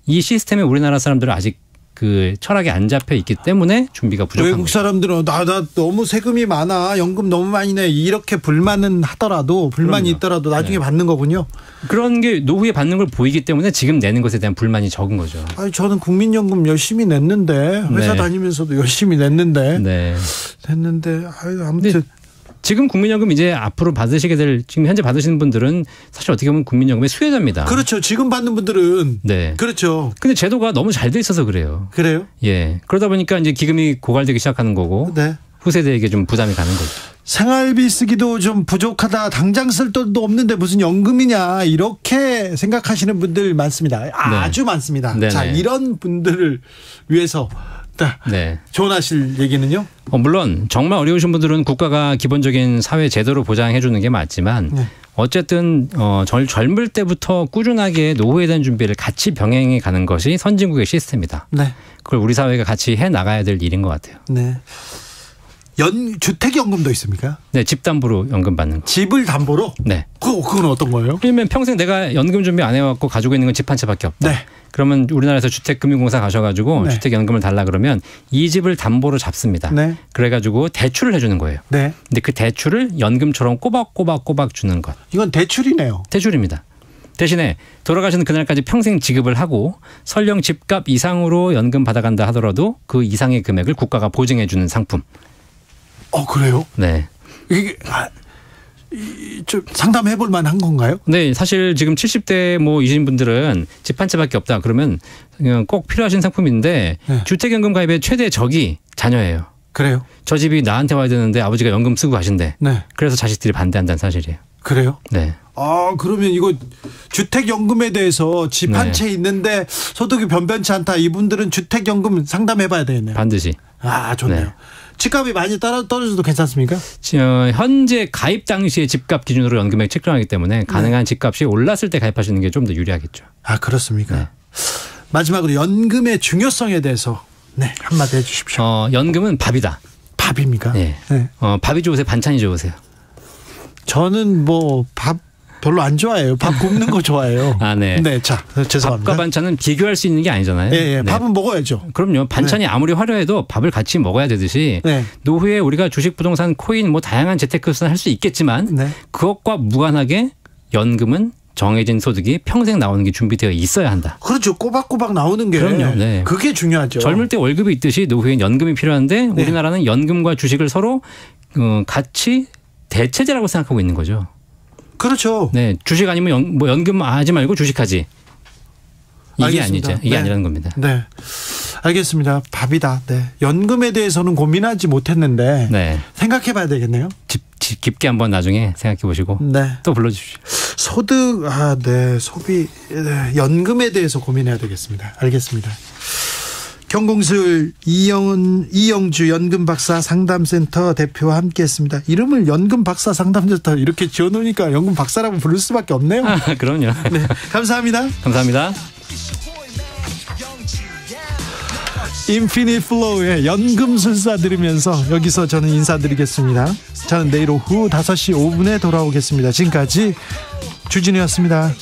이 시스템에 우리나라 사람들은 아직 그 철학이 안 잡혀 있기 때문에 준비가 부족한 외국 사람들은 나 너무 세금이 많아 연금 너무 많이 내 이렇게 불만은 하더라도 불만이 그럼요. 있더라도 나중에 네. 받는 거군요. 그런 게 노후에 받는 걸 보이기 때문에 지금 내는 것에 대한 불만이 적은 거죠. 아니 저는 국민연금 열심히 냈는데 회사 네. 다니면서도 열심히 냈는데 네. 아무튼 지금 국민연금 이제 앞으로 받으시게 될 지금 현재 받으시는 분들은 사실 어떻게 보면 국민연금의 수혜자입니다. 그렇죠. 지금 받는 분들은 네. 그렇죠. 근데 제도가 너무 잘 돼 있어서 그래요. 그래요? 예. 그러다 보니까 이제 기금이 고갈되기 시작하는 거고 네. 후세대에게 좀 부담이 가는 거죠. 생활비 쓰기도 좀 부족하다. 당장 쓸 돈도 없는데 무슨 연금이냐 이렇게 생각하시는 분들 많습니다. 아주 많습니다. 네네. 자 이런 분들을 위해서 네. 조언하실 얘기는요? 물론 정말 어려우신 분들은 국가가 기본적인 사회 제도로 보장해 주는 게 맞지만 네. 어쨌든 젊을 때부터 꾸준하게 노후에 대한 준비를 같이 병행해 가는 것이 선진국의 시스템이다. 네. 그걸 우리 사회가 같이 해 나가야 될 일인 것 같아요. 네. 주택연금도 있습니까? 네, 집담보로 연금 받는 거. 집을 담보로? 네. 그건 어떤 거예요? 그러면 평생 내가 연금 준비 안 해왔고 가지고 있는 건 집 한 채밖에 없다. 네. 그러면 우리나라에서 주택금융공사 가셔가지고 네. 주택연금을 달라 그러면 이 집을 담보로 잡습니다. 네. 그래가지고 대출을 해주는 거예요. 네. 근데 그 대출을 연금처럼 꼬박꼬박 주는 것. 이건 대출이네요. 대출입니다. 대신에 돌아가시는 그날까지 평생 지급을 하고 설령 집값 이상으로 연금 받아간다 하더라도 그 이상의 금액을 국가가 보증해 주는 상품. 그래요? 네. 이게 좀 상담해 볼 만한 건가요? 네, 사실 지금 70대 이신 분들은 집 한 채밖에 없다. 그러면 그냥 꼭 필요하신 상품인데 네. 주택연금 가입의 최대 적이 자녀예요. 그래요? 저 집이 나한테 와야 되는데 아버지가 연금 쓰고 가신대. 네. 그래서 자식들이 반대한다는 사실이에요. 그래요? 네. 그러면 이거 주택연금에 대해서 집 한 채 있는데 소득이 변변치 않다. 이분들은 주택연금 상담해 봐야 되겠네요. 반드시. 좋네요. 네. 집값이 많이 떨어져도 괜찮습니까? 현재 가입 당시의 집값 기준으로 연금액 책정하기 때문에 가능한 집값이 올랐을 때 가입하시는 게 좀 더 유리하겠죠. 그렇습니까? 네. 마지막으로 연금의 중요성에 대해서 한마디 해 주십시오. 연금은 밥이다. 밥입니까? 네. 밥이 좋으세요? 반찬이 좋으세요? 저는 밥 별로 안 좋아해요. 밥 굽는 거 좋아해요. 아, 네. 네, 자, 죄송합니다. 밥과 반찬은 비교할 수 있는 게 아니잖아요. 예, 밥은 먹어야죠. 그럼요. 반찬이 아무리 화려해도 밥을 같이 먹어야 되듯이 노후에 우리가 주식, 부동산, 코인 뭐 다양한 재테크 수단 할 수 있겠지만 그것과 무관하게 연금은 정해진 소득이 평생 나오는 게 준비되어 있어야 한다. 그렇죠. 꼬박꼬박 나오는 게. 그럼요. 네. 그게 중요하죠. 젊을 때 월급이 있듯이 노후엔 연금이 필요한데 우리나라는 연금과 주식을 서로 같이 대체제라고 생각하고 있는 거죠. 그렇죠. 네, 주식 아니면 연금 하지 말고 주식하지. 이게 알겠습니다. 아니죠. 이게 아니라는 겁니다. 네, 알겠습니다. 밥이다. 네, 연금에 대해서는 고민하지 못했는데 생각해봐야 되겠네요. 깊게 한번 나중에 생각해 보시고 또 불러주십시오. 소득, 소비, 연금에 대해서 고민해야 되겠습니다. 알겠습니다. 경공술 이영주 연금박사 상담센터 대표와 함께했습니다. 이름을 연금박사 상담센터 이렇게 지어놓으니까 연금박사라고 부를 수밖에 없네요. 그럼요. 네, 감사합니다. 감사합니다. 인피니트 플로우의 연금술사 들으면서 여기서 저는 인사드리겠습니다. 저는 내일 오후 5시 5분에 돌아오겠습니다. 지금까지 주진우였습니다.